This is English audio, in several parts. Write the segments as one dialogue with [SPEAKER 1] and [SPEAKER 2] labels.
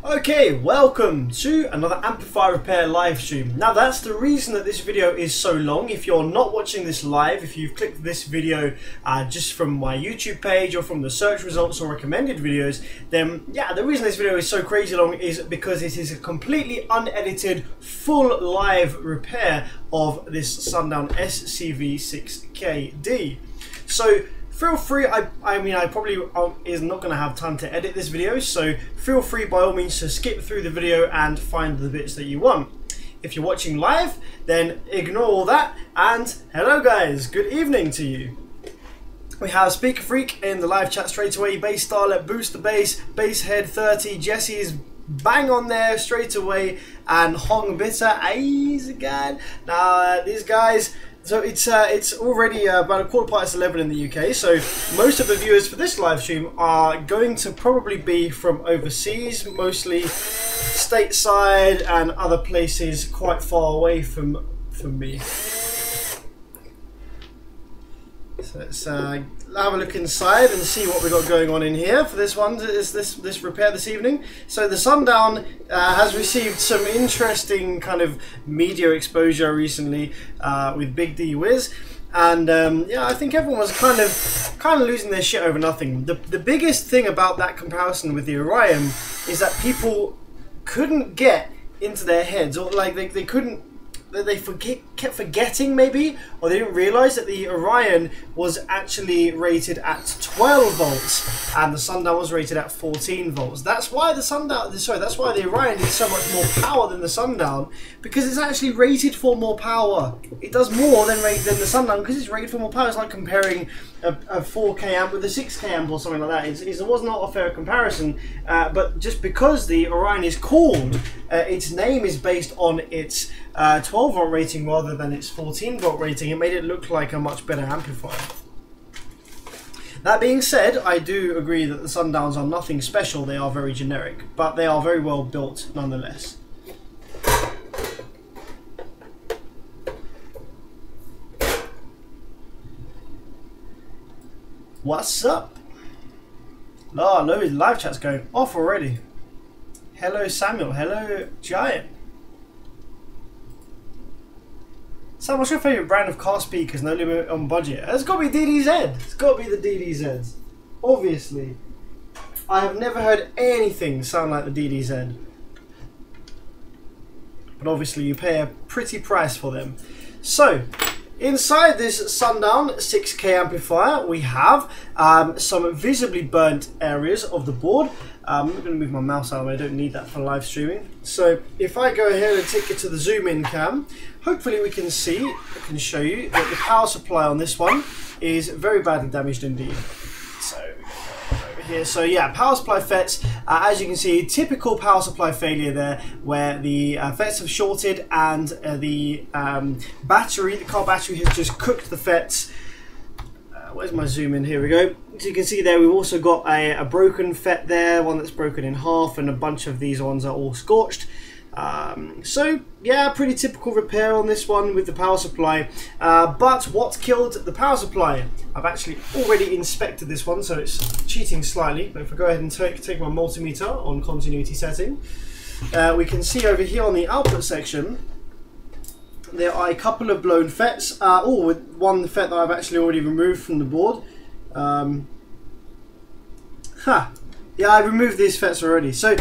[SPEAKER 1] Okay, welcome to another amplifier repair live stream. Now that's the reason that this video is so long. If you're not watching this live, if you've clicked this video just from my YouTube page or from the search results or recommended videos, then yeah, the reason this video is so crazy long is because it is a completely unedited, full live repair of this Sundown SCV-6000. So feel free, I mean I probably is not going to have time to edit this video, so feel free by all means to skip through the video and find the bits that you want. If you're watching live, then ignore all that, and hello guys, good evening to you. We have Speaker Freak in the live chat straight away, Bass Starlet, Boost the Bass, Bass Head 30, Jesse's bang on there straight away, and Hong Bitter, eyes again. Now these guys, so it's already about 11:15 in the UK, so most of the viewers for this live stream are going to probably be from overseas, mostly stateside and other places quite far away from me. So let's have a look inside and see what we've got going on in here for this one, this repair this evening. So the Sundown has received some interesting kind of media exposure recently with Big D Wiz, and yeah, I think everyone was kind of losing their shit over nothing. The biggest thing about that comparison with the Orion is that people couldn't get into their heads, or like they couldn't. They kept forgetting maybe, or they didn't realise that the Orion was actually rated at 12 volts and the Sundown was rated at 14 volts. That's why the that's why the Orion needs so much more power than the Sundown, because it's actually rated for more power. It does more than the Sundown because it's rated for more power. It's like comparing a 4K amp with a 6K amp or something like that. It was not a fair comparison, but just because the Orion is called, its name is based on its 12 volt rating rather than its 14 volt rating, it made it look like a much better amplifier. That being said, I do agree that the Sundowns are nothing special, they are very generic, but they are very well built nonetheless. What's up? Oh, no, his live chat's going off already. Hello Samuel, hello Giant. Sam, what's your favourite brand of car speakers? No limit on budget. It's got to be DDZ. It's got to be the DDZs. Obviously. I have never heard anything sound like the DDZ. But obviously you pay a pretty price for them. So, inside this Sundown 6K amplifier, we have some visibly burnt areas of the board. I'm not going to move my mouse out of the way, I don't need that for live streaming. So if I go ahead and take it to the zoom in cam, hopefully we can see, I can show you that the power supply on this one is very badly damaged indeed. So over here, so yeah, power supply FETs, as you can see, typical power supply failure there, where the FETs have shorted and the battery, the car battery has just cooked the FETs. Where's my zoom in? Here we go. So you can see there we've also got a broken FET there, one that's broken in half, and a bunch of these ones are all scorched. So yeah, pretty typical repair on this one with the power supply. But what killed the power supply? I've actually already inspected this one, so it's cheating slightly. But if I go ahead and take my multimeter on continuity setting, we can see over here on the output section there are a couple of blown FETs. Oh, with one FET that I've actually already removed from the board. Yeah, I removed these FETs already. So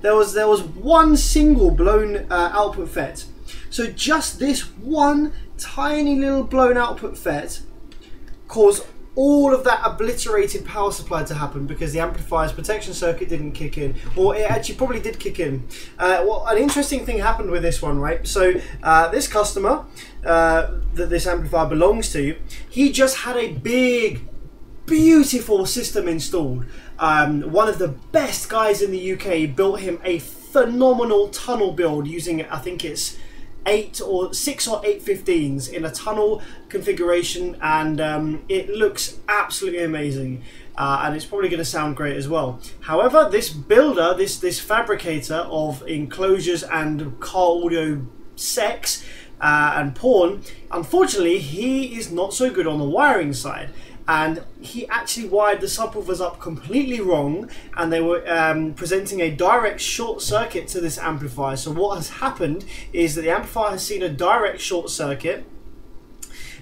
[SPEAKER 1] there was one single blown output FET. So just this one tiny little blown output FET caused all of that obliterated power supply to happen because the amplifier's protection circuit didn't kick in, or it actually probably did kick in. Well, an interesting thing happened with this one, right? So this customer that this amplifier belongs to, he just had a big, beautiful system installed. One of the best guys in the UK built him a phenomenal tunnel build using, I think it's 6 or 8 15s in a tunnel configuration, and it looks absolutely amazing, and it's probably going to sound great as well. However, this builder, this fabricator of enclosures and car audio sex and porn, unfortunately he is not so good on the wiring side. and he actually wired the subwoofers up completely wrong, and they were presenting a direct short circuit to this amplifier. So what has happened is that the amplifier has seen a direct short circuit.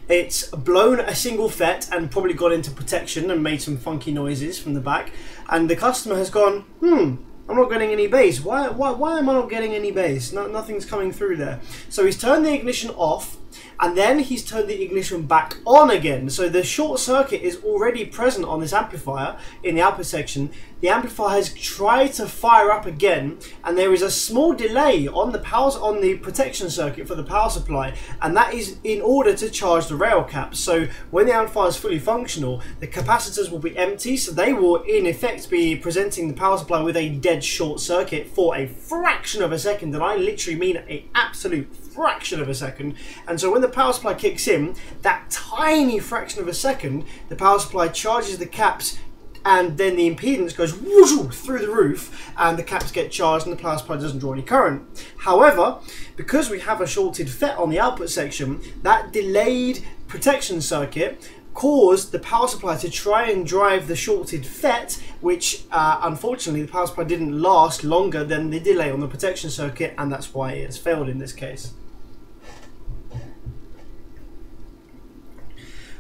[SPEAKER 1] It's blown a single FET and probably got into protection and made some funky noises from the back, and the customer has gone, I'm not getting any bass. Why am I not getting any bass? Nothing's coming through there. So he's turned the ignition off, and then he's turned the ignition back on again. So the short circuit is already present on this amplifier in the output section. The amplifier has tried to fire up again, and there is a small delay on the protection circuit for the power supply, and that is in order to charge the rail caps. So when the amplifier is fully functional, the capacitors will be empty, so they will in effect be presenting the power supply with a dead short circuit for a fraction of a second, and I literally mean an absolute fraction of a second. And so when the power supply kicks in, that tiny fraction of a second, the power supply charges the caps, and then the impedance goes whoosh through the roof, and the caps get charged, and the power supply doesn't draw any current. However, because we have a shorted FET on the output section, that delayed protection circuit caused the power supply to try and drive the shorted FET, which unfortunately the power supply didn't last longer than the delay on the protection circuit, and that's why it has failed in this case.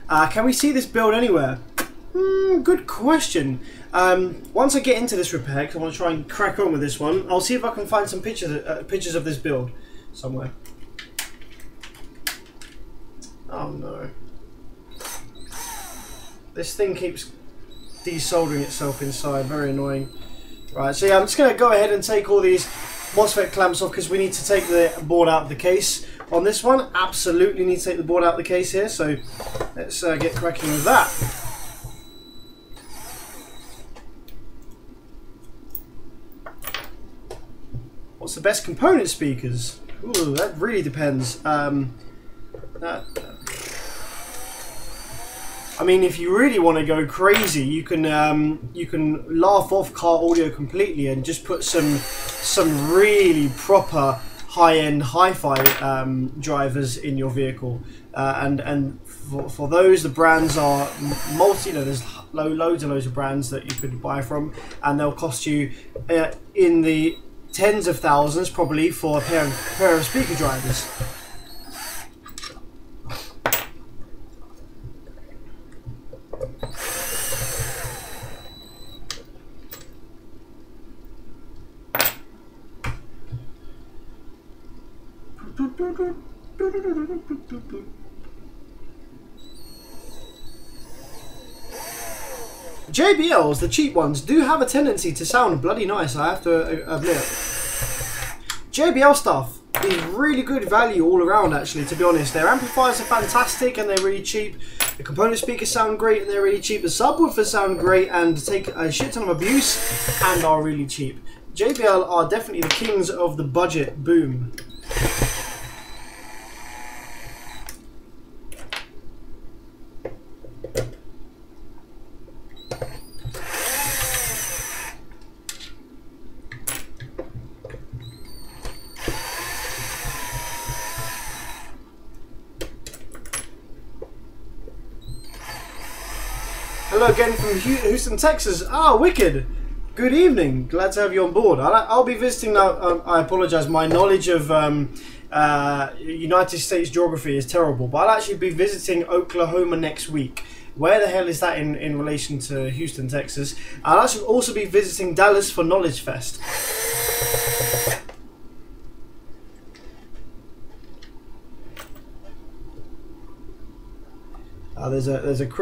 [SPEAKER 1] Can we see this build anywhere? Good question. Once I get into this repair, because I want to try and crack on with this one, I'll see if I can find some pictures of this build somewhere. Oh no. This thing keeps desoldering itself inside, very annoying. Right, so yeah, I'm just going to go ahead and take all these MOSFET clamps off, because we need to take the board out of the case on this one. Absolutely need to take the board out of the case here, so let's get cracking with that. What's the best component speakers? Ooh, that really depends. I mean, if you really want to go crazy, you can laugh off car audio completely and just put some really proper high-end hi-fi drivers in your vehicle. And for those, the brands are multi. You know, there's loads and loads of brands that you could buy from, and they'll cost you in the tens of thousands probably for a pair of speaker drivers. JBLs, the cheap ones, do have a tendency to sound bloody nice, I have to admit. JBL stuff is really good value all around, actually, to be honest. Their amplifiers are fantastic and they're really cheap. The component speakers sound great and they're really cheap. The subwoofers sound great and take a shit ton of abuse and are really cheap. JBL are definitely the kings of the budget boom. Hello again from Houston, Texas. Ah, wicked. Good evening. Glad to have you on board. I'll be visiting now. I apologize. My knowledge of United States geography is terrible, but I'll actually be visiting Oklahoma next week. Where the hell is that in relation to Houston, Texas? I'll actually also be visiting Dallas for Knowledge Fest.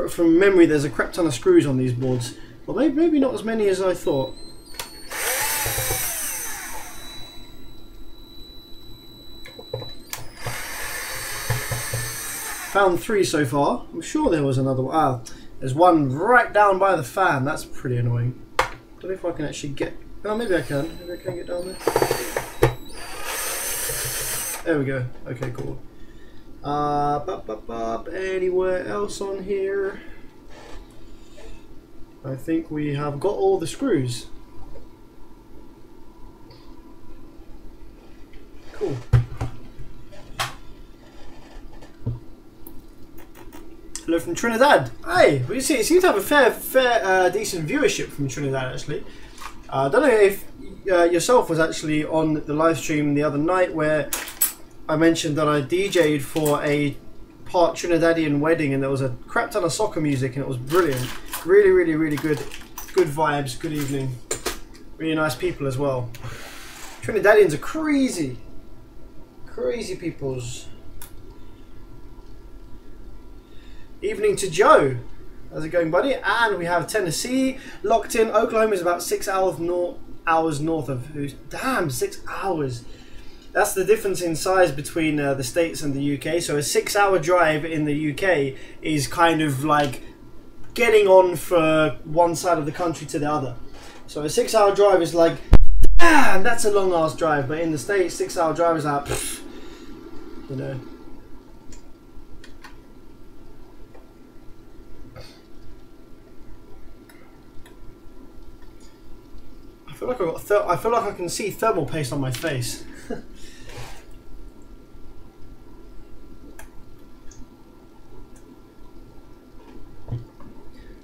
[SPEAKER 1] From memory, there's a crap ton of screws on these boards, but maybe not as many as I thought. Found 3 so far. I'm sure there was another one. Ah, there's one right down by the fan. That's pretty annoying. I don't know if I can actually get. Oh, maybe I can. Maybe I can get down there. There we go. Okay, cool. Anywhere else on here? I think we have got all the screws. Cool. Hello from Trinidad. Hey, we see it seems to have a fair decent viewership from Trinidad actually. I don't know if yourself was actually on the live stream the other night where I mentioned that I DJ'd for a part Trinidadian wedding and there was a crap ton of soccer music and it was brilliant. Really good vibes, good evening. Really nice people as well. Trinidadians are crazy peoples. Evening to Joe. How's it going, buddy? And we have Tennessee locked in. Oklahoma is about 6 hours north of who's. Damn, 6 hours. That's the difference in size between the States and the UK. So a 6-hour drive in the UK is kind of like getting on for one side of the country to the other. So a 6-hour drive is like, damn, that's a long ass drive. But in the States, 6-hour drive is like, you know. I feel like I can see thermal paste on my face.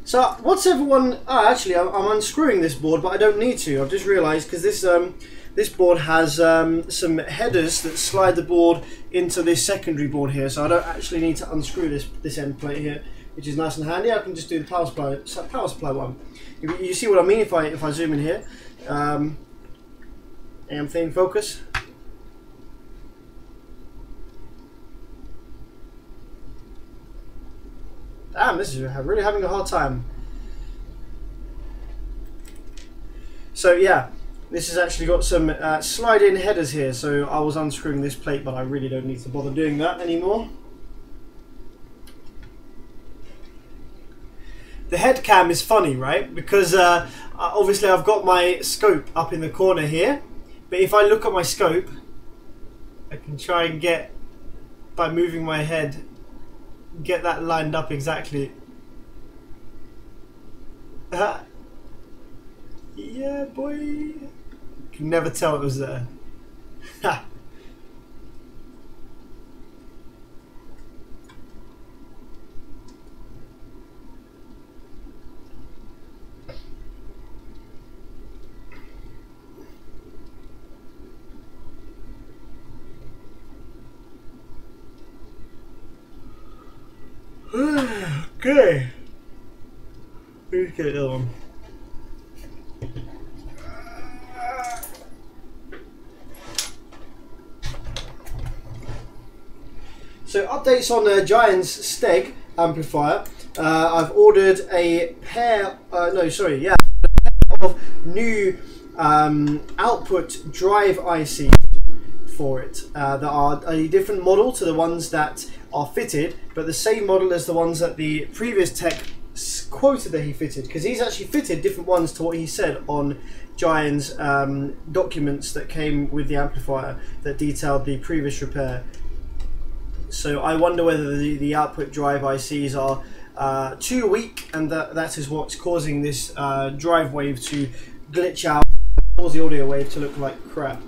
[SPEAKER 1] So what's everyone? Oh, actually, I'm unscrewing this board, but I don't need to. I've just realised because this board has some headers that slide the board into this secondary board here, so I don't actually need to unscrew this end plate here, which is nice and handy. I can just do the power supply one. You see what I mean if I zoom in here. AM theme focus. Damn, this is really having a hard time. So yeah, this has actually got some slide-in headers here. So I was unscrewing this plate, but I really don't need to bother doing that anymore. The head cam is funny, right? Because obviously I've got my scope up in the corner here, but if I look at my scope, I can try and get, by moving my head, get that lined up exactly. Yeah, boy. Can never tell it was there. Okay. Let's get the other one. So updates on the Giant's Steg amplifier. I've ordered a pair. Of new output drive IC for it. That are a different model to the ones that are fitted, but the same model as the ones that the previous tech quoted that he fitted, because he's actually fitted different ones to what he said on Giant's documents that came with the amplifier that detailed the previous repair. So I wonder whether the output drive ICs are too weak, and that is what's causing this drive wave to glitch out, cause the audio wave to look like crap.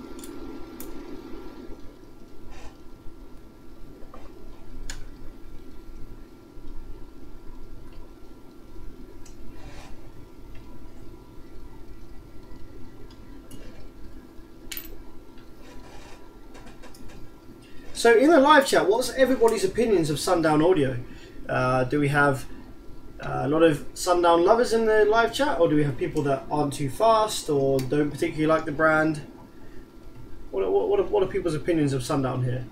[SPEAKER 1] So in the live chat, what's everybody's opinions of Sundown Audio? Do we have a lot of Sundown lovers in the live chat, or do we have people that aren't too fast or don't particularly like the brand? What are people's opinions of Sundown here?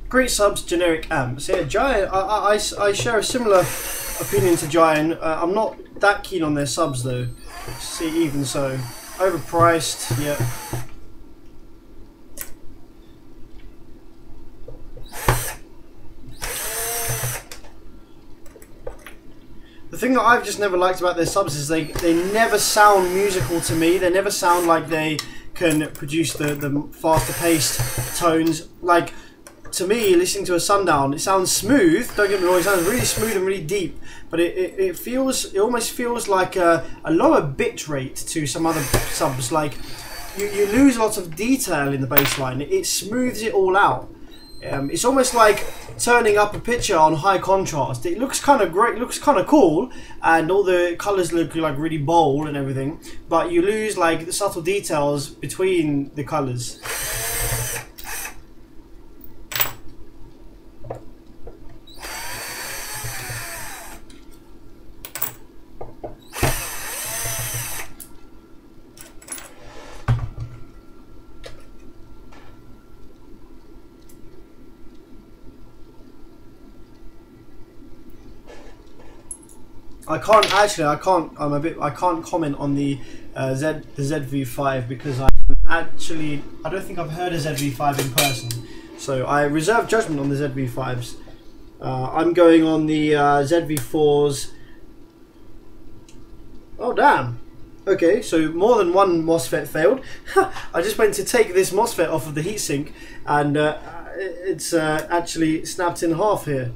[SPEAKER 1] Great subs, generic amps. Yeah, Giant, I share a similar opinion to Giant. I'm not that keen on their subs though. See, even so. Overpriced, yeah. The thing that I've just never liked about their subs is they never sound musical to me. They never sound like they can produce the faster paced tones. Like, to me, listening to a Sundown, it sounds smooth. Don't get me wrong, it sounds really smooth and really deep. But it almost feels like a lower bit rate to some other subs. Like, you lose lots of detail in the bass line. It smooths it all out. It's almost like turning up a picture on high contrast. It looks kind of great, looks kind of cool, and all the colours look like really bold and everything, but you lose like the subtle details between the colours. I can't comment on the ZV5 because I don't think I've heard a ZV5 in person, so I reserve judgment on the ZV5s. I'm going on the ZV4s. Oh damn! Okay, so more than one MOSFET failed. I just went to take this MOSFET off of the heatsink, and it's actually snapped in half here.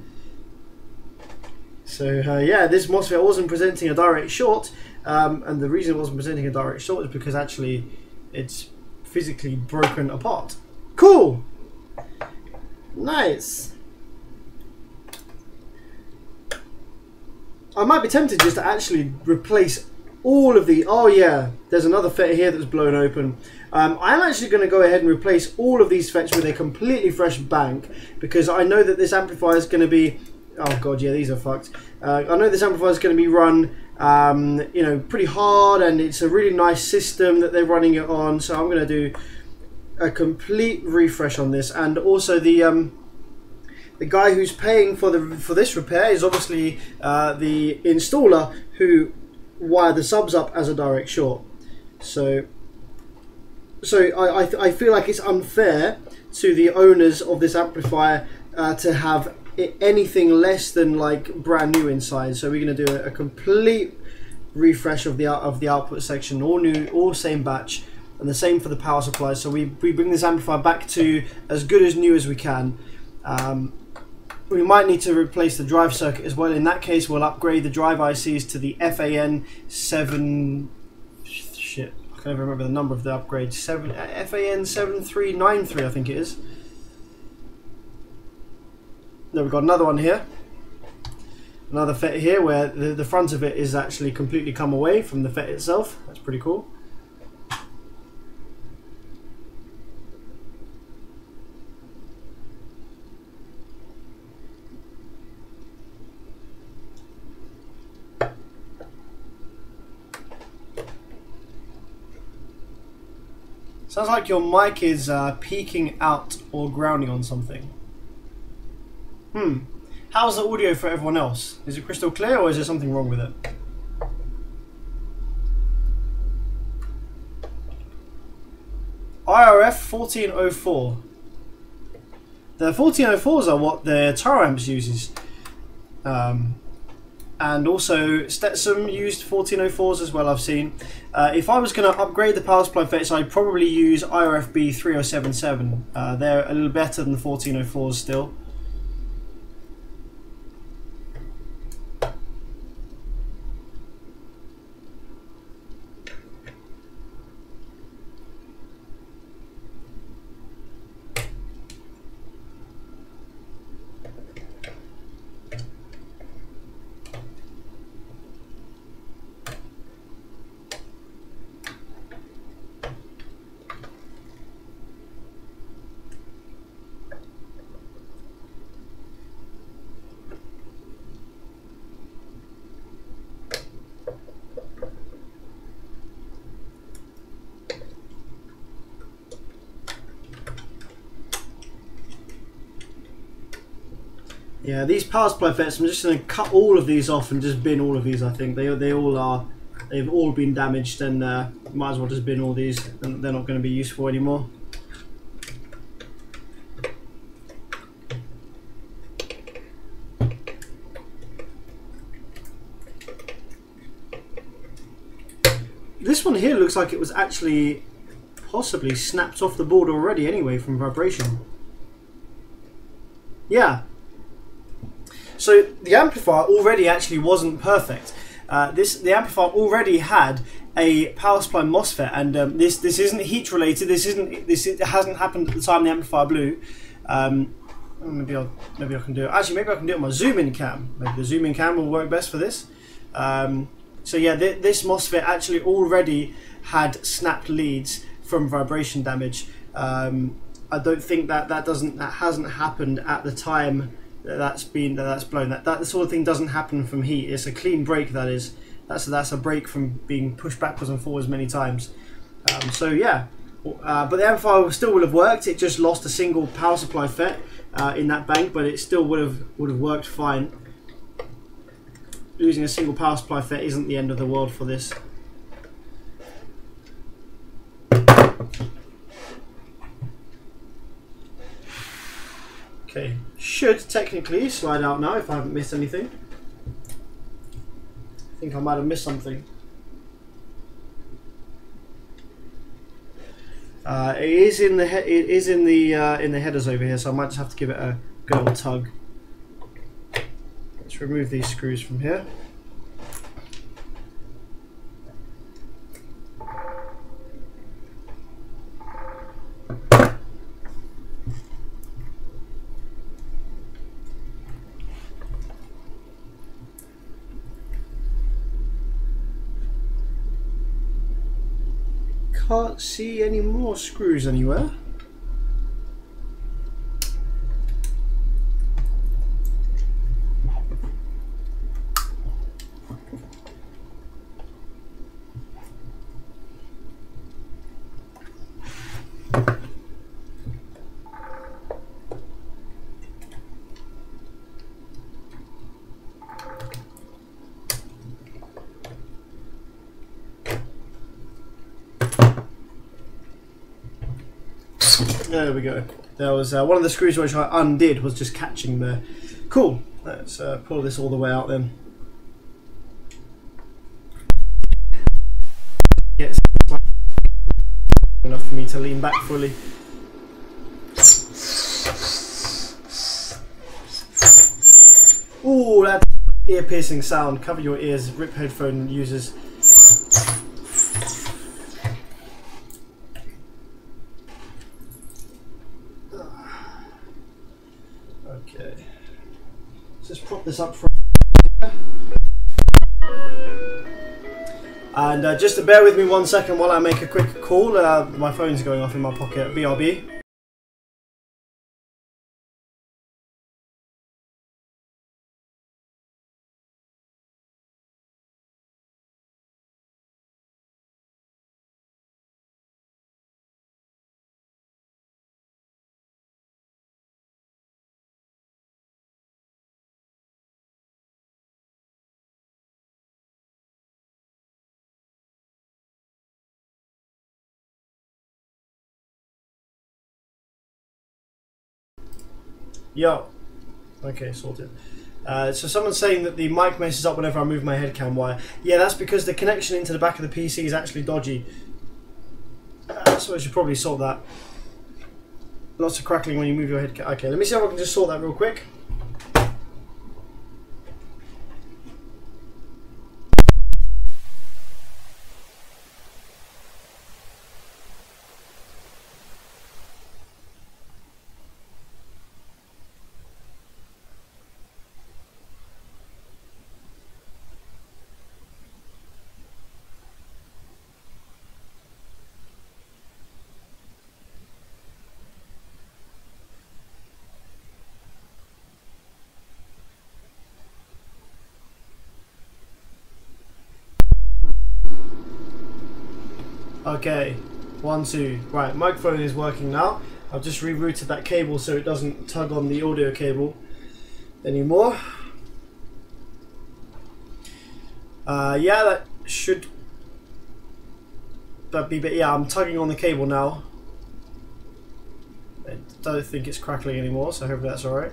[SPEAKER 1] So yeah, this MOSFET wasn't presenting a direct short, and the reason it wasn't presenting a direct short is because actually it's physically broken apart. Cool! Nice! I might be tempted just to actually replace all of the... Oh yeah, there's another FET here that's blown open. I'm actually going to go ahead and replace all of these FETs with a completely fresh bank, because I know that this amplifier is going to be... Oh god, yeah, these are fucked. I know this amplifier is going to be run, you know, pretty hard, and it's a really nice system that they're running it on. So I'm going to do a complete refresh on this, and also the guy who's paying for this repair is obviously the installer who wired the subs up as a direct short. So I feel like it's unfair to the owners of this amplifier to have anything less than like brand new inside. So we're going to do a complete refresh of the output section, all new, all same batch, and the same for the power supply. So we bring this amplifier back to as good as new as we can. We might need to replace the drive circuit as well. In that case, we'll upgrade the drive ICs to the FAN 7. Shit, I can't even remember the number of the upgrade. FAN 7393, I think it is. Now we've got another one here, another FET here where the front of it is actually completely come away from the FET itself. That's pretty cool. Sounds like your mic is peaking out or grounding on something. How's the audio for everyone else? Is it crystal clear, or is there something wrong with it? IRF 1404. The 1404s are what the Taro amps uses. And also Stetson used 1404s as well, I've seen. If I was going to upgrade the power supply FETs, I'd probably use IRFB 3077. They're a little better than the 1404s still. Yeah, these power supply FETs, I'm just going to cut all of these off and just bin all of these, I think. They all are they've all been damaged, then might as well just bin all these, and they're not going to be useful anymore. This one here looks like it was actually possibly snapped off the board already anyway from vibration. Yeah. So the amplifier already actually wasn't perfect. The amplifier already had a power supply MOSFET, and this isn't heat related. It hasn't happened at the time the amplifier blew. Maybe I can do it. Actually, maybe I can do it on my zoom-in cam. Maybe the zoom-in cam will work best for this. So yeah, this MOSFET actually already had snapped leads from vibration damage. I don't think that hasn't happened at the time that's blown. That sort of thing doesn't happen from heat. It's a clean break. That's a break from being pushed backwards and forwards many times. So yeah, but the amplifier still would have worked. It just lost a single power supply FET in that bank, but it still would have worked fine. Losing a single power supply FET isn't the end of the world for this. Okay, should technically slide out now if I haven't missed anything. I think I might have missed something. It is in the headers over here, so I might just have to give it a good old tug. Let's remove these screws from here. Can't see any more screws anywhere. There we go. There was one of the screws which I undid was just catching there. Cool. Let's pull this all the way out then. Get enough for me to lean back fully. Ooh, that ear-piercing sound. Cover your ears, RIP headphone users. Okay, let's just prop this up front. And just to bear with me 1 second while I make a quick call. My phone's going off in my pocket. BRB. Yo. Okay, sorted. So someone's saying that the mic messes up whenever I move my head cam wire. Yeah, that's because the connection into the back of the PC is actually dodgy. So I should probably sort that. Lots of crackling when you move your head cam. Okay, let me see if I can just sort that real quick. Okay, 1, 2. Right, microphone is working now. I've just rerouted that cable so it doesn't tug on the audio cable anymore. Yeah, that should yeah, I'm tugging on the cable now. I don't think it's crackling anymore, so hopefully that's alright.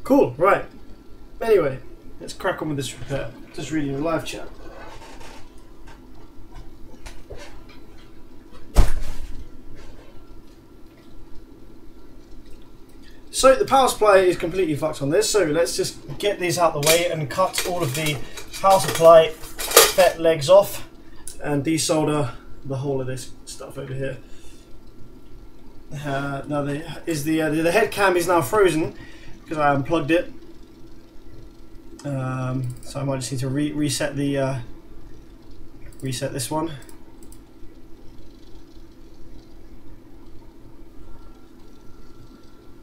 [SPEAKER 1] Cool, right. Anyway, let's crack on with this repair. Just reading the live chat. So the power supply is completely fucked on this, so let's just get these out of the way and cut all of the power supply FET legs off and desolder the whole of this stuff over here. Now the head cam is now frozen because I unplugged it, so I might just need to reset this one.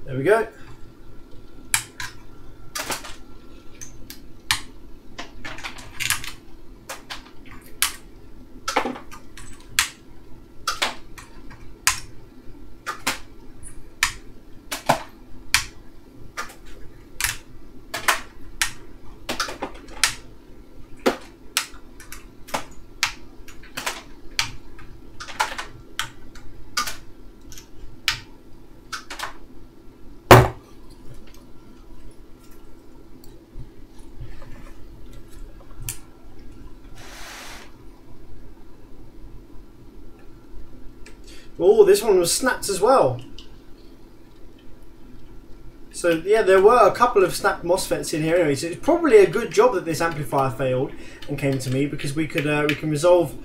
[SPEAKER 1] There we go. Oh, this one was snapped as well. So yeah, there were a couple of snapped MOSFETs in here anyway. So it's probably a good job that this amplifier failed and came to me, because we can resolve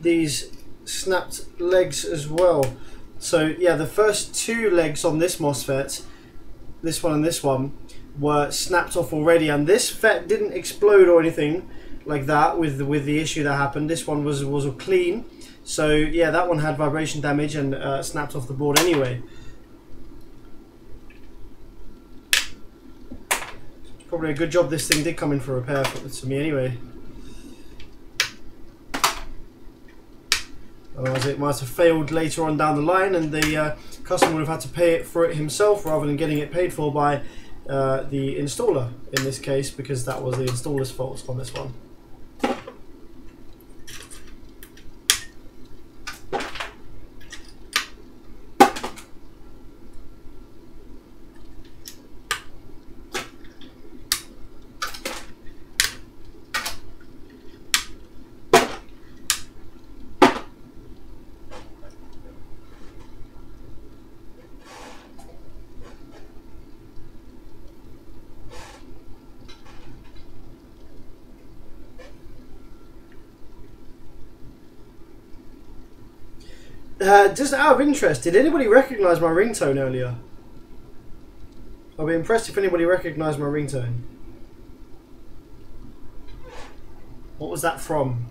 [SPEAKER 1] these snapped legs as well. So yeah, the first two legs on this MOSFET, this one and this one, were snapped off already, and this FET didn't explode or anything like that with the issue that happened. This one was clean. So yeah, that one had vibration damage and snapped off the board anyway. Probably a good job this thing did come in for repair to me anyway. Otherwise it might have failed later on down the line, and the customer would have had to pay for it himself rather than getting it paid for by the installer in this case, because that was the installer's fault on this one. Just out of interest, did anybody recognise my ringtone earlier? I'll be impressed if anybody recognised my ringtone. What was that from?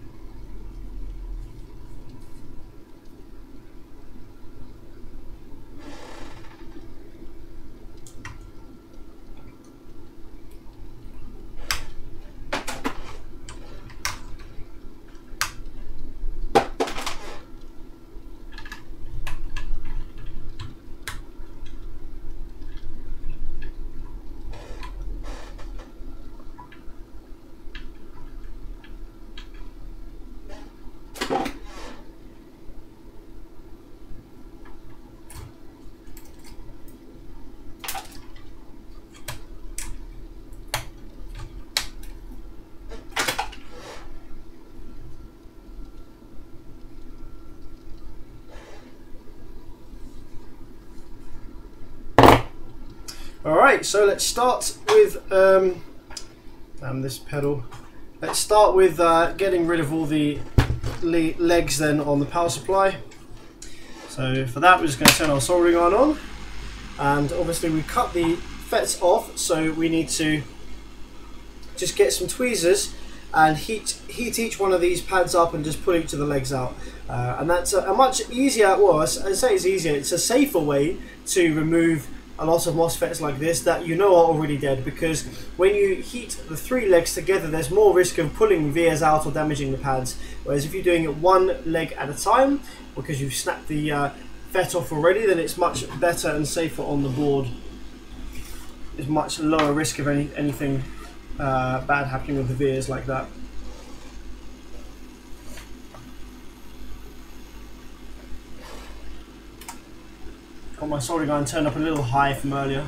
[SPEAKER 1] Alright, so let's start with this pedal. Let's start with getting rid of all the legs then on the power supply. So for that, we're just going to turn our soldering iron on, and obviously we cut the FETs off, so we need to just get some tweezers and heat each one of these pads up and just pull each of the legs out. And that's a much easier, well, I say it's easier, it's a safer way to remove a lot of MOSFETs like this that you know are already dead, because when you heat the 3 legs together, there's more risk of pulling vias out or damaging the pads. Whereas if you're doing it one leg at a time, because you've snapped the FET off already, then it's much better and safer on the board. There's much lower risk of anything bad happening with the vias like that. Got my soldering iron turned up a little high from earlier.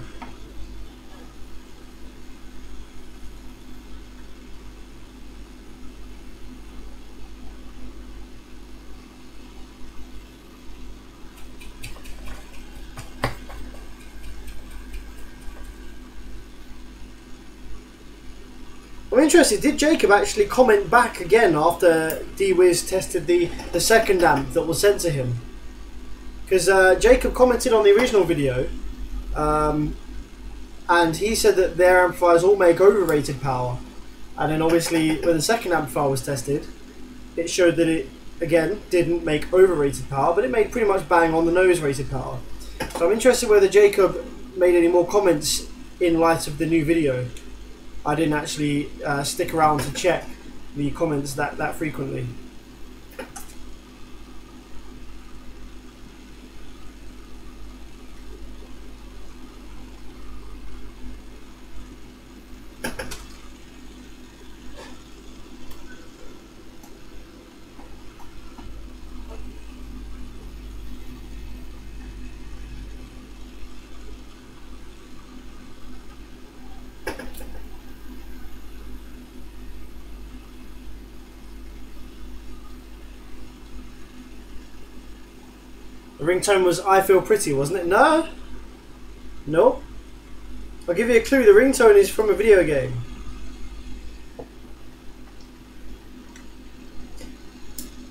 [SPEAKER 1] I'm interested, did Jacob actually comment back again after D-Wiz tested the second amp that was sent to him? Because Jacob commented on the original video, and he said that their amplifiers all make overrated power. And then obviously when the second amplifier was tested, it showed that it, again, didn't make overrated power, but it made pretty much bang on the nose rated power. So I'm interested whether Jacob made any more comments in light of the new video. I didn't actually stick around to check the comments that frequently. The ringtone was "I Feel Pretty," wasn't it? No? No? I'll give you a clue, the ringtone is from a video game.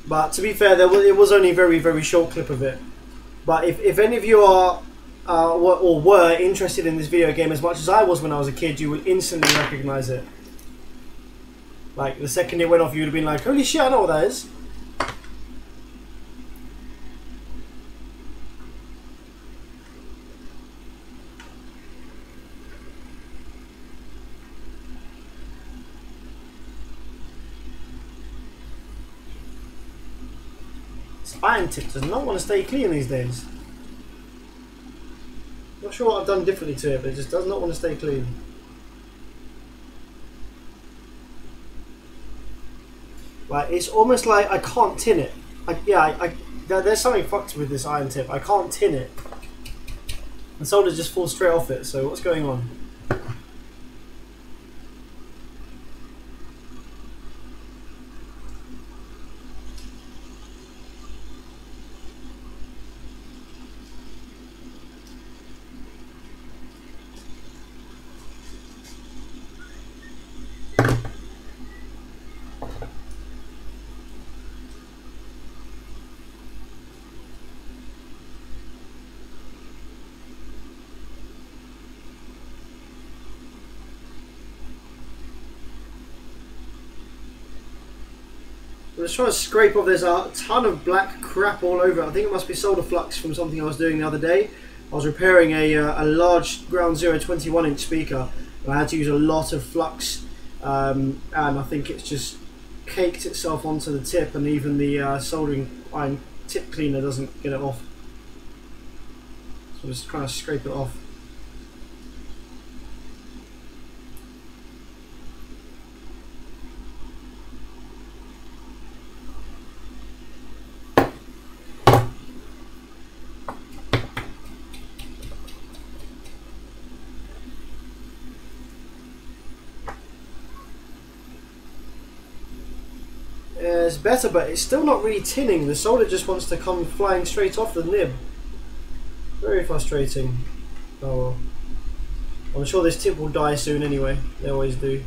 [SPEAKER 1] But to be fair, it was only a very, very short clip of it. But if any of you are or were interested in this video game as much as I was when I was a kid, you will instantly recognise it. Like, the second it went off, you would have been like, holy shit, I know what that is. Iron tip does not want to stay clean these days. Not sure what I've done differently to it, but it just does not want to stay clean. Like, it's almost like I can't tin it. There's something fucked with this iron tip. I can't tin it. And solder just falls straight off it, so what's going on? I'm just trying to scrape off. There's a ton of black crap all over it. I think it must be solder flux from something I was doing the other day. I was repairing a large ground zero 21-inch speaker, and I had to use a lot of flux, and I think it's just caked itself onto the tip, and even the soldering iron tip cleaner doesn't get it off. So I'm just trying to scrape it off. It's better, but it's still not really tinning. The solder just wants to come flying straight off the nib. Very frustrating. Oh well. I'm sure this tip will die soon anyway. They always do.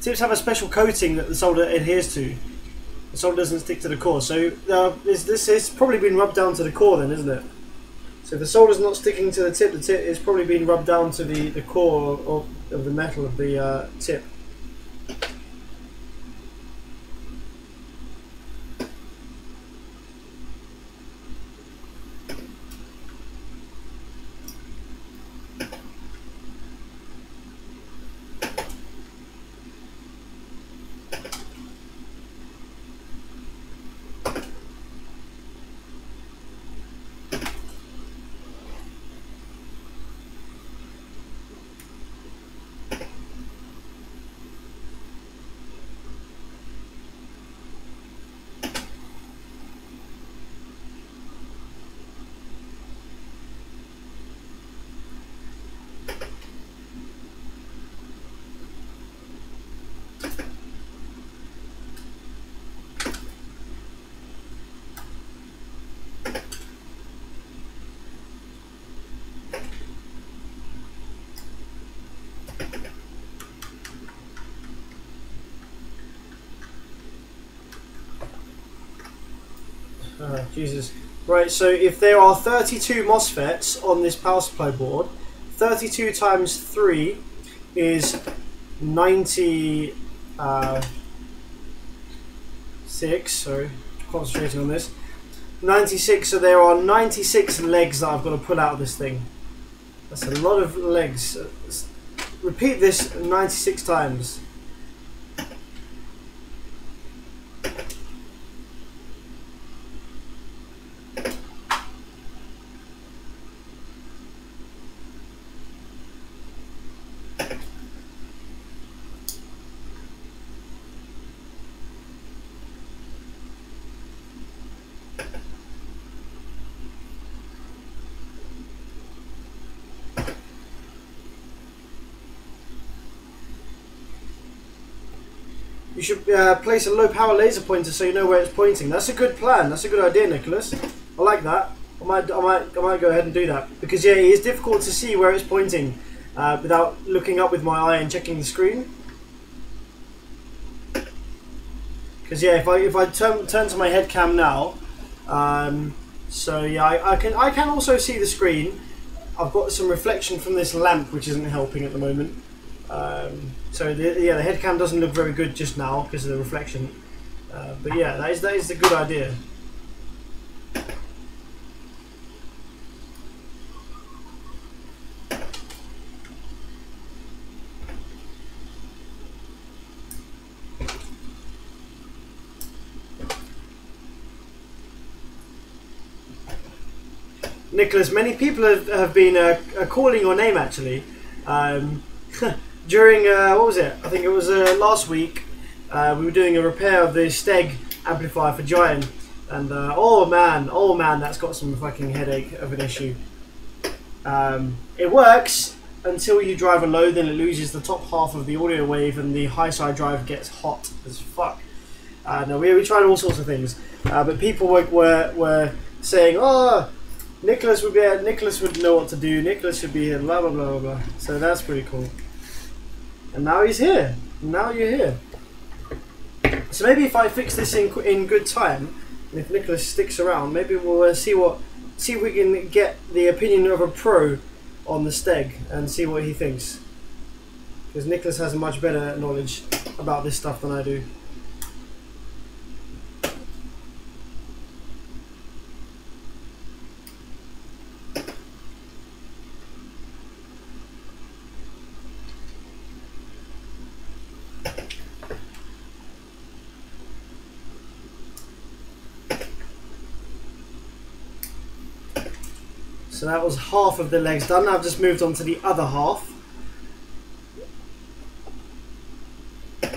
[SPEAKER 1] Tips have a special coating that the solder adheres to. The solder doesn't stick to the core. So this has probably been rubbed down to the core then, isn't it? So if the solder's not sticking to the tip is probably been rubbed down to the core of the metal of the tip. Oh, Jesus. Right, so if there are 32 MOSFETs on this power supply board, 32 times 3 is 96. Sorry, concentrating on this. 96, so there are 96 legs that I've got to pull out of this thing. That's a lot of legs. Repeat this 96 times. You should place a low power laser pointer so you know where it's pointing. That's a good plan. That's a good idea, Nicholas. I like that. I might go ahead and do that because yeah, it is difficult to see where it's pointing without looking up with my eye and checking the screen. Because yeah, if I turn to my head cam now, so yeah, I can also see the screen. I've got some reflection from this lamp which isn't helping at the moment. So the head cam doesn't look very good just now because of the reflection. But yeah, that is a good idea. Nicholas, many people have been calling your name actually. During, what was it? I think it was last week, we were doing a repair of the Steg amplifier for Giant, and oh man, that's got some fucking headache of an issue. It works until you drive a load, then it loses the top half of the audio wave, and the high side drive gets hot as fuck. No, we tried all sorts of things, but people were saying, oh, Nicholas would know what to do. Nicholas should be here. Blah blah blah blah. So that's pretty cool. And now he's here. Now you're here. So maybe if I fix this in good time, and if Nicholas sticks around, maybe we'll see if we can get the opinion of a pro on the Steg and see what he thinks. Because Nicholas has much better knowledge about this stuff than I do. So that was half of the legs done. Now I've just moved on to the other half.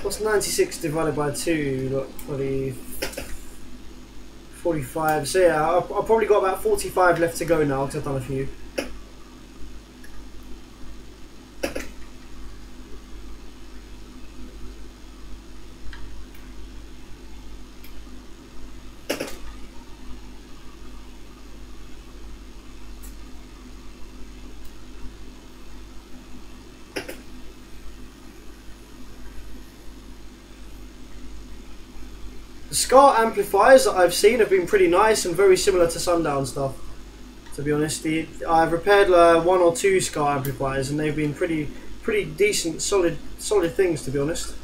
[SPEAKER 1] What's 96 divided by 2? Got 45. So yeah, I've probably got about 45 left to go now because I've done a few. The Scar amplifiers that I've seen have been pretty nice and very similar to Sundown stuff, to be honest. I've repaired 1 or 2 Scar amplifiers and they've been pretty decent, solid things, to be honest.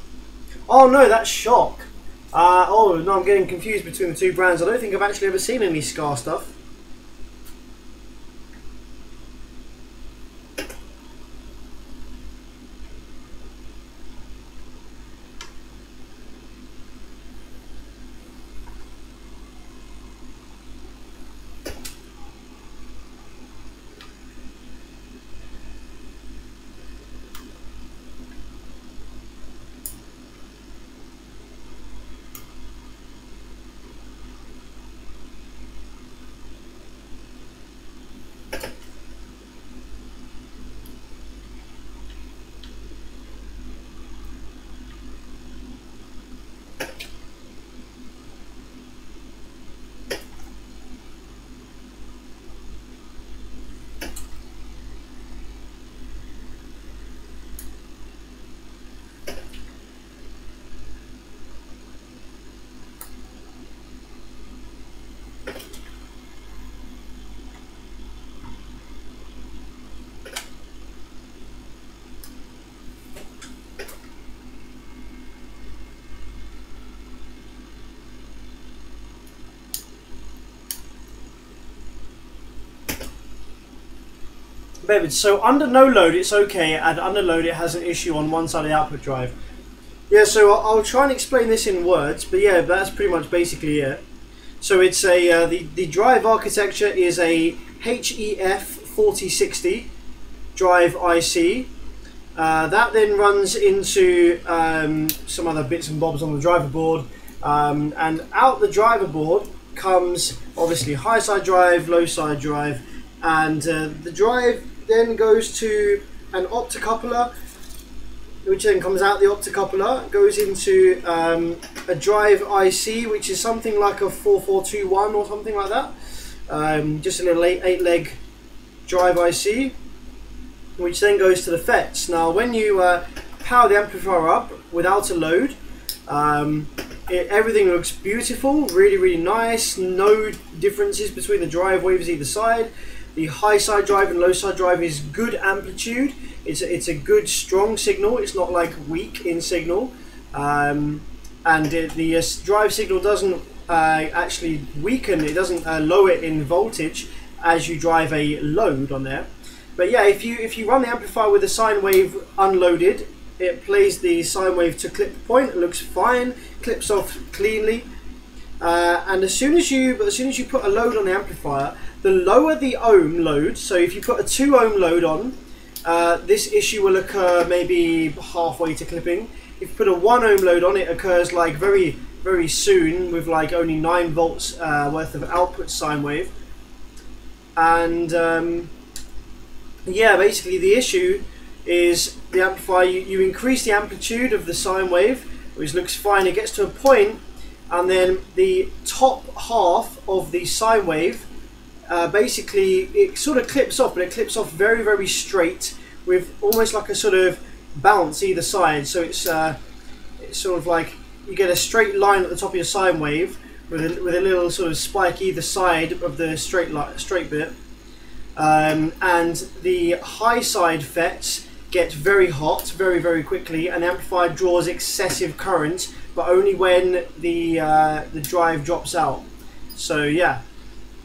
[SPEAKER 1] Oh no, that's Shock. Oh no, I'm getting confused between the 2 brands. I don't think I've actually ever seen any Scar stuff. So under no load it's okay, and under load it has an issue on one side of the output drive. Yeah, so I'll try and explain this in words, but yeah, that's pretty much basically it. So it's a the drive architecture is a HEF4060 drive IC. That then runs into some other bits and bobs on the driver board, and out the driver board comes obviously high side drive, low side drive, and the drive then goes to an optocoupler, which then comes out the optocoupler, goes into a drive IC, which is something like a 4421 or something like that, just a little 8-leg drive IC, which then goes to the FETs. Now when you power the amplifier up without a load, everything looks beautiful, really nice, no differences between the drive waves either side. The high side drive and low side drive is good amplitude. It's a good strong signal. It's not like weak in signal, and the drive signal doesn't actually weaken. It doesn't lower it in voltage as you drive a load on there. But yeah, if you run the amplifier with the sine wave unloaded, it plays the sine wave to clip point. It looks fine, clips off cleanly, and as soon as you put a load on the amplifier, the lower the ohm load, so if you put a 2 ohm load on, this issue will occur maybe halfway to clipping. If you put a 1 ohm load on, it occurs like very soon with like only 9 volts worth of output sine wave. And yeah, basically the issue is the amplifier, you increase the amplitude of the sine wave, which looks fine. It gets to a point, and then the top half of the sine wave, basically it sort of clips off, but it clips off very straight with almost like a sort of bounce either side. So it's sort of like you get a straight line at the top of your sine wave with a little sort of spike either side of the straight bit, and the high side FETs get very hot very quickly, and the amplifier draws excessive current, but only when the drive drops out. So yeah,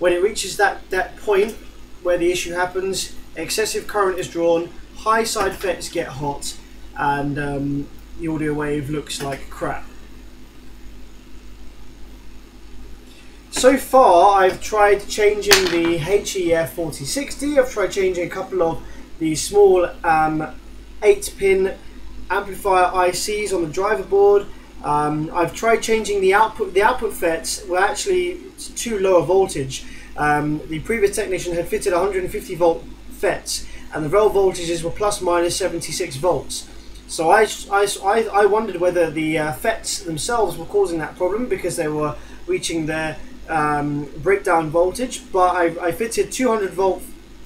[SPEAKER 1] when it reaches that point where the issue happens, excessive current is drawn, high side FETs get hot, and the audio wave looks like crap. So far I've tried changing the HEF4060, I've tried changing a couple of the small 8-pin amplifier ICs on the driver board. I've tried changing the output FETs were actually too low a voltage. The previous technician had fitted 150 volt FETs, and the rail voltages were plus minus 76 volts. So I wondered whether the FETs themselves were causing that problem because they were reaching their breakdown voltage, but I fitted 200 volt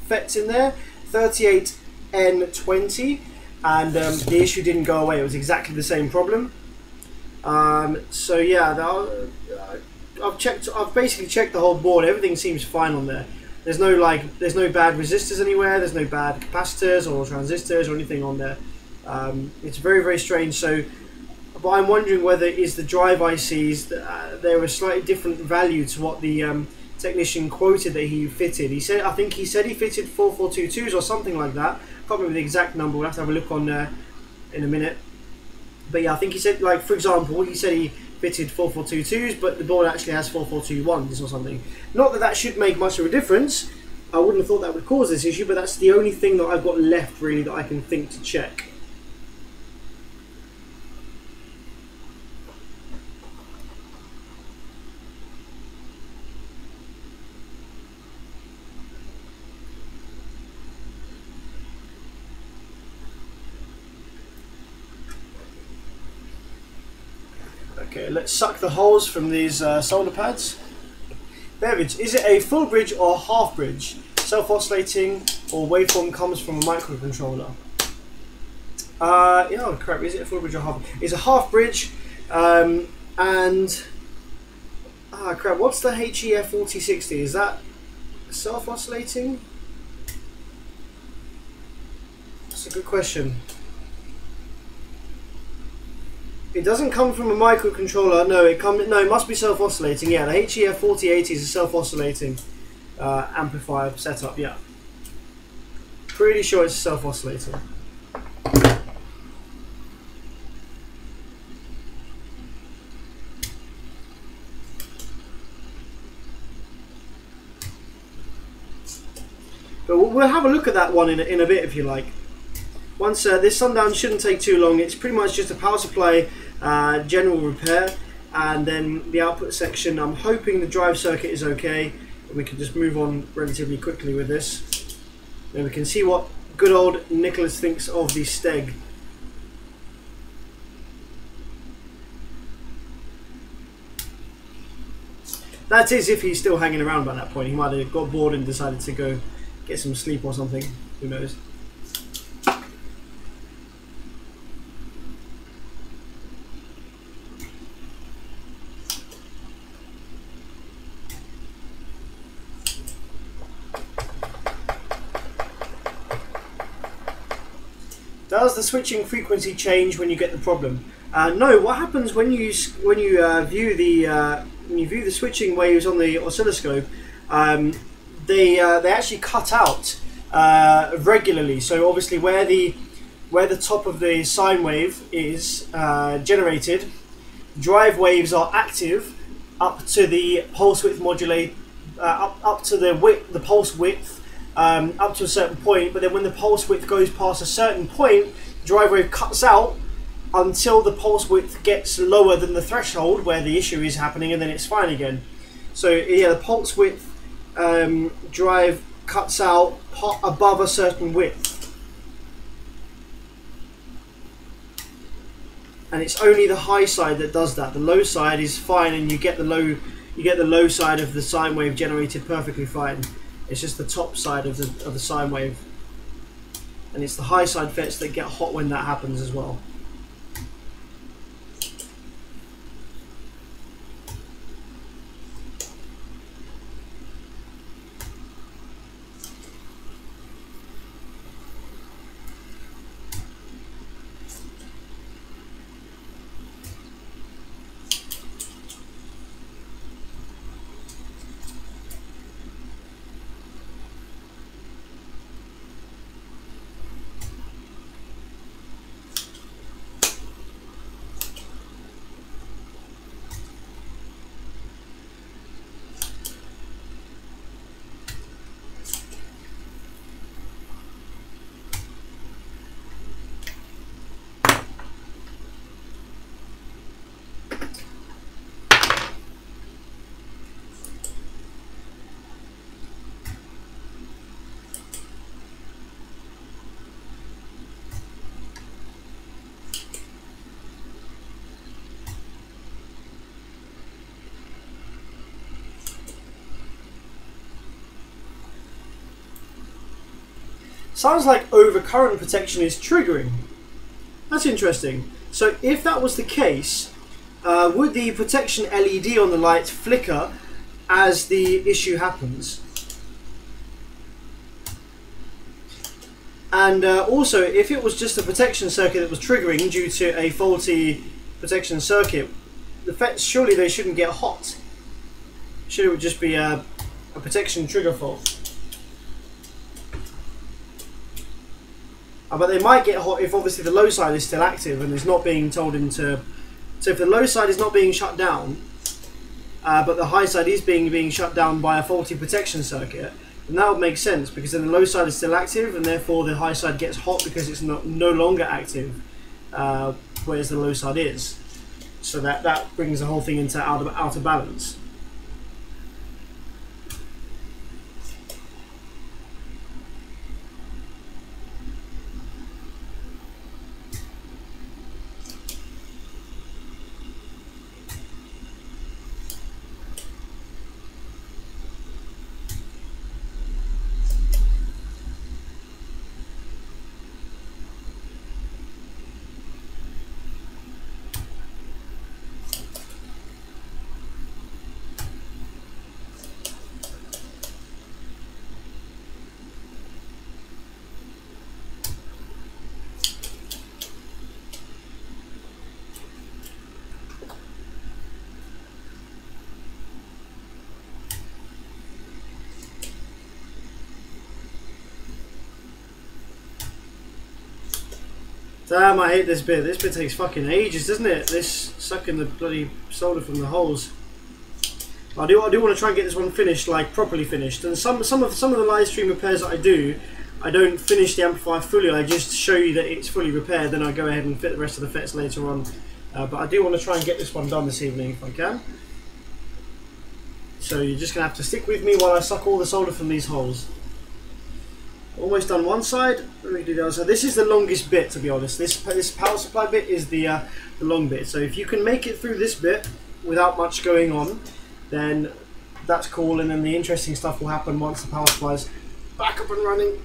[SPEAKER 1] FETs in there, 38N20, and the issue didn't go away. It was exactly the same problem. So yeah, I've basically checked the whole board. Everything seems fine on there. There's no bad resistors anywhere. There's no bad capacitors or transistors or anything on there. It's very, very strange. So, but I'm wondering whether it is the drive ICs that they're a slightly different value to what the technician quoted that he fitted. I think he said he fitted 4422s or something like that. I can't remember the exact number. We'll have to have a look on in a minute. But yeah, I think he said, like, for example, he said he fitted 4422s, but the board actually has 4421s or something. Not that that should make much of a difference. I wouldn't have thought that would cause this issue, but that's the only thing that I've got left really that I can think to check. Okay, let's suck the holes from these solder pads. Beverage, is it a full bridge or half bridge? Self-oscillating or waveform comes from a microcontroller? Yeah, oh crap, is it a full bridge or half? It's a half bridge, and crap, what's the HEF4060? Is that self-oscillating? That's a good question. It doesn't come from a microcontroller. No, it must be self-oscillating. Yeah, the HEF4080 is a self-oscillating amplifier setup. Yeah, pretty sure it's self-oscillating. But we'll have a look at that one in a bit if you like. Once this Sundown shouldn't take too long. It's pretty much just a power supply, general repair, and then the output section. I'm hoping the drive circuit is okay. We can just move on relatively quickly with this. Then we can see what good old Nicholas thinks of the Steg. That is if he's still hanging around by that point. He might have got bored and decided to go get some sleep or something. Who knows? Does the switching frequency change when you get the problem? No. What happens when you view the switching waves on the oscilloscope? They actually cut out regularly. So obviously, where the top of the sine wave is generated, drive waves are active up to the pulse width modulate, up to the pulse width. Up to a certain point, but then when the pulse width goes past a certain point, the drive wave cuts out until the pulse width gets lower than the threshold where the issue is happening, and then it's fine again. So yeah, the pulse width drive cuts out above a certain width, and it's only the high side that does that. The low side is fine, and you get the low side of the sine wave generated perfectly fine. It's just the top side of the sine wave, and it's the high side FETs that get hot when that happens as well. Sounds like overcurrent protection is triggering. That's interesting. So if that was the case, would the protection LED on the light flicker as the issue happens? And also, if it was just a protection circuit that was triggering due to a faulty protection circuit, the FETs, surely they shouldn't get hot. Surely it would just be a protection trigger fault. But they might get hot if obviously the low side is still active and is not being told into... So if the low side is not being shut down, but the high side is being shut down by a faulty protection circuit, then that would make sense, because then the low side is still active and therefore the high side gets hot because it's no longer active, whereas the low side is. So that brings the whole thing into out of balance. Damn, I hate this bit. This bit takes fucking ages, doesn't it? This sucking the bloody solder from the holes. I do want to try and get this one finished, like properly finished. And some of the live stream repairs that I do, I don't finish the amplifier fully. I just show you that it's fully repaired, then I go ahead and fit the rest of the FETs later on. But I do want to try and get this one done this evening if I can. So you're just gonna have to stick with me while I suck all the solder from these holes. Almost done one side. Let me do the other side. This is the longest bit, to be honest. This power supply bit is the long bit. So if you can make it through this bit without much going on, then that's cool. And then the interesting stuff will happen once the power supply's back up and running.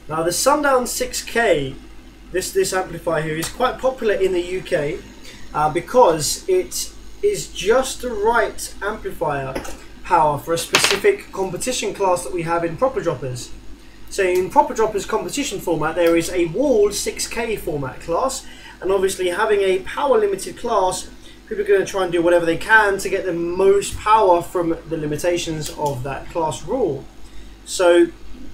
[SPEAKER 1] Now the Sundown 6K, this amplifier here, is quite popular in the UK because it is just the right amplifier power for a specific competition class that we have in proper droppers. So in proper droppers competition format, there is a walled 6K format class, and obviously having a power limited class, people are going to try and do whatever they can to get the most power from the limitations of that class rule. So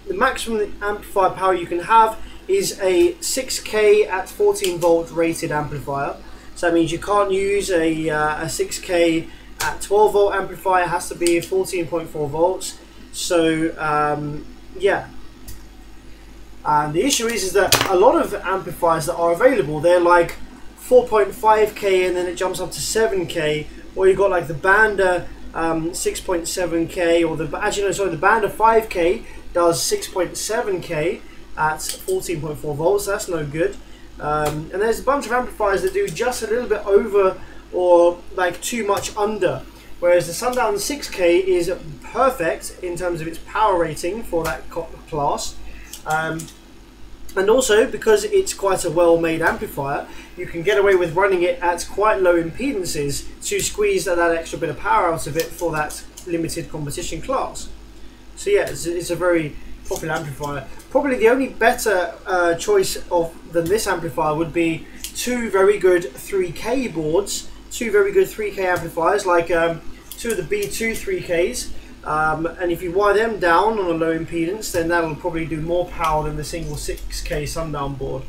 [SPEAKER 1] the maximum amplifier power you can have is a 6K at 14 volt rated amplifier. So that means you can't use a 6K at 12 volt amplifier. It has to be 14.4 volts. So yeah. And the issue is that a lot of amplifiers that are available, they're like 4.5K and then it jumps up to 7K, or you've got like the Banda 6.7K, or the the Banda 5K does 6.7K at 14.4 volts. That's no good. And there's a bunch of amplifiers that do just a little bit over or like too much under whereas the Sundown 6K is perfect in terms of its power rating for that class. And also, because it's quite a well-made amplifier, you can get away with running it at quite low impedances to squeeze that extra bit of power out of it for that limited competition class. So yeah, it's a very popular amplifier. Probably the only better choice than this amplifier would be two very good 3K boards, two very good 3K amplifiers, like two of the B2 3Ks. And if you wire them down on a low impedance, then that'll probably do more power than the single 6K Sundown board.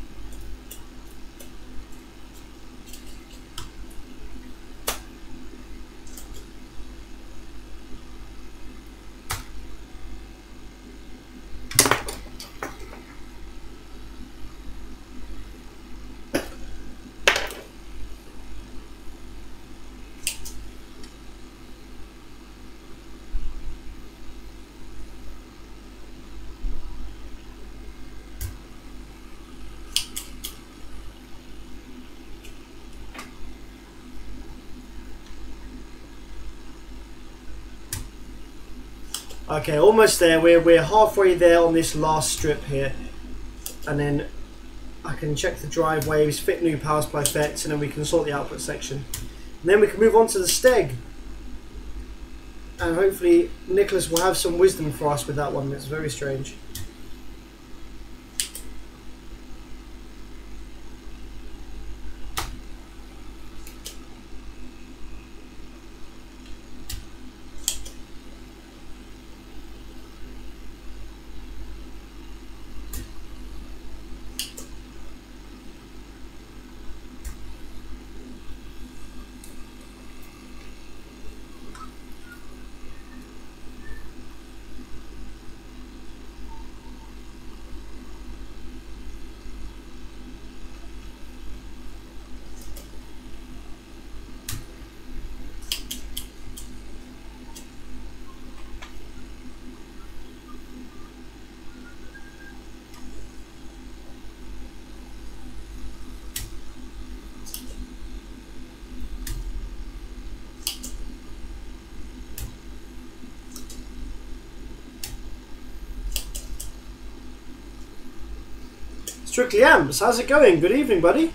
[SPEAKER 1] Okay, almost there. We're halfway there on this last strip here, and then I can check the drive waves, fit new power supply FETs, and then we can sort the output section. And then we can move on to the steg, and hopefully Nicholas will have some wisdom for us with that one. It's very strange. Strictly Amps, how's it going? Good evening, buddy.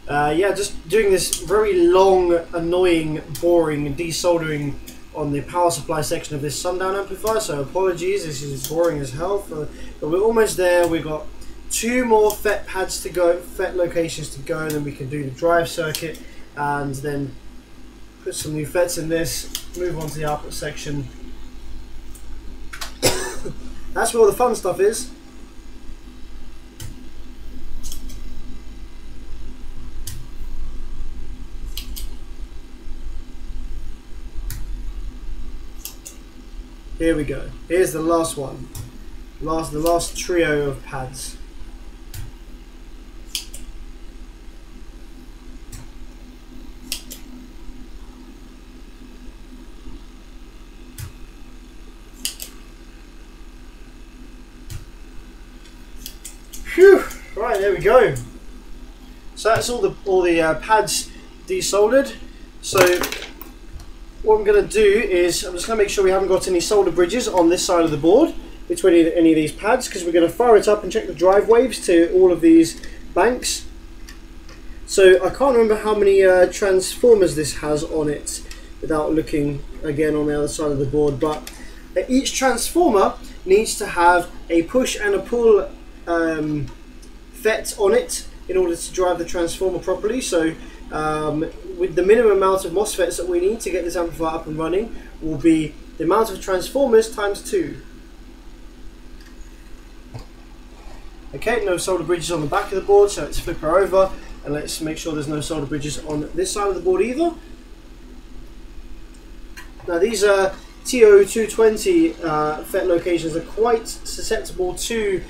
[SPEAKER 1] Yeah, just doing this very long, annoying, boring desoldering on the power supply section of this Sundown amplifier, so apologies, this is boring as hell, but we're almost there. We've got two more FET pads to go, FET locations to go, and then we can do the drive circuit, and then put some new FETs in this, move on to the output section. That's where all the fun stuff is. Here we go. Here's the last one. The last trio of pads. Phew! Right, there we go. So that's all the pads desoldered. So what I'm going to do is I'm just going to make sure we haven't got any solder bridges on this side of the board between any of these pads, because we're going to fire it up and check the drive waves to all of these banks. So I can't remember how many transformers this has on it without looking again on the other side of the board, but each transformer needs to have a push and a pull FET on it in order to drive the transformer properly. So with the minimum amount of MOSFETs that we need to get this amplifier up and running will be the amount of transformers times 2. Okay, no solder bridges on the back of the board, so let's flip her over and let's make sure there's no solder bridges on this side of the board either. Now these TO220 FET locations are quite susceptible to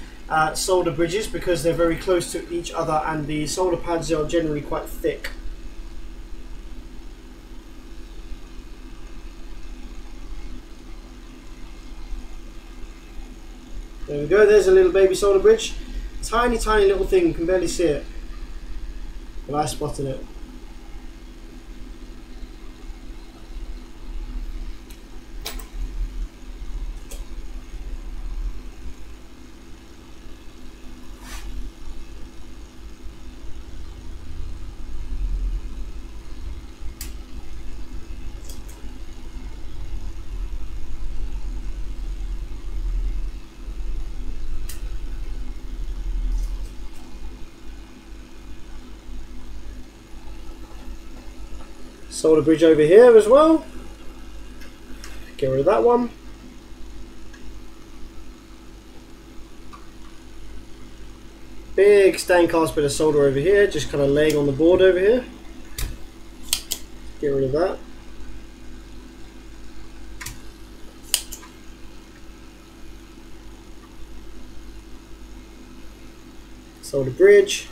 [SPEAKER 1] solder bridges because they're very close to each other and the solder pads are generally quite thick. There we go, there's a little baby solder bridge. Tiny, tiny little thing, you can barely see it. But I spotted it. Solder bridge over here as well. Get rid of that one. Big stained cast bit of solder over here, just kind of laying on the board over here. Get rid of that. Solder bridge.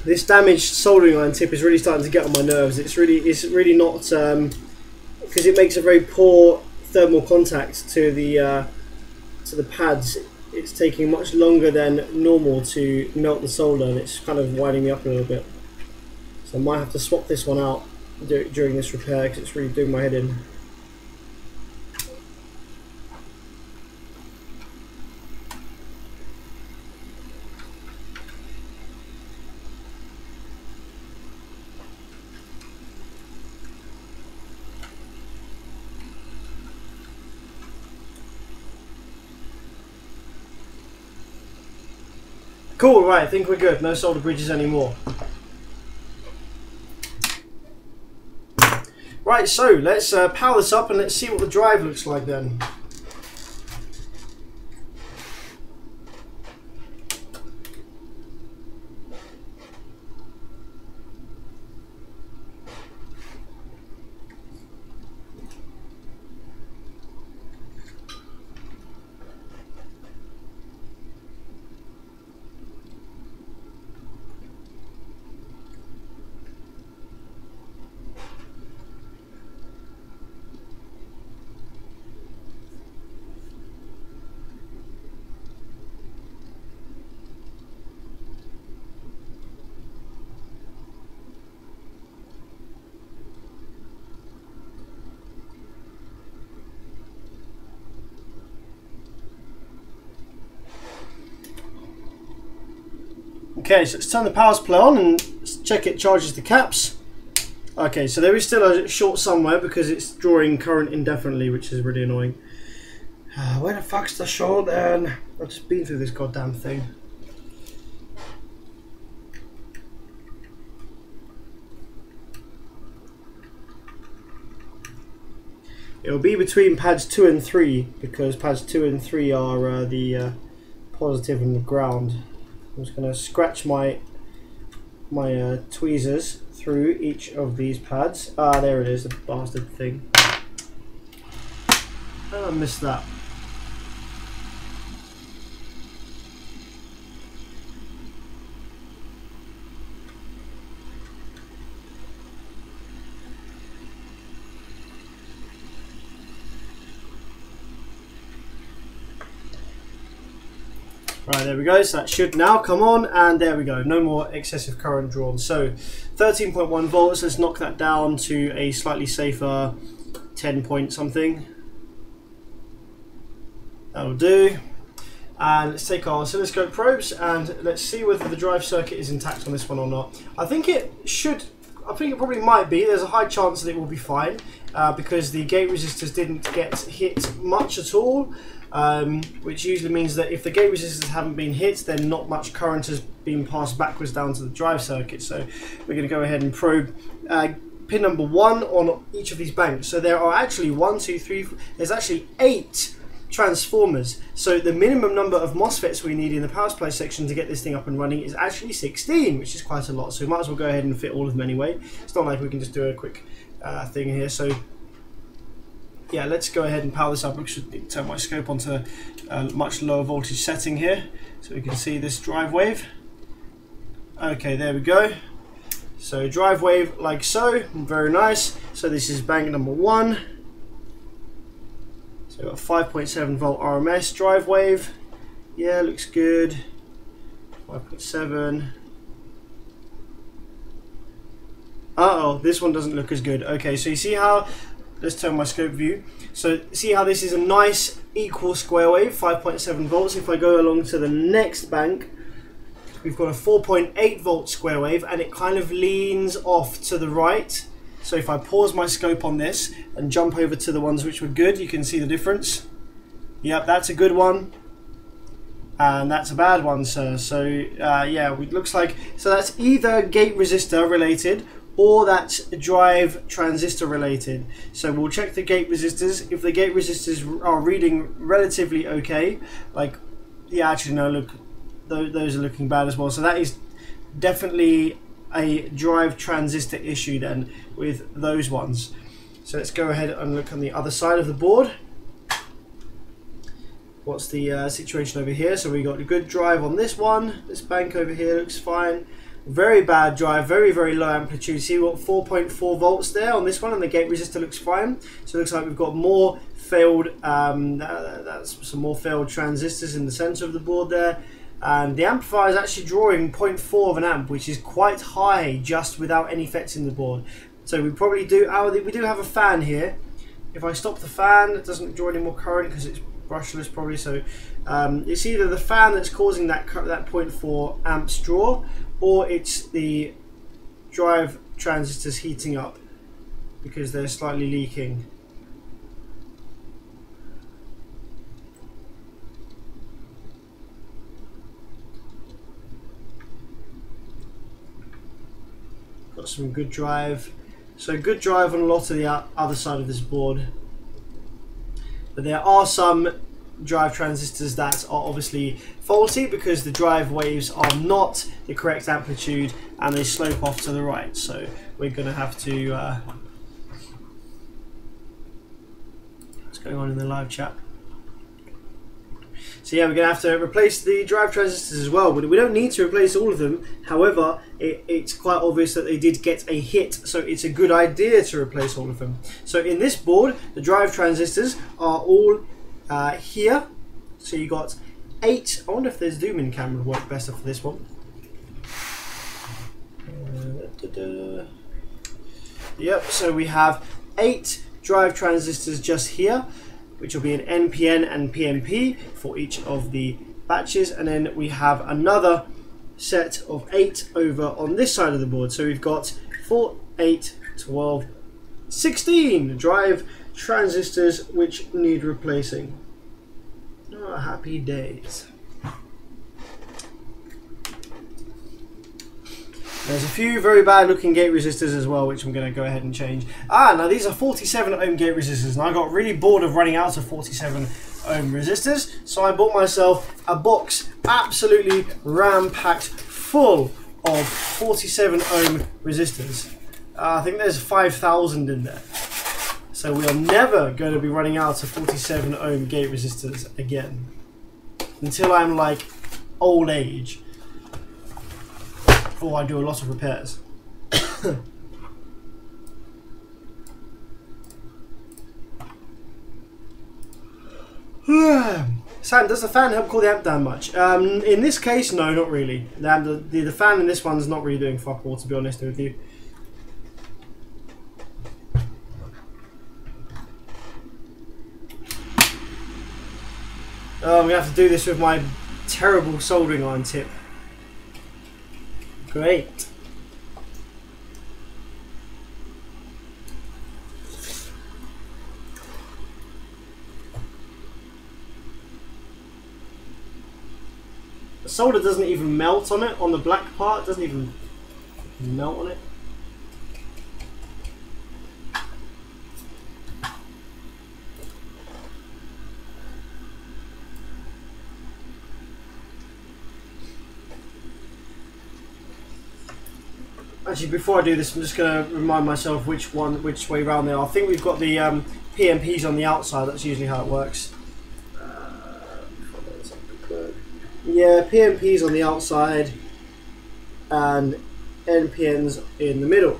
[SPEAKER 1] This damaged soldering iron tip is really starting to get on my nerves. It's really not, because it makes a very poor thermal contact to the pads. It's taking much longer than normal to melt the solder, and it's kind of winding me up a little bit. So I might have to swap this one out during this repair because it's really doing my head in. Cool, right, I think we're good. No solder bridges anymore. Right, so let's power this up and let's see what the drive looks like then. Okay, so let's turn the power supply on and check it charges the caps. Okay, so there is still a short somewhere because it's drawing current indefinitely, which is really annoying. Where the fuck's the short then? I've just been through this goddamn thing. It'll be between pads 2 and 3 because pads 2 and 3 are the positive and the ground. I'm just going to scratch my tweezers through each of these pads. Ah, there it is, the bastard thing. Oh, I missed that. Right, there we go, so that should now come on, and there we go, no more excessive current drawn. So 13.1 volts, let's knock that down to a slightly safer 10 point something. That'll do. And let's take our oscilloscope probes and let's see whether the drive circuit is intact on this one or not. I think it probably might be. There's a high chance that it will be fine because the gate resistors didn't get hit much at all. Which usually means that if the gate resistors haven't been hit, then not much current has been passed backwards down to the drive circuit. So we're going to go ahead and probe pin number 1 on each of these banks. So there are actually 1, 2, 3, there's actually 8 transformers. So the minimum number of MOSFETs we need in the power supply section to get this thing up and running is actually 16, which is quite a lot. So we might as well go ahead and fit all of them anyway. It's not like we can just do a quick thing here. So yeah, let's go ahead and power this up. I should turn my scope onto a much lower voltage setting here so we can see this drive wave. Okay, there we go. So drive wave like so, very nice. So this is bank number 1. So we've got 5.7 volt RMS drive wave. Yeah, looks good. 5.7. Uh-oh, this one doesn't look as good. Okay, so you see how, let's turn my scope view. So see how this is a nice equal square wave, 5.7 volts. If I go along to the next bank, we've got a 4.8 volt square wave and it kind of leans off to the right. So if I pause my scope on this and jump over to the ones which were good, you can see the difference. Yep, that's a good one. And that's a bad one, sir. So yeah, it looks like, so that's either gate resistor related or that's drive transistor related. So we'll check the gate resistors. If the gate resistors are reading relatively okay, like, yeah, actually no, look, those are looking bad as well. So that is definitely a drive transistor issue then with those ones. So let's go ahead and look on the other side of the board. What's the situation over here? So we got a good drive on this one. This bank over here looks fine. Very bad drive, very, very low amplitude. See, we've got 4.4 volts there on this one, and the gate resistor looks fine. So it looks like we've got more failed, that's some more failed transistors in the center of the board there. And the amplifier is actually drawing 0.4 of an amp, which is quite high just without any FETs in the board. So we probably do, we do have a fan here. If I stop the fan, it doesn't draw any more current because it's brushless probably. So it's either the fan that's causing that 0.4 amps draw, or it's the drive transistors heating up because they're slightly leaking. Got some good drive. So good drive on a lot of the other side of this board. But there are some drive transistors that are obviously faulty because the drive waves are not the correct amplitude and they slope off to the right. So we're going to have to... what's going on in the live chat? So yeah, we're going to have to replace the drive transistors as well. We don't need to replace all of them. However, it's quite obvious that they did get a hit, so it's a good idea to replace all of them. So in this board, the drive transistors are all here. So you got 8. I wonder if the zoom in camera would work better for this one. Yep, so we have 8 drive transistors just here, which will be an NPN and PNP for each of the batches, and then we have another set of 8 over on this side of the board. So we've got 4, 8, 12, 16 drive transistors which need replacing. Oh, happy days. There's a few very bad looking gate resistors as well, which I'm going to go ahead and change. Now these are 47 ohm gate resistors, and I got really bored of running out of 47 ohm resistors, so I bought myself a box absolutely ram-packed full of 47 ohm resistors. I think there's 5,000 in there. So we are never going to be running out of 47 ohm gate resistors again. Until I'm like old age. Or I do a lot of repairs. Sam, does the fan help cool the amp down much? In this case, no, not really. The fan in this one's not really doing fuck all, to be honest with you. Oh, I'm going to have to do this with my terrible soldering iron tip. Great. The solder doesn't even melt on it, on the black part, it doesn't even melt on it. Actually, before I do this, I'm just going to remind myself which way round they are. I think we've got the PMPs on the outside. That's usually how it works. Yeah, PMPs on the outside and NPNs in the middle.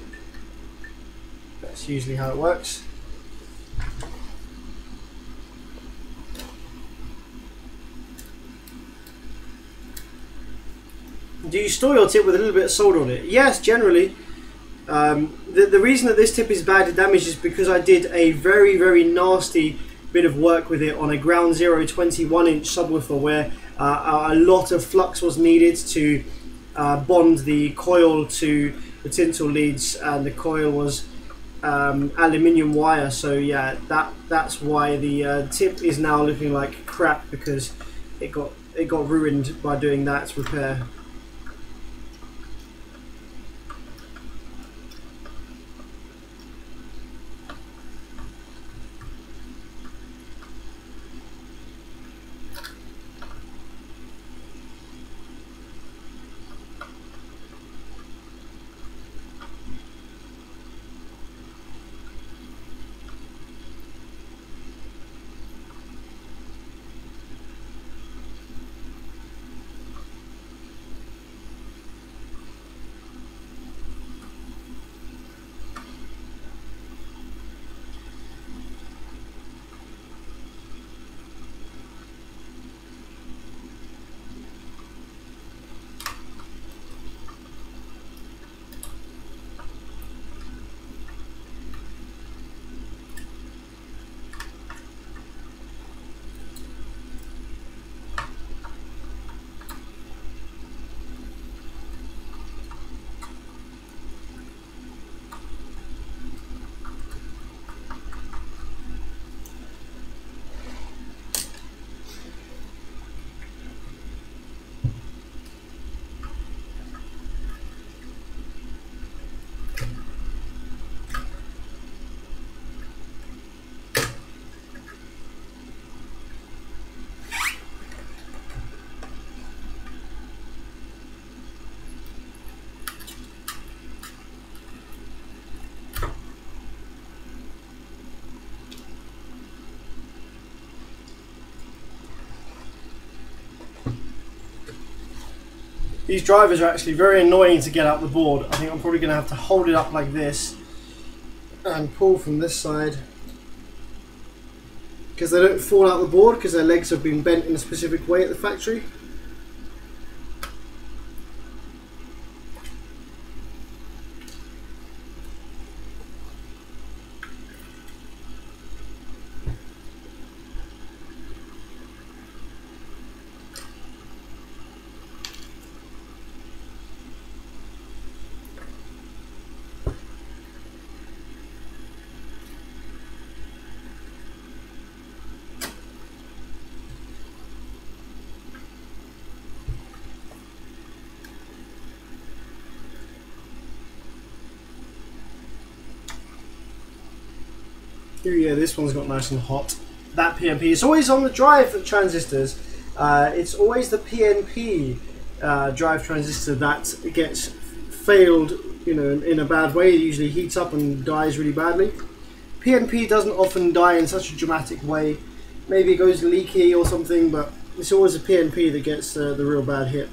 [SPEAKER 1] That's usually how it works. Do you store your tip with a little bit of solder on it? Yes, generally. The reason that this tip is badly damaged is because I did a very, very nasty bit of work with it on a ground zero 21-inch subwoofer where a lot of flux was needed to bond the coil to the tinsel leads, and the coil was aluminium wire. So yeah, that's why the tip is now looking like crap, because it got ruined by doing that repair. These drivers are actually very annoying to get out the board. I think I'm probably going to have to hold it up like this and pull from this side, because they don't fall out the board because their legs have been bent in a specific way at the factory. Ooh, yeah, this one's got nice and hot. That PNP, it's always on the drive transistors. It's always the PNP drive transistor that gets failed, you know, in a bad way. It usually heats up and dies really badly. PNP doesn't often die in such a dramatic way. Maybe it goes leaky or something, but it's always a PNP that gets the real bad hit.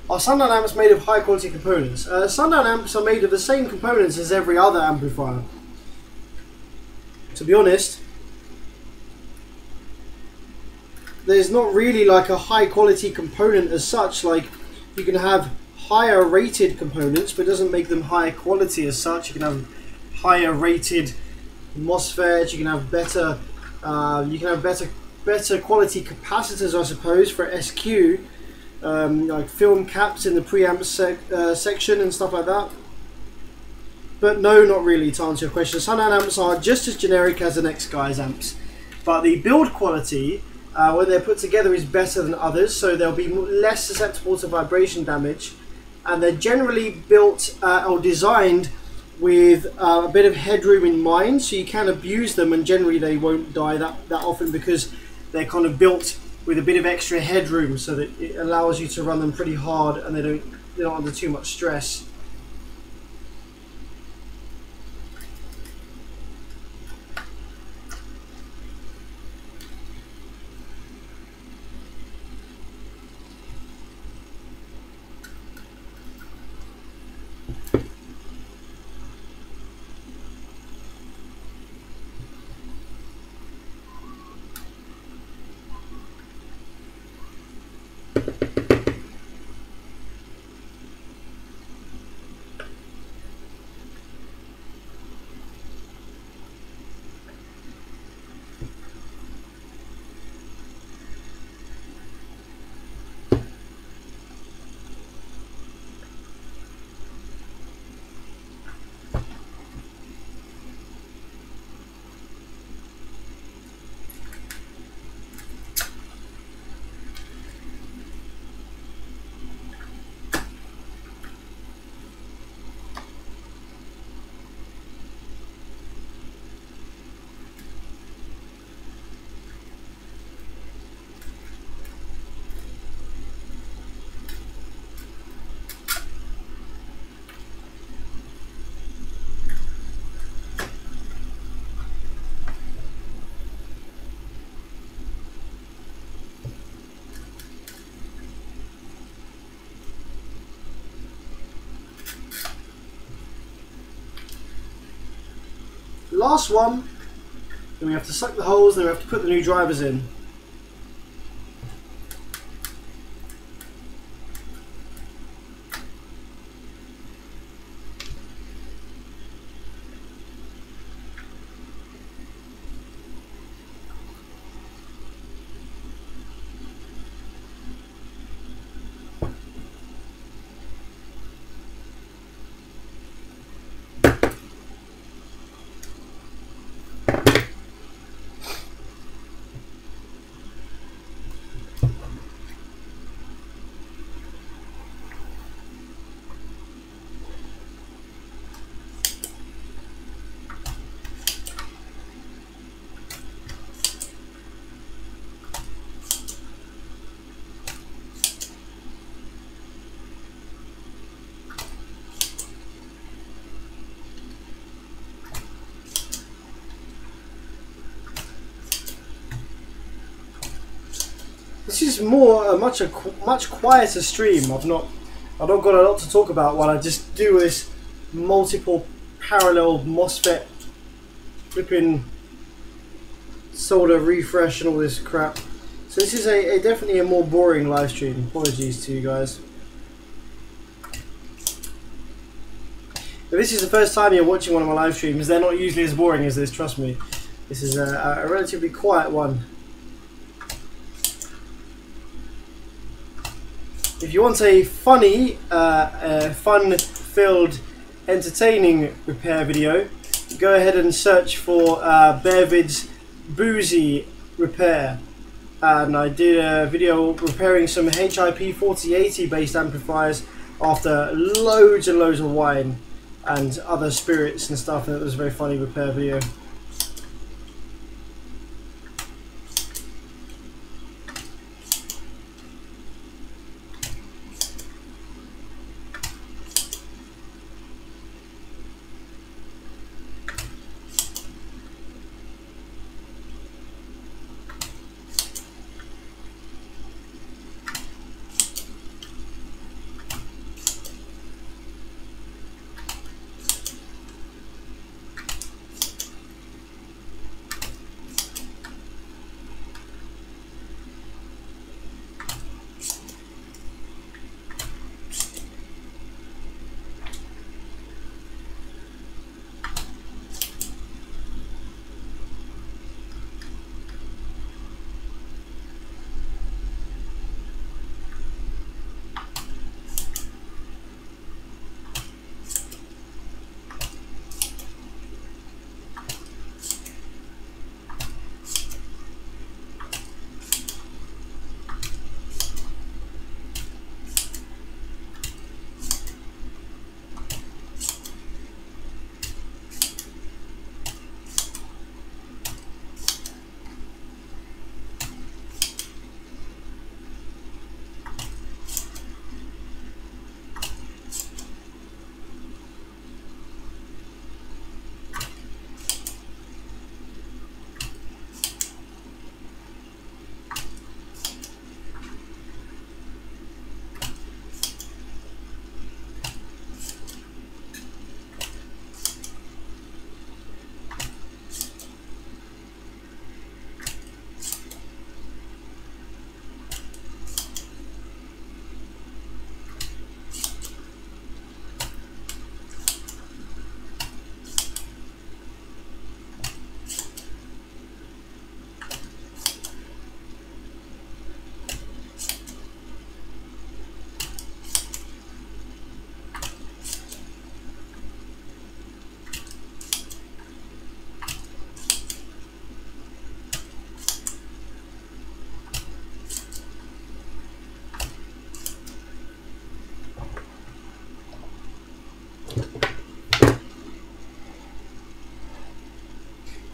[SPEAKER 1] Our Sundown amp is made of high quality components. Sundown amps are made of the same components as every other amplifier. To be honest, there's not really like a high quality component as such. Like, you can have higher rated components, but it doesn't make them high quality as such. You can have higher rated MOSFETs. You can have better better quality capacitors, I suppose, for SQ, like film caps in the preamp section and stuff like that. But no, not really, to answer your question. Sundown amps are just as generic as the next guy's amps, but the build quality when they're put together is better than others, so they'll be less susceptible to vibration damage, and they're generally built or designed with a bit of headroom in mind, so you can abuse them, and generally they won't die that often because they're kind of built with a bit of extra headroom, so that it allows you to run them pretty hard and they're not under too much stress. Last one, then we have to suck the holes, then we have to put the new drivers in. This is more a much quieter stream. I've not got a lot to talk about while I just do this multiple parallel MOSFET flipping solder refresh and all this crap. So this is definitely a more boring live stream. Apologies to you guys. If this is the first time you're watching one of my live streams, they're not usually as boring as this, trust me. This is a relatively quiet one. If you want a funny, fun-filled, entertaining repair video, go ahead and search for Bearvid's Boozy Repair. And I did a video repairing some HIP 4080 based amplifiers after loads and loads of wine and other spirits and stuff, and it was a very funny repair video.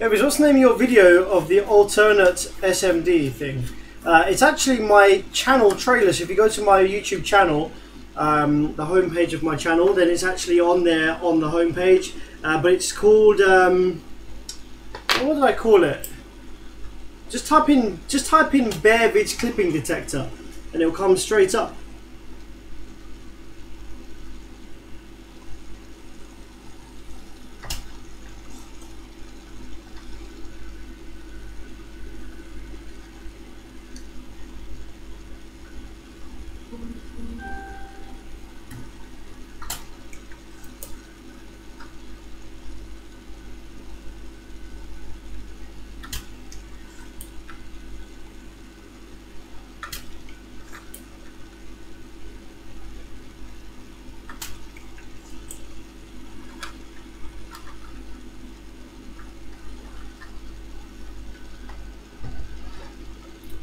[SPEAKER 1] Anyways, what's the name of your video of the alternate SMD thing? It's actually my channel trailer. So if you go to my YouTube channel, the homepage of my channel, then it's actually on there on the homepage. But it's called what did I call it? Just type in bare vids clipping detector, and it will come straight up.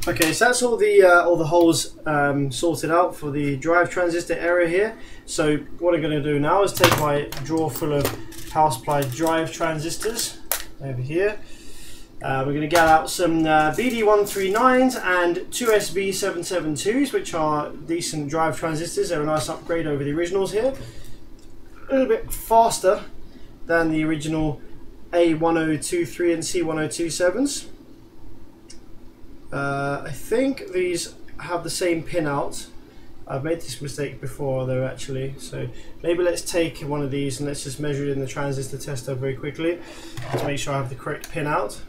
[SPEAKER 1] Okay, so that's all the holes sorted out for the drive transistor area here. So what I'm going to do now is take my drawer full of power supply drive transistors over here. We're going to get out some BD139s and two SB772s, which are decent drive transistors. They're a nice upgrade over the originals here. A little bit faster than the original A1023 and C1027s. I think these have the same pin out. I've made this mistake before though actually, so maybe let's take one of these and let's just measure it in the transistor tester very quickly to make sure I have the correct pin out.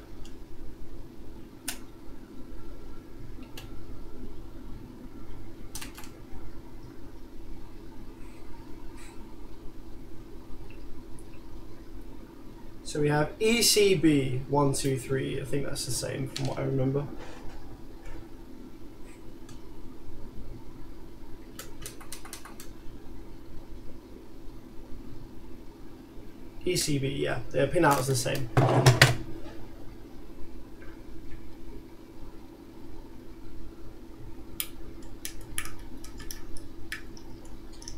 [SPEAKER 1] So we have ECB123, I think that's the same from what I remember. ECB, yeah, their pin out is the same.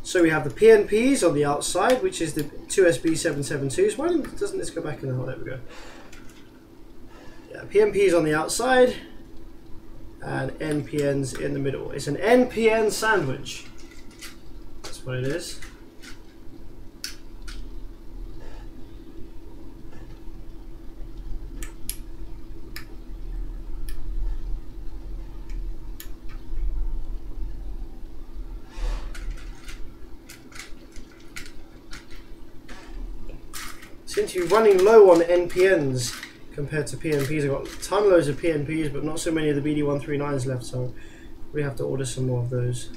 [SPEAKER 1] So we have the PNPs on the outside, which is the two SB772s. Why doesn't this go back in the hole? There we go. Yeah, PNPs on the outside and NPNs in the middle. It's an NPN sandwich. That's what it is. Seem to be running low on NPNs compared to PNPs. I've got ton loads of PNPs, but not so many of the BD139s left, so we have to order some more of those.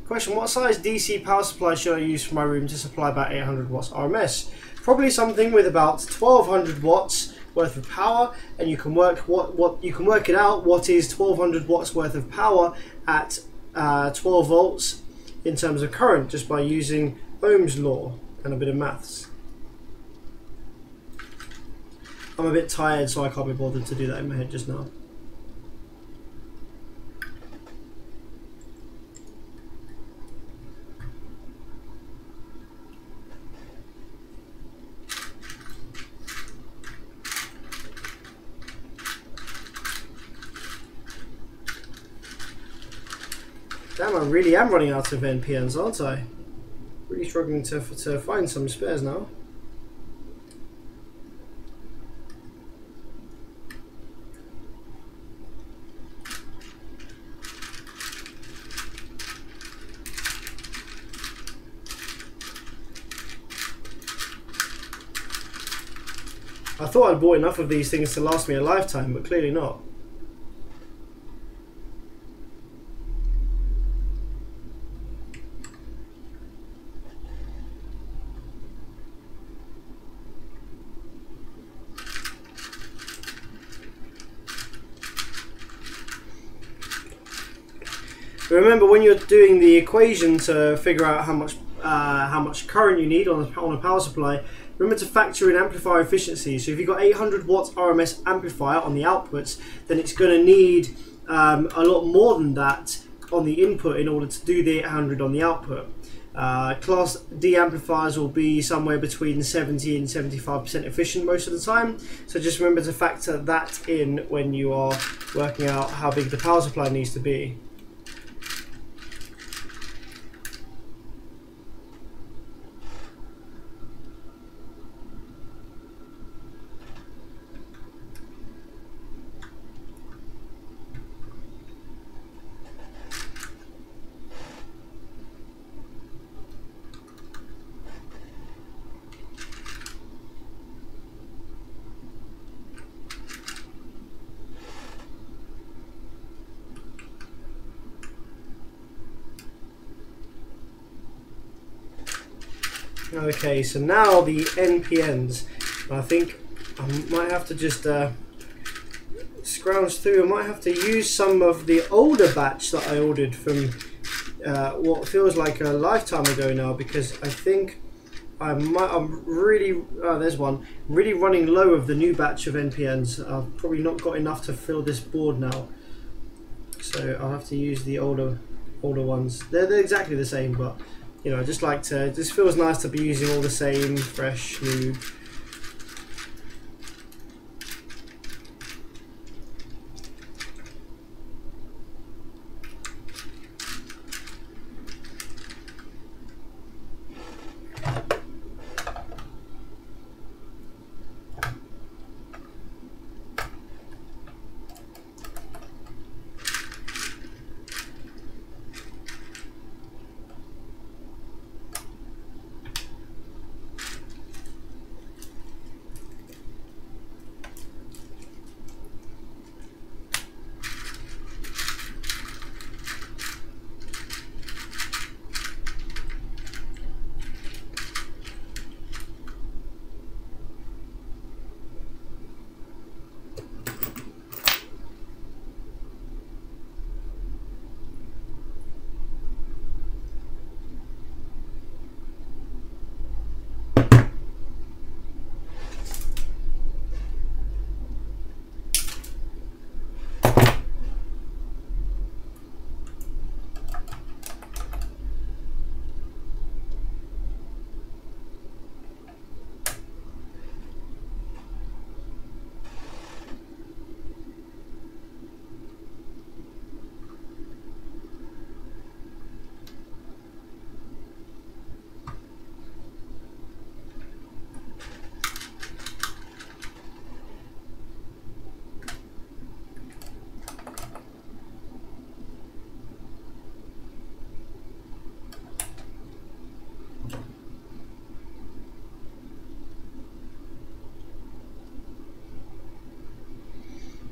[SPEAKER 1] Question: what size DC power supply should I use for my room to supply about 800 watts RMS? Probably something with about 1200 watts worth of power, and you can work it out. What is 1200 watts worth of power at 12 volts in terms of current, just by using Ohm's law and a bit of maths. I'm a bit tired, so I can't be bothered to do that in my head just now. Damn, I really am running out of NPNs, aren't I? Really struggling to find some spares now. I thought I'd bought enough of these things to last me a lifetime, but clearly not. Remember, when you're doing the equation to figure out how much current you need on a power supply, remember to factor in amplifier efficiency. So if you've got 800 watts RMS amplifier on the outputs, then it's going to need a lot more than that on the input in order to do the 800 on the output. Class D amplifiers will be somewhere between 70 and 75% efficient most of the time, so just remember to factor that in when you are working out how big the power supply needs to be. Okay, so now the NPNs. I think I might have to just scrounge through. I might have to use some of the older batch that I ordered from what feels like a lifetime ago now, because I think I'm really, there's one, really running low of the new batch of NPNs. I've probably not got enough to fill this board now, so I'll have to use the older ones. They're exactly the same, but you know, I just like to, it just feels nice to be using all the same fresh, new.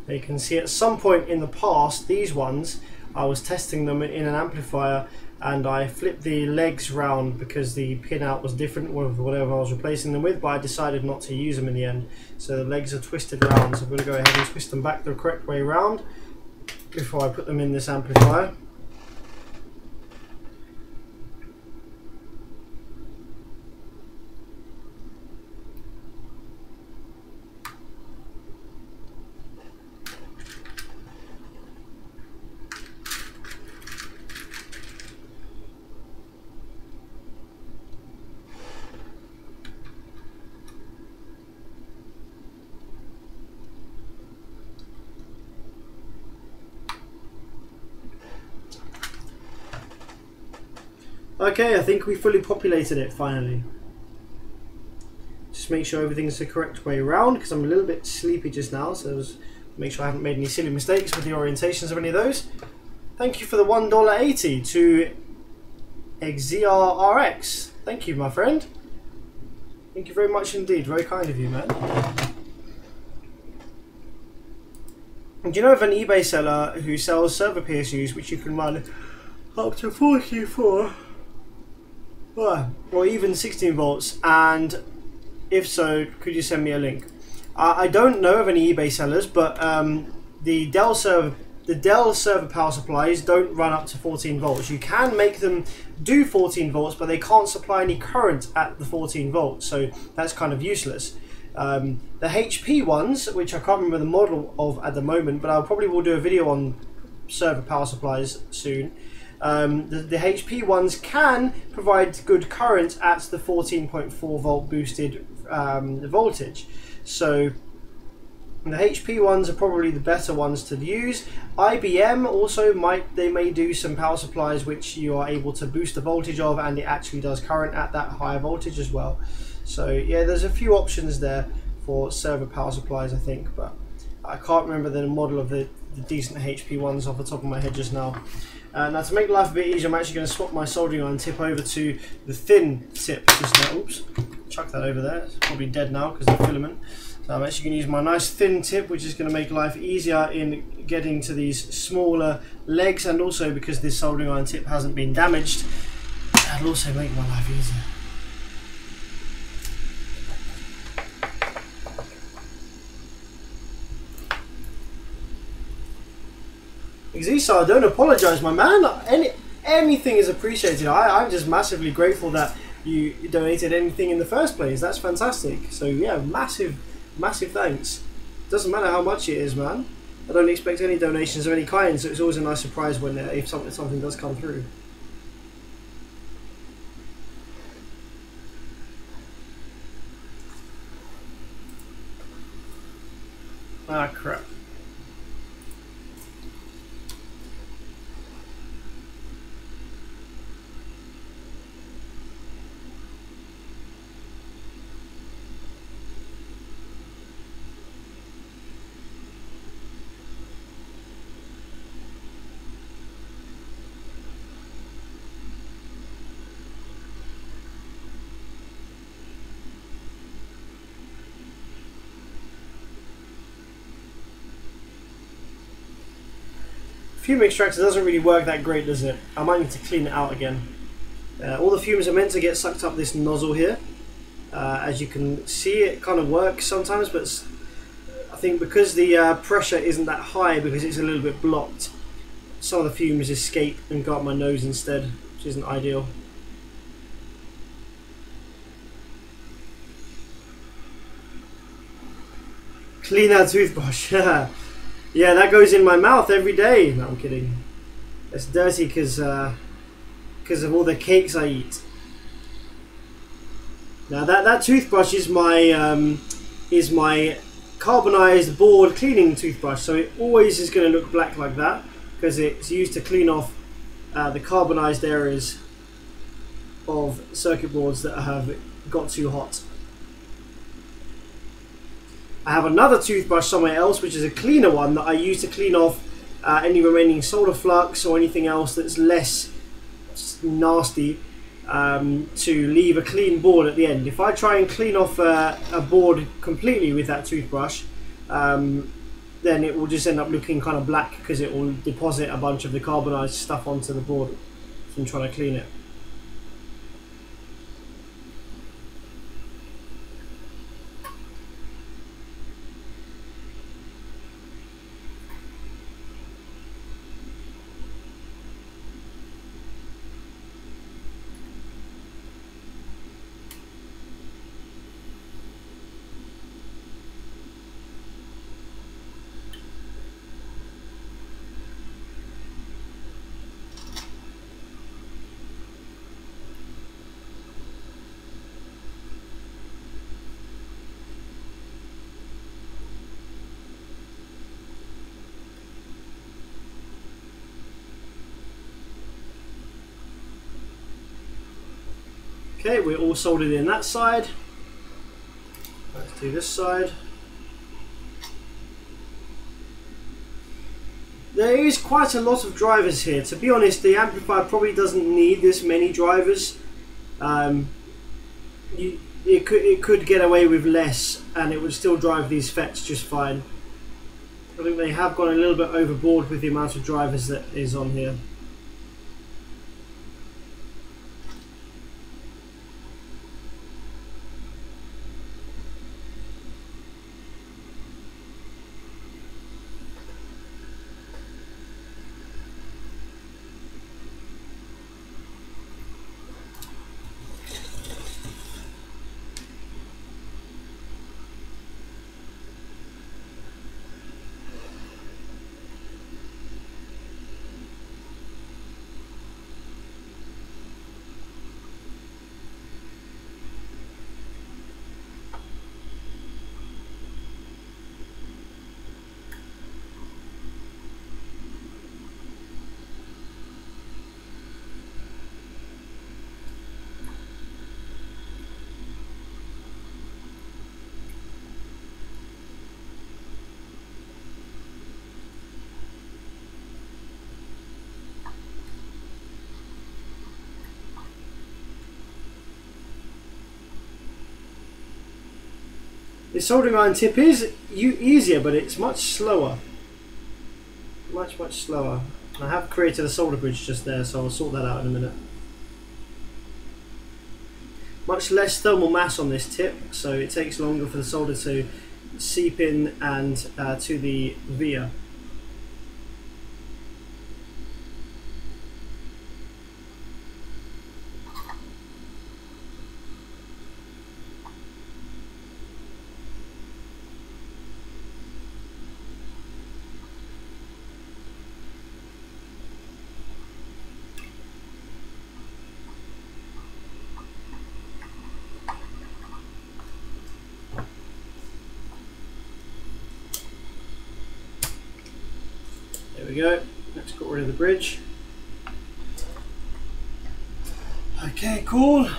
[SPEAKER 1] You can see at some point in the past, these ones, I was testing them in an amplifier and I flipped the legs round because the pin out was different with whatever I was replacing them with, but I decided not to use them in the end. So the legs are twisted round, so I'm going to go ahead and twist them back the correct way round before I put them in this amplifier. Okay, I think we fully populated it finally. Just make sure everything's the correct way around because I'm a little bit sleepy just now, so make sure I haven't made any silly mistakes with the orientations of any of those. Thank you for the $1.80 to XZRRX. Thank you, my friend. Thank you very much indeed. Very kind of you, man. And do you know of an eBay seller who sells server PSUs which you can run up to 44? Or even 16 volts, and if so, could you send me a link? I don't know of any eBay sellers, but the Dell server power supplies don't run up to 14 volts. You can make them do 14 volts, but they can't supply any current at the 14 volts, so that's kind of useless. The HP ones, which I can't remember the model of at the moment, but I probably will do a video on server power supplies soon. The HP ones can provide good current at the 14.4 volt boosted voltage. So the HP ones are probably the better ones to use. IBM also may do some power supplies which you are able to boost the voltage of, and it actually does current at that higher voltage as well. So yeah, there's a few options there for server power supplies, I think, but I can't remember the model of the decent HP ones off the top of my head just now. Now to make life a bit easier, I'm actually going to swap my soldering iron tip over to the thin tip just now. Oops, chuck that over there. It's probably dead now because of the filament. So I'm actually going to use my nice thin tip, which is going to make life easier in getting to these smaller legs, and also because this soldering iron tip hasn't been damaged, that'll also make my life easier. Xisa, don't apologise, my man. Anything is appreciated. I'm just massively grateful that you donated anything in the first place. That's fantastic. So yeah, massive thanks. Doesn't matter how much it is, man. I don't expect any donations of any kind, so it's always a nice surprise when if something does come through. Ah, crap. Fume extractor doesn't really work that great, does it? I might need to clean it out again. All the fumes are meant to get sucked up this nozzle here. As you can see, it kind of works sometimes, but I think because the pressure isn't that high, because it's a little bit blocked, some of the fumes escape and go up my nose instead, which isn't ideal. Clean that toothbrush. Yeah, that goes in my mouth every day. No, I'm kidding. It's dirty because of all the cakes I eat. Now that toothbrush is my carbonized board cleaning toothbrush, so it always is going to look black like that because it's used to clean off the carbonized areas of circuit boards that have got too hot. I have another toothbrush somewhere else, which is a cleaner one that I use to clean off any remaining solder flux or anything else that's less nasty, to leave a clean board at the end. If I try and clean off a board completely with that toothbrush, then it will just end up looking kind of black because it will deposit a bunch of the carbonized stuff onto the board from trying to clean it. Okay, we're all soldered in that side. Let's do this side. There is quite a lot of drivers here. To be honest, the amplifier probably doesn't need this many drivers. It could get away with less and it would still drive these FETs just fine. I think they have gone a little bit overboard with the amount of drivers that is on here. The soldering iron tip is easier, but it's much slower. Much slower. I have created a solder bridge just there, so I'll sort that out in a minute. Much less thermal mass on this tip, so it takes longer for the solder to seep in and to the via. There we go. Let's get rid of the bridge. Okay, cool.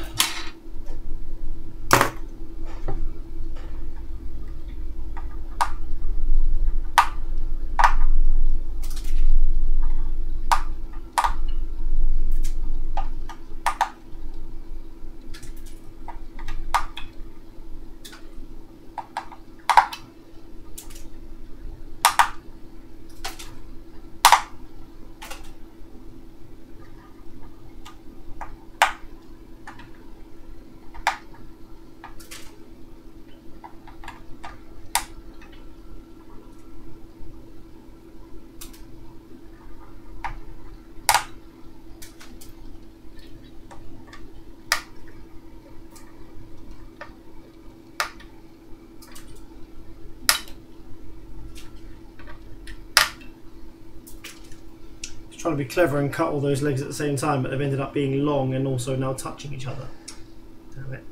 [SPEAKER 1] Trying to be clever and cut all those legs at the same time, but they've ended up being long and also now touching each other. Damn it.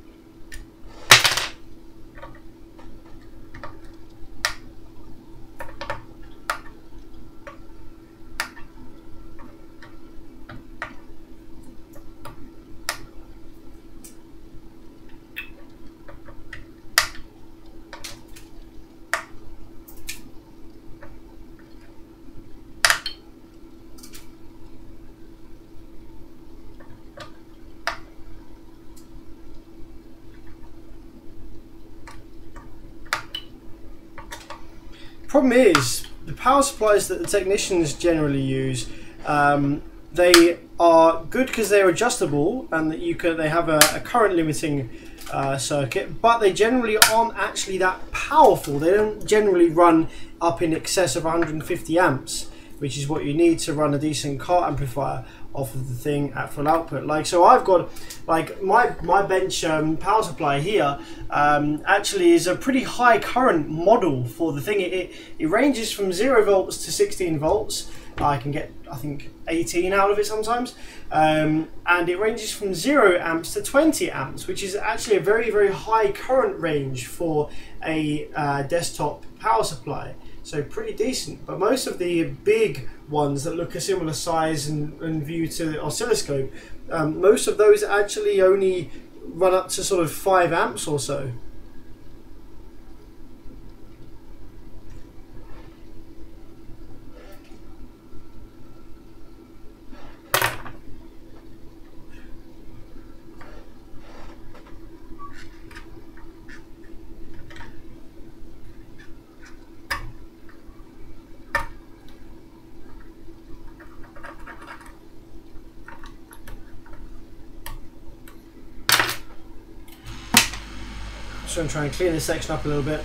[SPEAKER 1] Problem is, the power supplies that the technicians generally use, they are good because they're adjustable and that they have a current limiting circuit, but they generally aren't actually that powerful. They don't generally run up in excess of 150 amps, which is what you need to run a decent car amplifier off of the thing at full output. Like, so I've got, like, my bench power supply here actually is a pretty high current model for the thing. It ranges from 0 volts to 16 volts. I can get, I think, 18 out of it sometimes, and it ranges from 0 amps to 20 amps, which is actually a very high current range for a desktop power supply. So pretty decent, but most of the big ones that look a similar size and view to the oscilloscope, most of those actually only run up to sort of 5 amps or so. So I'm trying to clean this section up a little bit.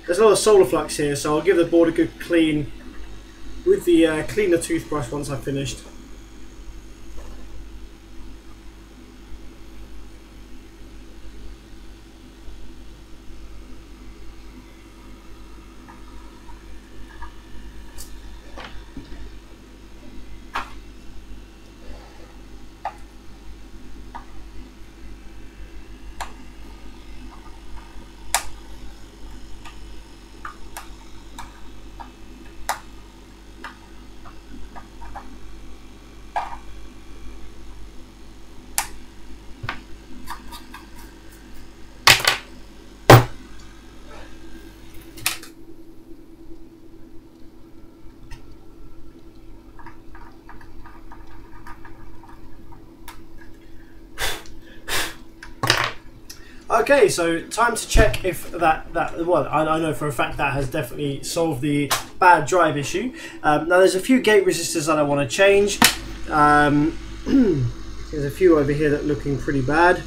[SPEAKER 1] There's a lot of solar flux here, so I'll give the board a good clean with the cleaner toothbrush once I've finished. Okay, so time to check if well, I know for a fact that has definitely solved the bad drive issue. Now there's a few gate resistors that I want to change. There's a few over here that are looking pretty bad.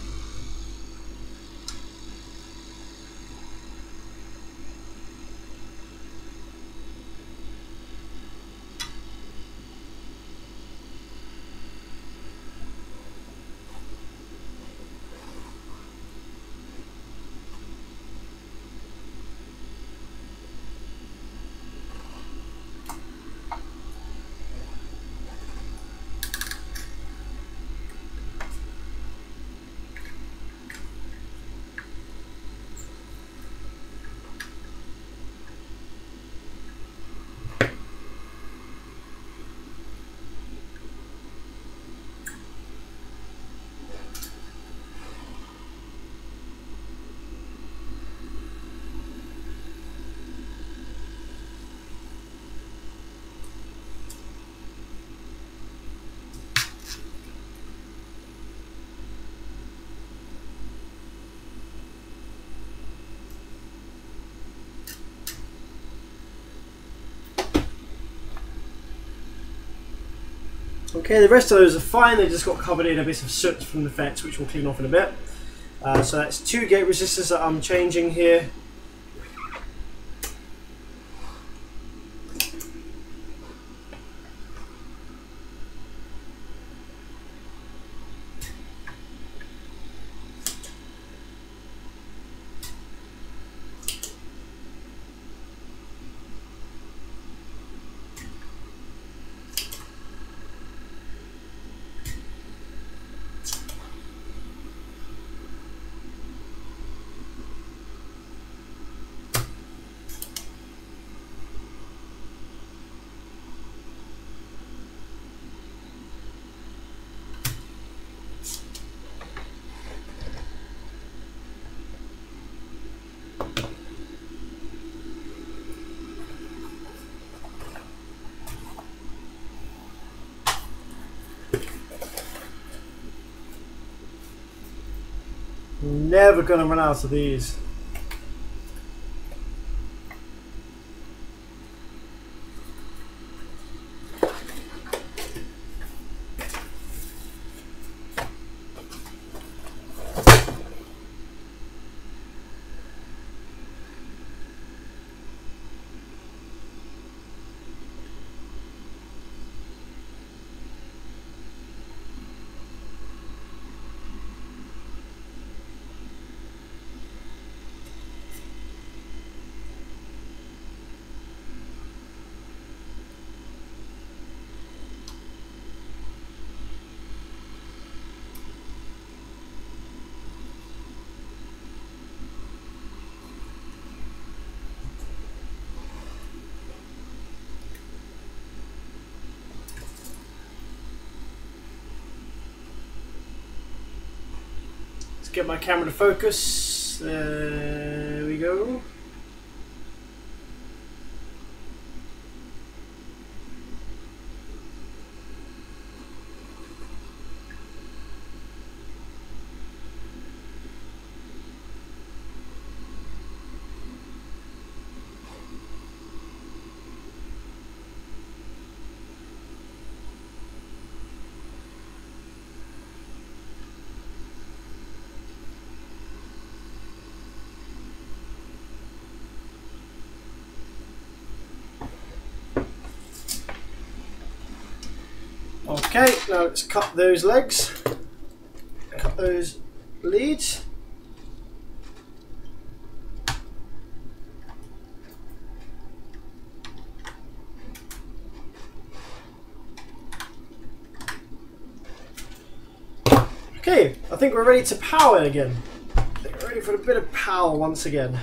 [SPEAKER 1] Okay, the rest of those are fine, they just got covered in a bit of soot from the FETs, which we'll clean off in a bit. So that's 2 gate resistors that I'm changing here. Never gonna run out of these. Get my camera to focus. There we go. Okay, now let's cut those legs, cut those leads. Okay, I think we're ready to power again. I think we're ready for a bit of power once again.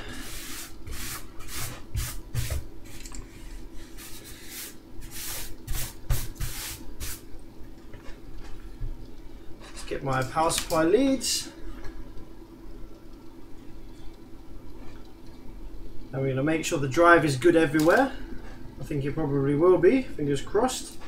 [SPEAKER 1] Get my power supply leads. And we're going to make sure the drive is good everywhere. I think it probably will be, fingers crossed.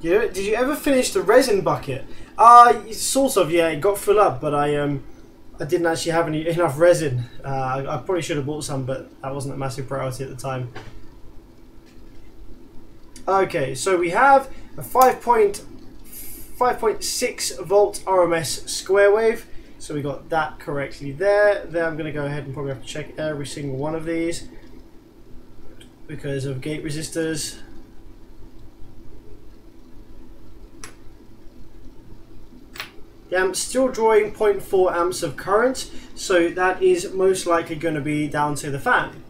[SPEAKER 1] Did you ever finish the resin bucket? Sort of, yeah. It got full up, but I didn't actually have enough resin. I probably should have bought some, but that wasn't a massive priority at the time. Okay, so we have a 5.6 volt RMS square wave. So we got that correctly there. Then I'm going to go ahead and probably have to check every single one of these because of gate resistors. The amp's still drawing 0.4 amps of current, so that is most likely going to be down to the fan.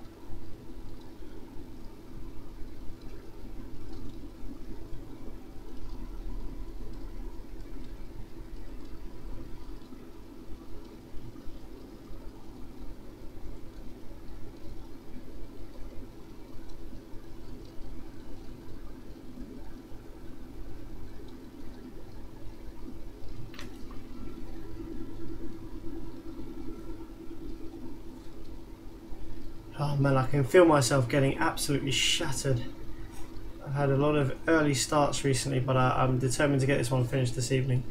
[SPEAKER 1] Oh man, I can feel myself getting absolutely shattered. I've had a lot of early starts recently, but I'm determined to get this one finished this evening.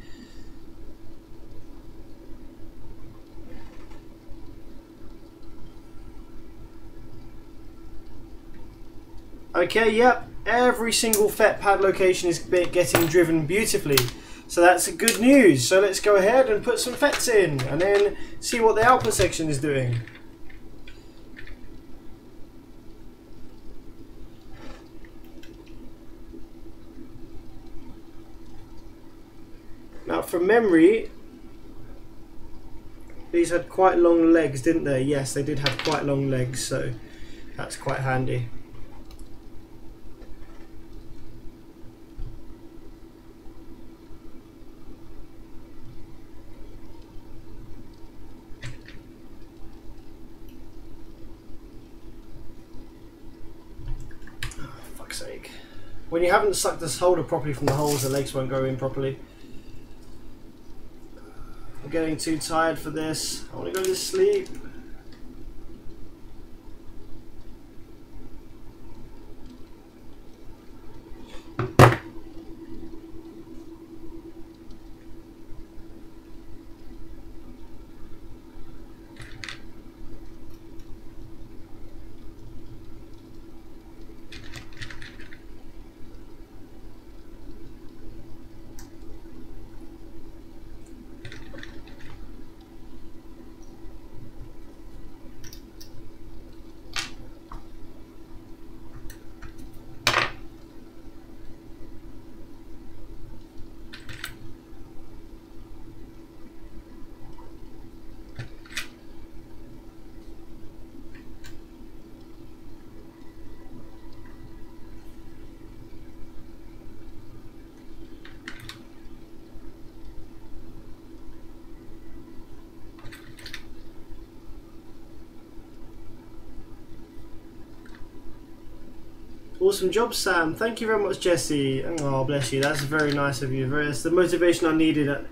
[SPEAKER 1] Okay, yep, every single FET pad location is getting driven beautifully. So that's good news. So let's go ahead and put some FETs in and then see what the output section is doing. Now, from memory, these had quite long legs, didn't they? Yes, they did have quite long legs, so that's quite handy. Oh, fuck's sake. When you haven't sucked this holder properly from the holes, the legs won't go in properly. I'm getting too tired for this. I want to go to sleep. Awesome job, Sam. Thank you very much, Jesse. Oh, bless you. That's very nice of you. That's the motivation I needed at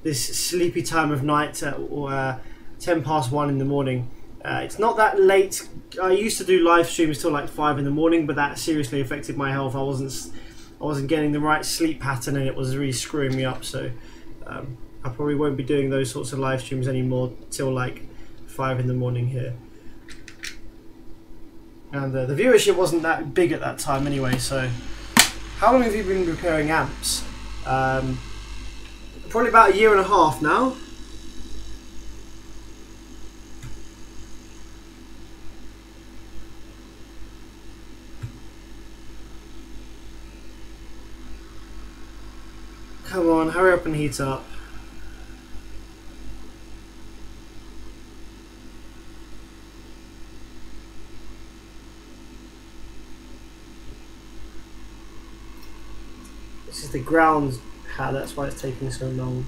[SPEAKER 1] this sleepy time of night, or 10 past 1 in the morning. It's not that late. I used to do live streams till like 5 in the morning, but that seriously affected my health. I wasn't getting the right sleep pattern, and it was really screwing me up. So I probably won't be doing those sorts of live streams anymore till like 5 in the morning here. And the viewership wasn't that big at that time anyway, so... How long have you been repairing amps? Probably about 1.5 years now. Come on, hurry up and heat up. This is the ground hat, that's why it's taking so long.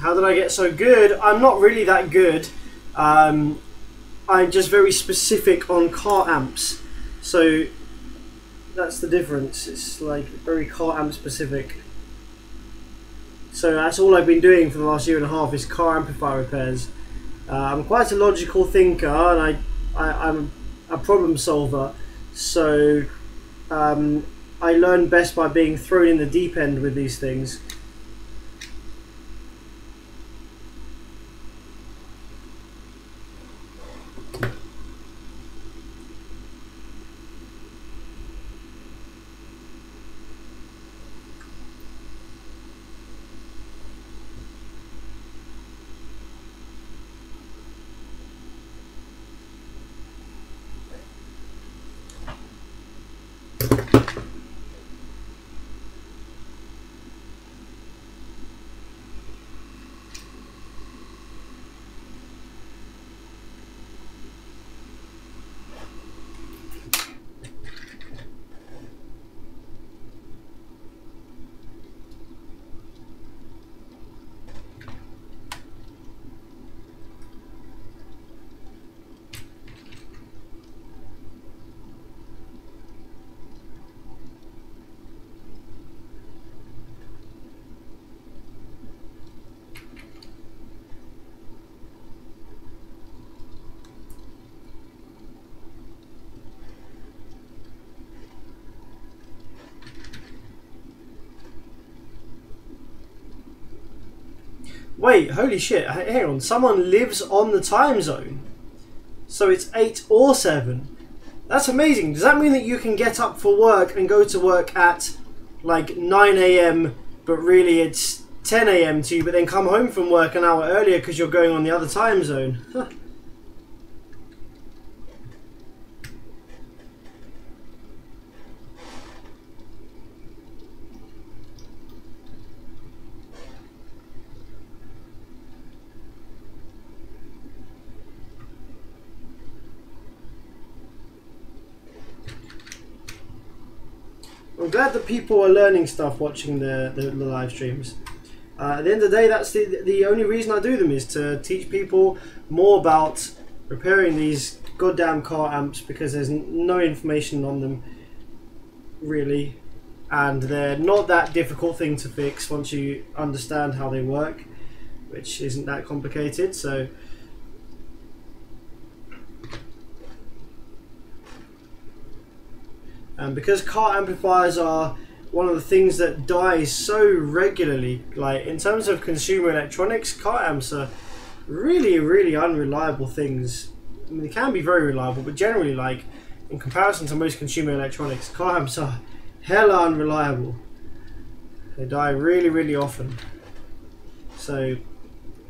[SPEAKER 1] How did I get so good? I'm not really that good. I'm just very specific on car amps. So that's the difference. It's like very car amp specific. So that's all I've been doing for the last year and a half is car amplifier repairs. I'm quite a logical thinker, and I'm a problem solver. So I learn best by being thrown in the deep end with these things. Wait, holy shit, hang on, someone lives on the time zone. So it's 8 or 7. That's amazing. Does that mean that you can get up for work and go to work at like 9 AM, but really it's 10 AM to you, but then come home from work an hour earlier because you're going on the other time zone? Huh. I'm glad that people are learning stuff watching the live streams. At the end of the day, that's the only reason I do them, is to teach people more about repairing these goddamn car amps, because there's no information on them really, and they're not that difficult thing to fix once you understand how they work, which isn't that complicated. So and because car amplifiers are one of the things that dies so regularly, like in terms of consumer electronics, car amps are really unreliable things. I mean, they can be very reliable, but generally, like in comparison to most consumer electronics, car amps are hella unreliable. They die really often. So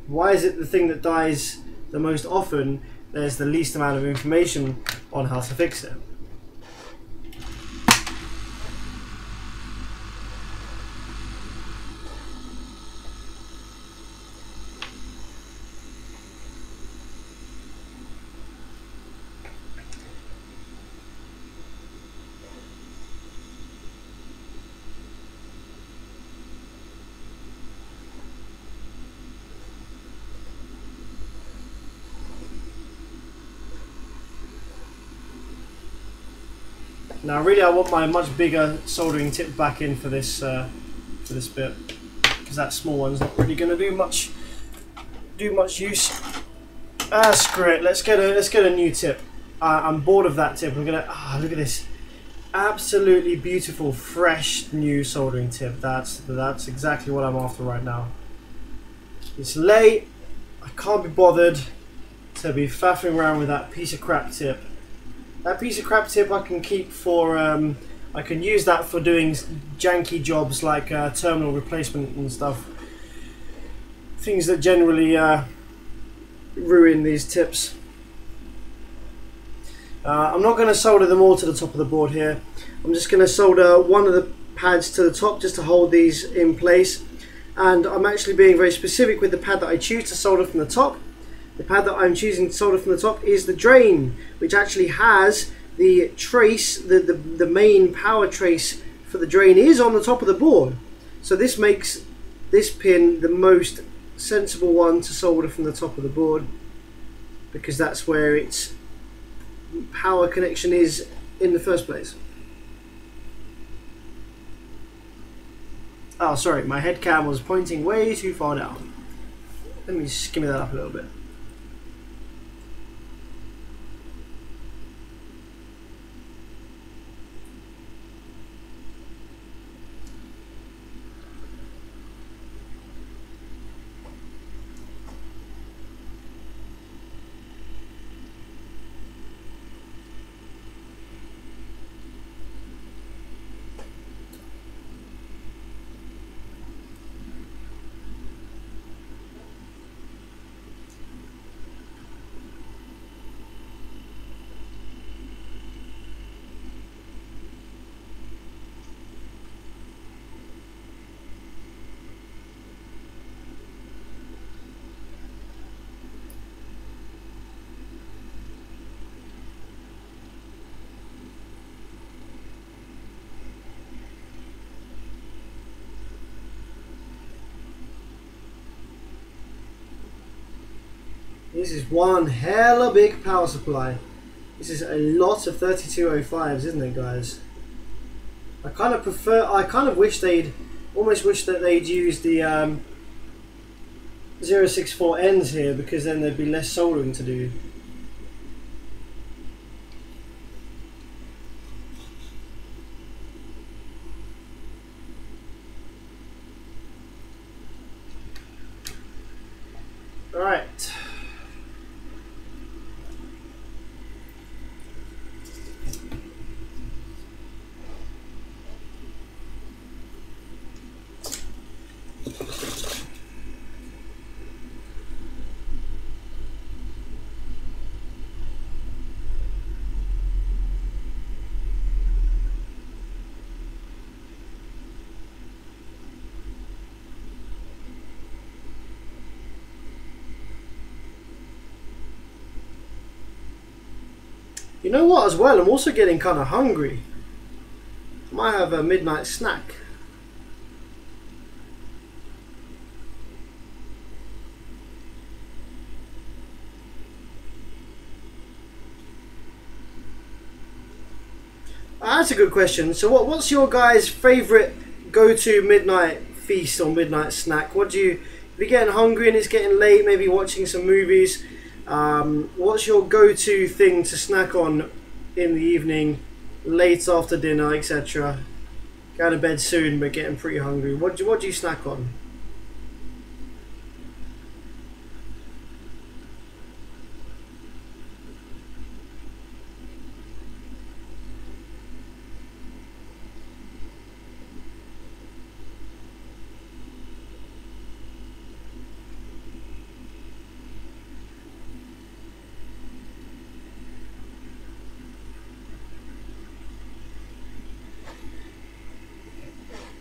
[SPEAKER 1] why is it the thing that dies the most often? There's the least amount of information on how to fix it. Now really I want my much bigger soldering tip back in for this bit, because that small one's not really going to do much use. Screw it, let's get a new tip. I'm bored of that tip. I'm gonna look at this absolutely beautiful fresh new soldering tip. That's exactly what I'm after right now. It's late, I can't be bothered to be faffing around with that piece of crap tip. That piece of crap tip I can keep for, I can use that for doing janky jobs like terminal replacement and stuff. Things that generally ruin these tips. I'm not going to solder them all to the top of the board here. I'm just going to solder one of the pads to the top just to hold these in place. And I'm actually being very specific with the pad that I choose to solder from the top. The pad that I'm choosing to solder from the top is the drain, which actually has the trace, the main power trace for the drain is on the top of the board. So this makes this pin the most sensible one to solder from the top of the board, because that's where its power connection is in the first place. Oh, sorry, my head cam was pointing way too far down. Let me skim that up a little bit. This is one hella big power supply. This is a lot of 3205s, isn't it, guys? I kind of wish almost wish that they'd use the 064 ends here, because then there'd be less soldering to do. Alright. You know what, as well, I'm also getting kind of hungry. Might have a midnight snack. That's a good question. So what's your guys' favourite go-to midnight feast or midnight snack? What do you, if you're getting hungry and it's getting late, maybe watching some movies, what's your go-to thing to snack on in the evening, late after dinner, etc.? Going to bed soon but getting pretty hungry. What do you snack on?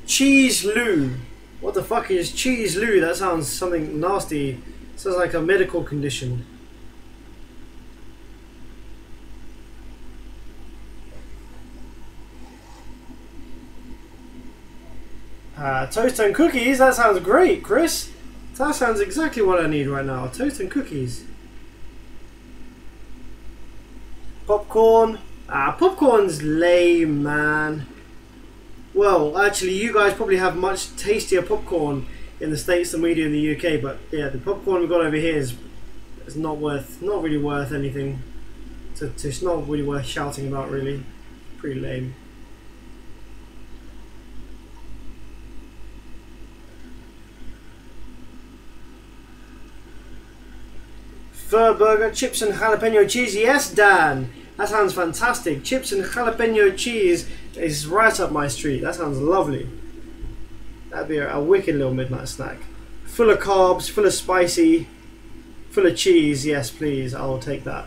[SPEAKER 1] Cheese Lou. What the fuck is Cheese Lou? That sounds something nasty. Sounds like a medical condition. Toast and cookies? That sounds great, Chris. That sounds exactly what I need right now. Toast and cookies. Popcorn. Popcorn's lame, man. Well, actually, you guys probably have much tastier popcorn in the States than we do in the UK. But yeah, the popcorn we've got over here is not really worth anything. It's not really worth shouting about, really. Pretty lame. Fur burger, chips and jalapeno cheese. Yes, Dan. That sounds fantastic. Chips and jalapeno cheese is right up my street. That sounds lovely. That'd be a wicked little midnight snack. Full of carbs, full of spicy, full of cheese. Yes, please. I'll take that.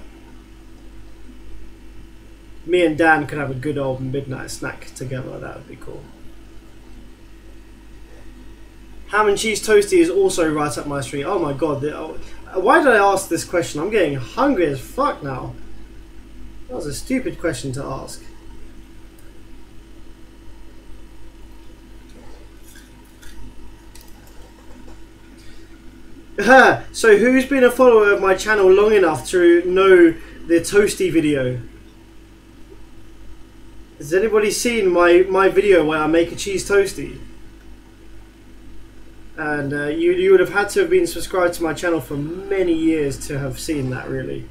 [SPEAKER 1] Me and Dan could have a good old midnight snack together. That would be cool. Ham and cheese toasty is also right up my street. Oh my god. Why did I ask this question? I'm getting hungry as fuck now. That was a stupid question to ask. So who's been a follower of my channel long enough to know the toasty video? Has anybody seen my video where I make a cheese toasty? And you would have had to have been subscribed to my channel for many years to have seen that, really.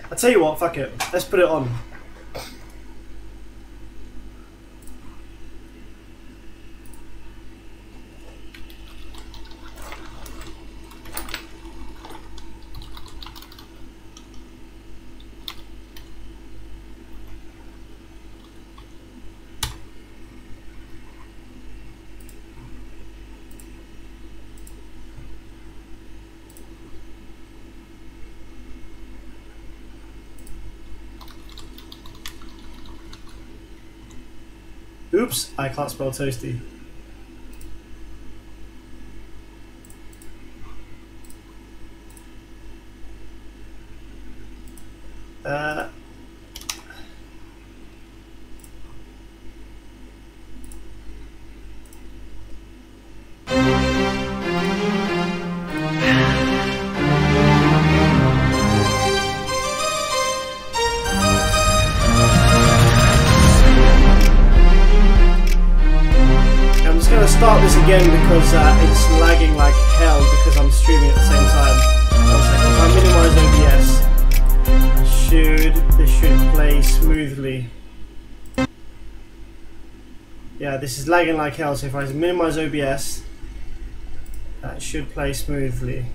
[SPEAKER 1] I'll tell you what, fuck it. Let's put it on. Oops, I can't spell toasty. Start this again because it's lagging like hell because I'm streaming at the same time. 1 second. If I minimize OBS, this should play smoothly. Yeah, this is lagging like hell, so if I minimize OBS, that should play smoothly.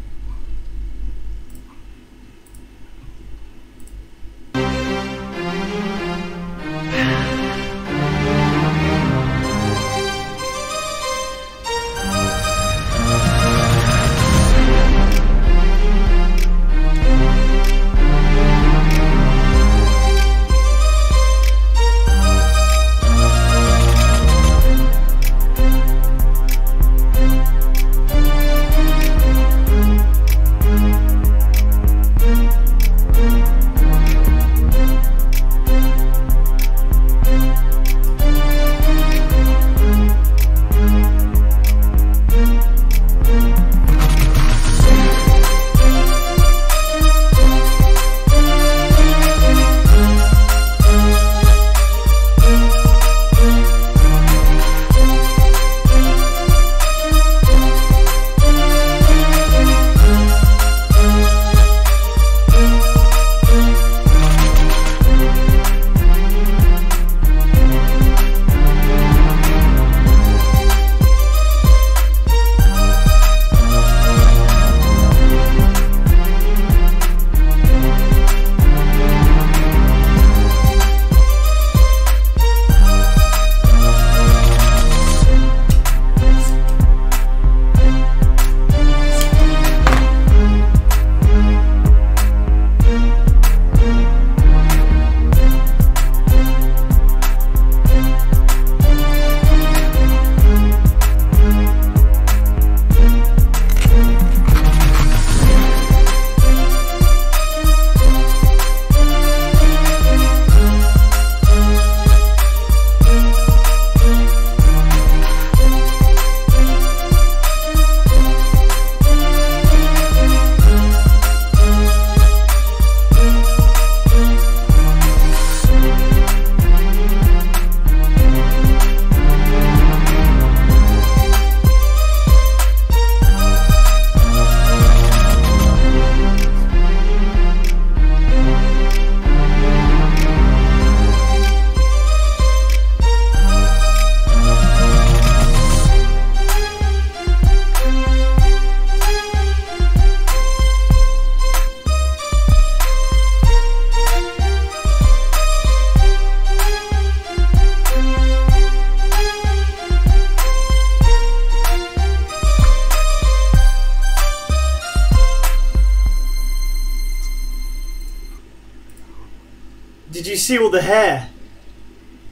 [SPEAKER 1] Did you see all the hair?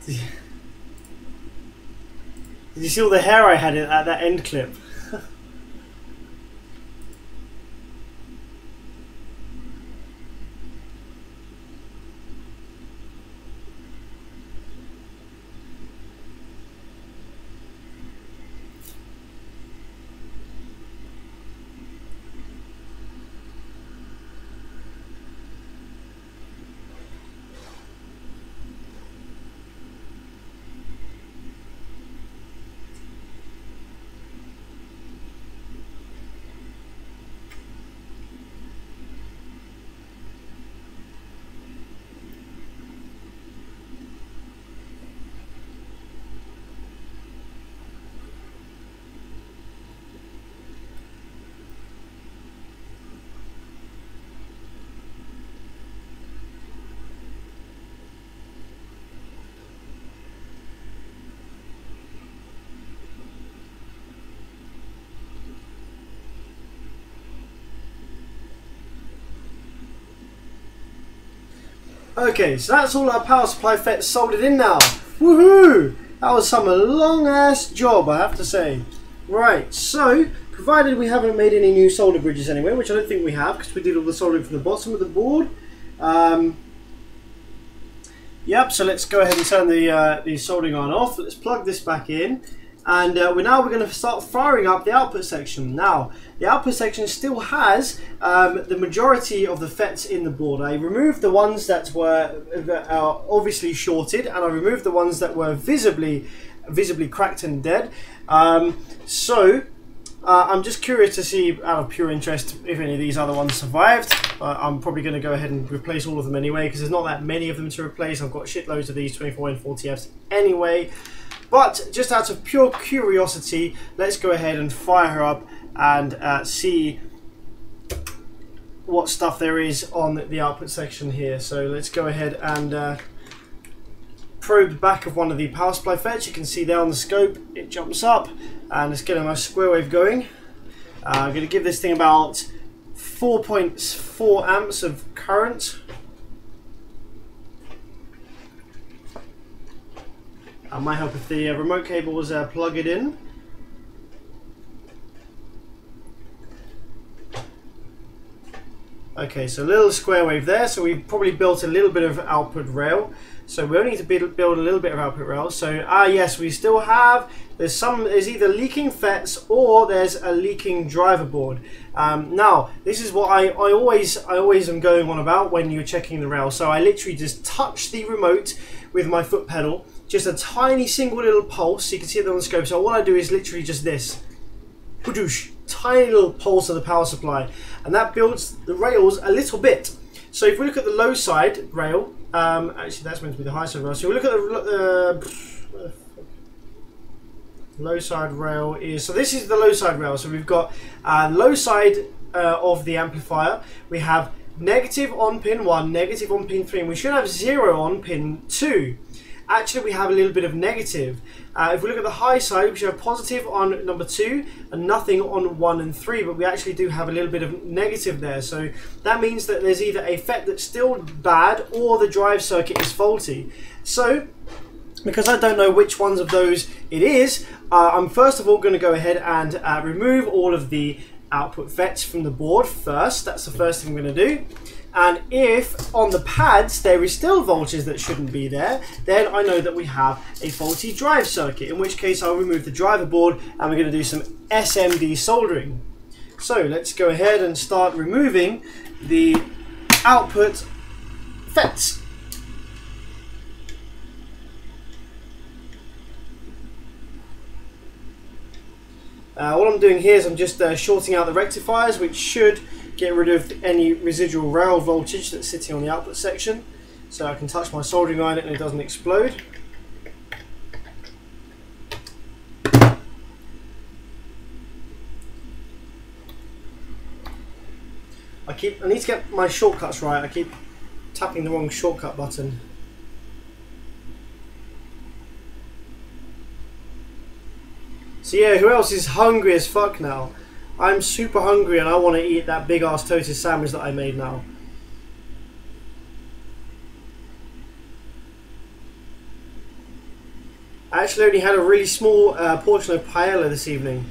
[SPEAKER 1] Did you see all the hair I had at that end clip? Okay, so that's all our power supply FETs soldered in now. Woohoo! That was some long ass job, I have to say. Right, so provided we haven't made any new solder bridges anyway, which I don't think we have because we did all the soldering from the bottom of the board. Yep, so let's go ahead and turn the soldering iron off. Let's plug this back in. And we're going to start firing up the output section. Now, the output section still has the majority of the FETs in the board. I removed the ones that were obviously shorted, and I removed the ones that were visibly cracked and dead. I'm just curious to see, out of pure interest, if any of these other ones survived. I'm probably going to go ahead and replace all of them anyway, because there's not that many of them to replace. I've got shitloads of these 24N40Fs anyway. But just out of pure curiosity, let's go ahead and fire her up and see what stuff there is on the output section here. So let's go ahead and probe the back of one of the power supply FETs. You can see there on the scope, it jumps up and let's get a nice square wave going. I'm going to give this thing about 4.4 amps of current. That might help if the remote cable was plugged in. Okay, so a little square wave there. So we've probably built a little bit of output rail. So we only need to build a little bit of output rail. So yes, we still have. There's either leaking FETs or there's a leaking driver board. Now this is what I always am going on about when you're checking the rail. So I literally just touch the remote with my foot pedal. Just a tiny single little pulse. You can see it on the scope. So all I do is literally just this. Pudoosh, tiny little pulse of the power supply. And that builds the rails a little bit. So if we look at the low side rail, actually that's meant to be the high side rail. So we look at the low side rail is, so this is the low side rail. So we've got low side of the amplifier. We have negative on pin 1, negative on pin 3, and we should have 0 on pin 2. Actually, we have a little bit of negative. If we look at the high side, we should have positive on number 2 and nothing on 1 and 3, but we actually do have a little bit of negative there. So that means that there's either a FET that's still bad or the drive circuit is faulty. So, because I don't know which ones of those it is, I'm first of all going to go ahead and remove all of the output FETs from the board first. That's the first thing I'm going to do. And if on the pads there is still voltage that shouldn't be there, then I know that we have a faulty drive circuit, in which case I'll remove the driver board and we're going to do some SMD soldering. So let's go ahead and start removing the output FETs. What I'm doing here is I'm just shorting out the rectifiers, which should get rid of any residual rail voltage that's sitting on the output section, so I can touch my soldering iron and it doesn't explode. I need to get my shortcuts right. I keep tapping the wrong shortcut button. So yeah, who else is hungry as fuck now? I'm super hungry and I want to eat that big ass toasted sandwich that I made now. I actually only had a really small portion of paella this evening.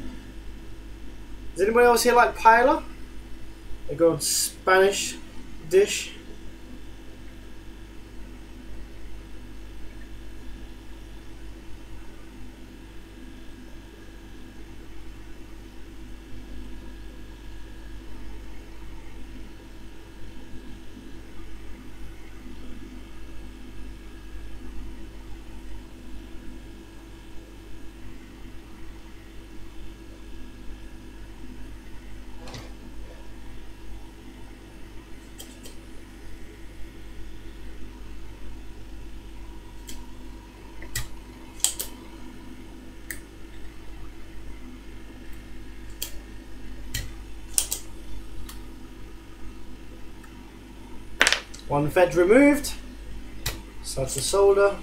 [SPEAKER 1] Does anybody else here like paella? A good Spanish dish. One FET removed. Start to solder.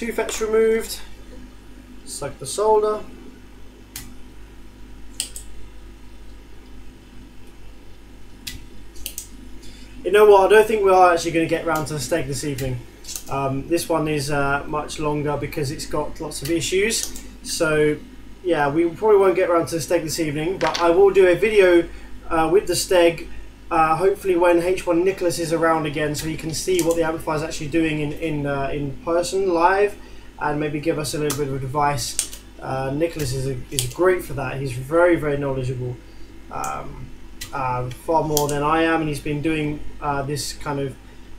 [SPEAKER 1] 2 FETs removed. Suck the solder. You know what, I don't think we are actually going to get round to the steg this evening. This one is much longer because it's got lots of issues. So yeah, we probably won't get around to the steg this evening, but I will do a video with the steg, hopefully when H1 Nicholas is around again, so you can see what the amplifier is actually doing in person, live, and maybe give us a little bit of advice. Nicholas is great for that. He's very, very knowledgeable, far more than I am, and he's been doing this kind of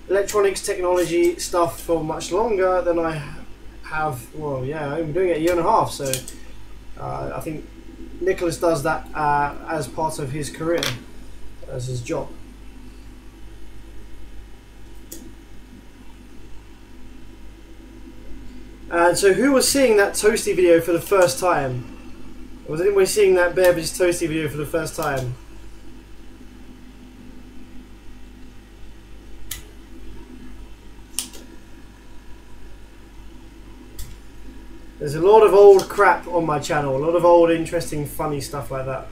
[SPEAKER 1] electronics technology stuff for much longer than I have. Well, yeah, I've been doing it 1.5 years, so I think Nicholas does that as part of his career, as his job. And so who was seeing that Toasty video for the first time? Was anybody seeing that Bear's Toasty video for the first time? There's a lot of old crap on my channel, a lot of old interesting funny stuff like that.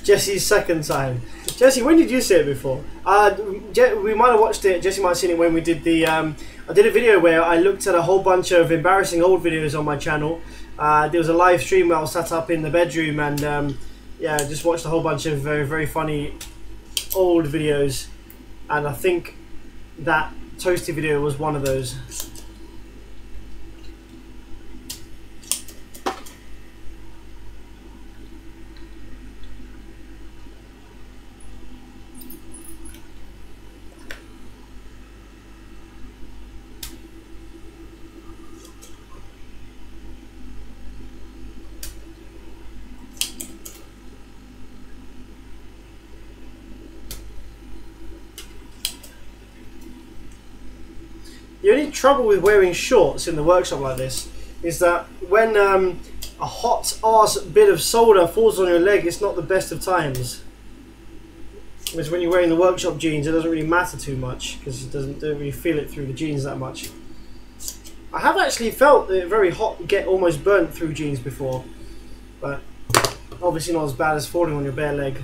[SPEAKER 1] Jesse's second time. Jesse, when did you see it before? We might have watched it. Jesse might have seen it when we did the. I did a video where I looked at a whole bunch of embarrassing old videos on my channel. There was a live stream where I was sat up in the bedroom and yeah, just watched a whole bunch of very, very funny old videos. And I think that Toasty video was one of those. The only trouble with wearing shorts in the workshop like this is that when a hot arse bit of solder falls on your leg, it's not the best of times. Whereas when you're wearing the workshop jeans, it doesn't really matter too much because you don't really feel it through the jeans that much. I have actually felt it very hot, get almost burnt through jeans before, but obviously not as bad as falling on your bare leg.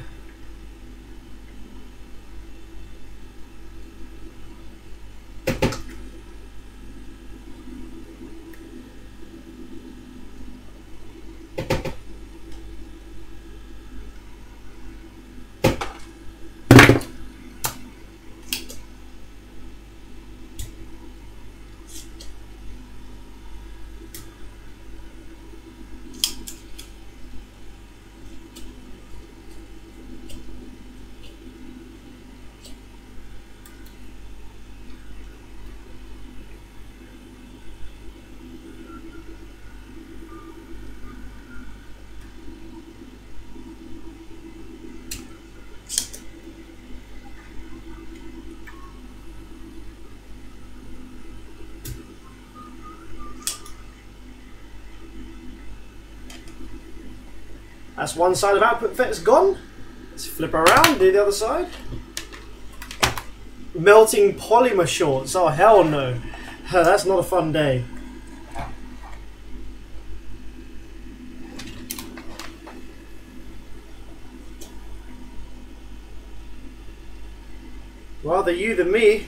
[SPEAKER 1] That's one side of output FET's gone. Let's flip around, do the other side. Melting polymer shorts, oh hell no. That's not a fun day. Rather you than me.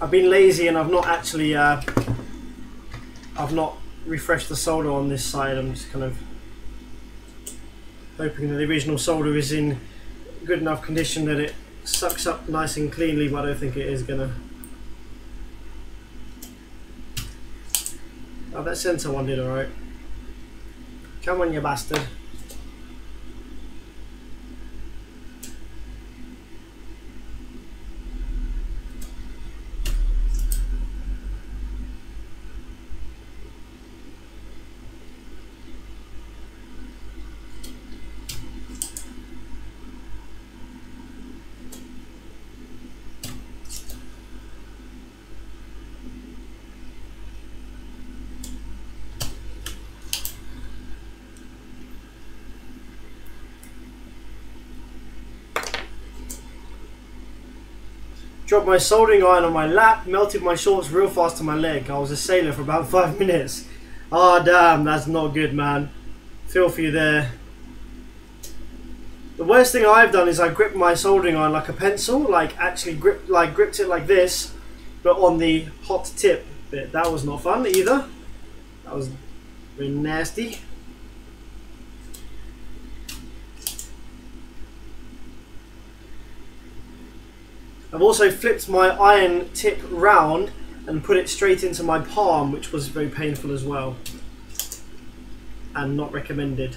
[SPEAKER 1] I've been lazy and I've not actually I've not refreshed the solder on this side. I'm just kind of Hoping that the original solder is in good enough condition that it sucks up nice and cleanly, but I don't think it is gonna. Oh, that center one did alright. Come on, you bastard. Dropped my soldering iron on my lap, melted my shorts real fast on my leg. I was a sailor for about 5 minutes. Ah, damn, that's not good, man. Feel for you there. The worst thing I've done is I gripped my soldering iron like a pencil, like actually gripped it like this, but on the hot tip bit. That was not fun either. That was very nasty. I've also flipped my iron tip round and put it straight into my palm, which was very painful as well and not recommended.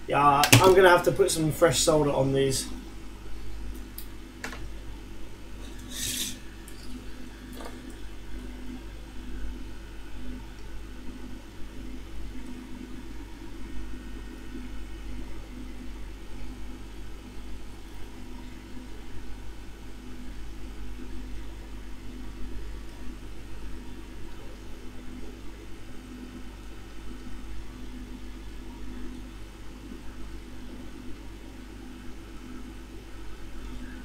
[SPEAKER 1] Yeah, I'm gonna have to put some fresh solder on these.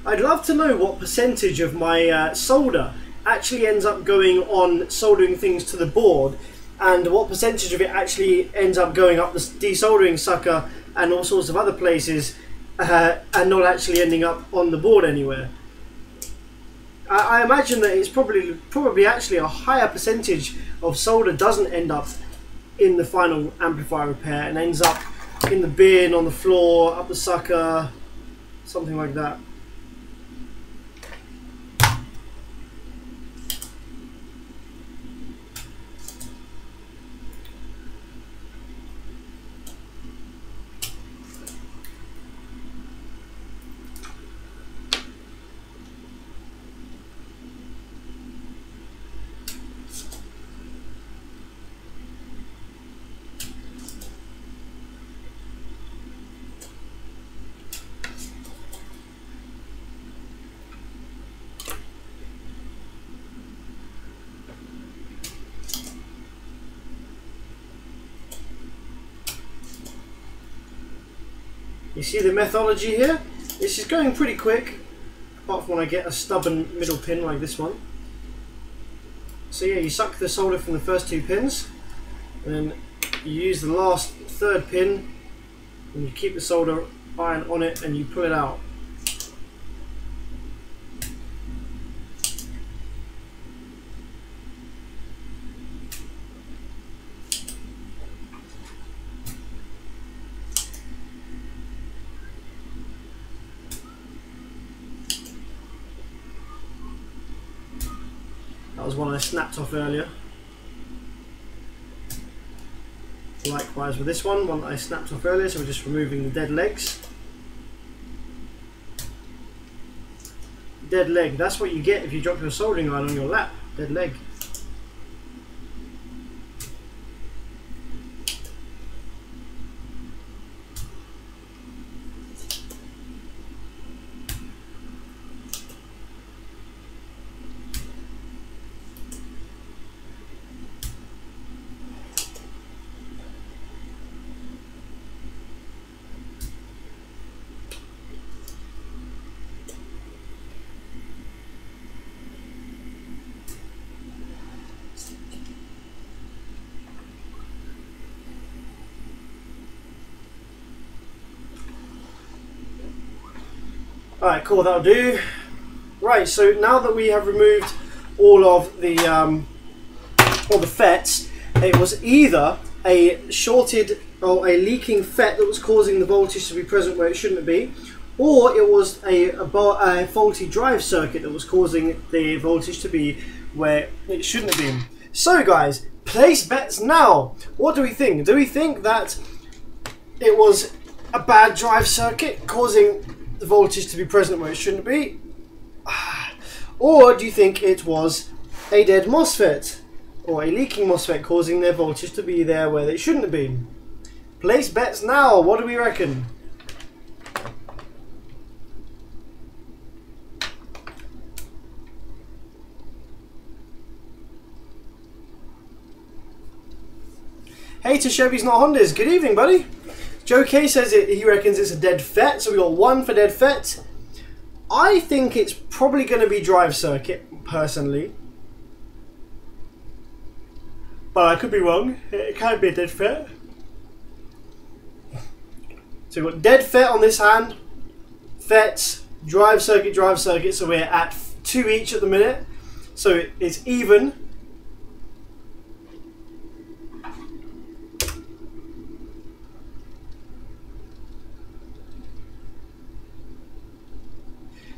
[SPEAKER 1] I'd love to know what percentage of my solder actually ends up going on soldering things to the board, and what percentage of it actually ends up going up the desoldering sucker and all sorts of other places, and not actually ending up on the board anywhere. I imagine that it's probably actually a higher percentage of solder doesn't end up in the final amplifier repair and ends up in the bin, on the floor, up the sucker, something like that. You see the methodology here? This is going pretty quick, apart from when I get a stubborn middle pin like this one. So yeah, you suck the solder from the first two pins, and then you use the last third pin, and you keep the solder iron on it, and you pull it out. That was one I snapped off earlier. Likewise with this one that I snapped off earlier, so we're just removing the dead legs. Dead leg, that's what you get if you drop your soldering iron on your lap. Dead leg. Alright, cool, that'll do. Right, so now that we have removed all of the FETs, it was either a shorted or a leaking FET that was causing the voltage to be present where it shouldn't be, or it was a faulty drive circuit that was causing the voltage to be where it shouldn't have been. So guys, place bets now. What do we think? Do we think that it was a bad drive circuit causing the voltage to be present where it shouldn't be? Or do you think it was a dead MOSFET or a leaking MOSFET causing their voltage to be there where they shouldn't have been? Place bets now. What do we reckon? Hey to Chevys Not Hondas. Good evening, buddy. Joe K says he reckons it's a dead FET, so we got 1 for dead FET. I think it's probably going to be drive circuit, personally. But I could be wrong. It can be a dead FET. So we've got dead FET on this hand. FETs, drive circuit, so we're at 2 each at the minute. So it's even.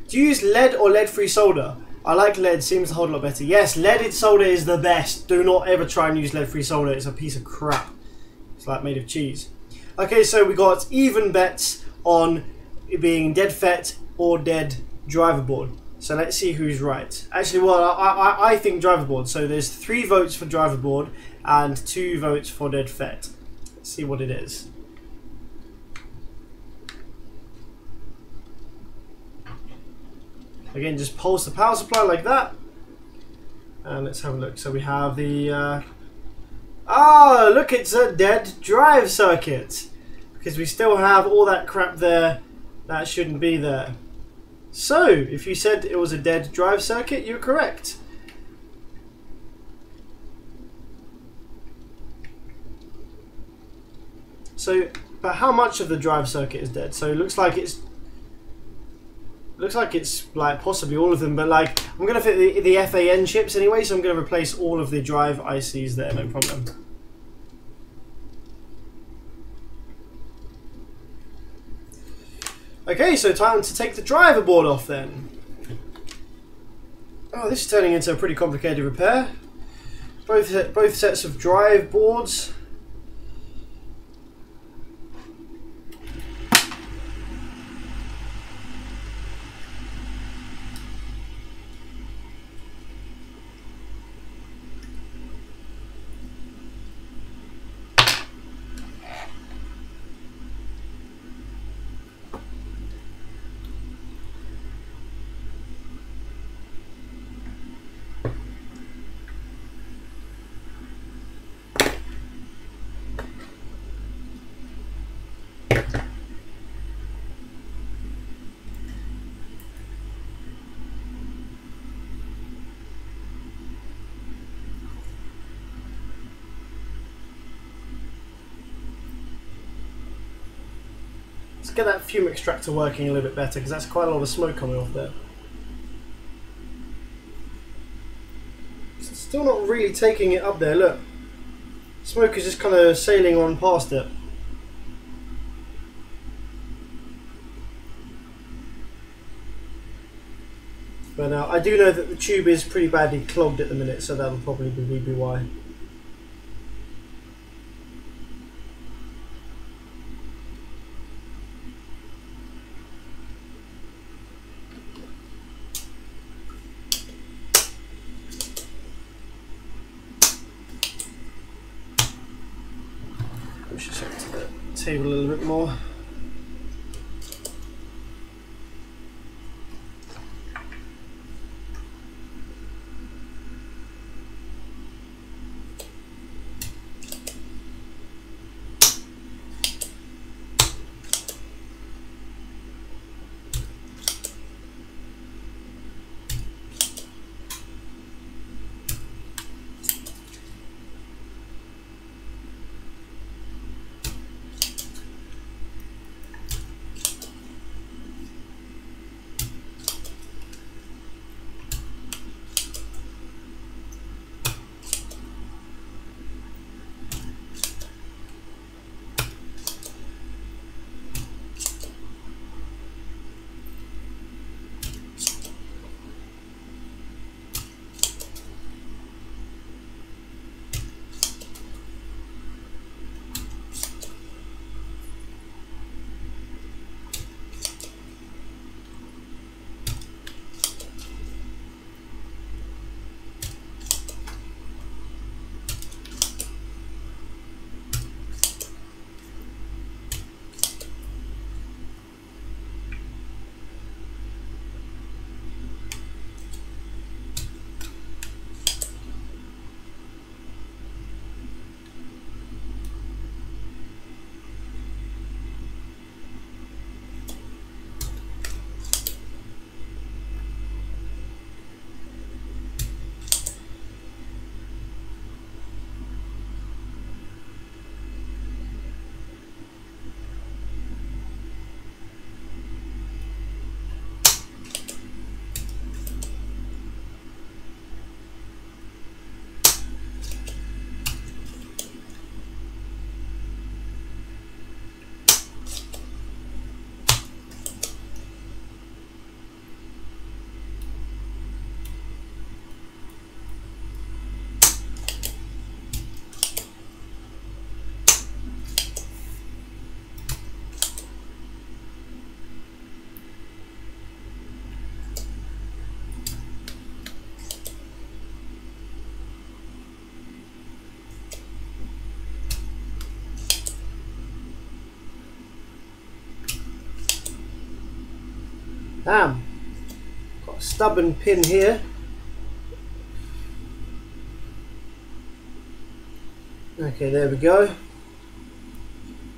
[SPEAKER 1] Do you use lead or lead-free solder? I like lead, seems to hold a lot better. Yes, leaded solder is the best. Do not ever try and use lead-free solder. It's a piece of crap. It's like made of cheese. Okay, so we got even bets on it being dead FET or dead driver board. So let's see who's right. Actually, well, I think driver board. So there's 3 votes for driver board and 2 votes for dead FET. Let's see what it is. Again, just pulse the power supply like that. And let's have a look. So we have the... oh, look, it's a dead drive circuit. Because we still have all that crap there that shouldn't be there. So, if you said it was a dead drive circuit, you're correct. So, but how much of the drive circuit is dead? So it looks like it's... looks like it's like possibly all of them, but like I'm gonna fit the FAN chips anyway, so I'm gonna replace all of the drive ICs there, no problem. Okay, so time to take the driver board off then. Oh, this is turning into a pretty complicated repair. Both sets of drive boards. Get that fume extractor working a little bit better, because that's quite a lot of smoke coming off there. It's still not really taking it up there, look. Smoke is just kind of sailing on past it. But I do know that the tube is pretty badly clogged at the minute, so that'll probably be why. Push this up to the table a little bit more. Damn. Got a stubborn pin here. Okay, there we go.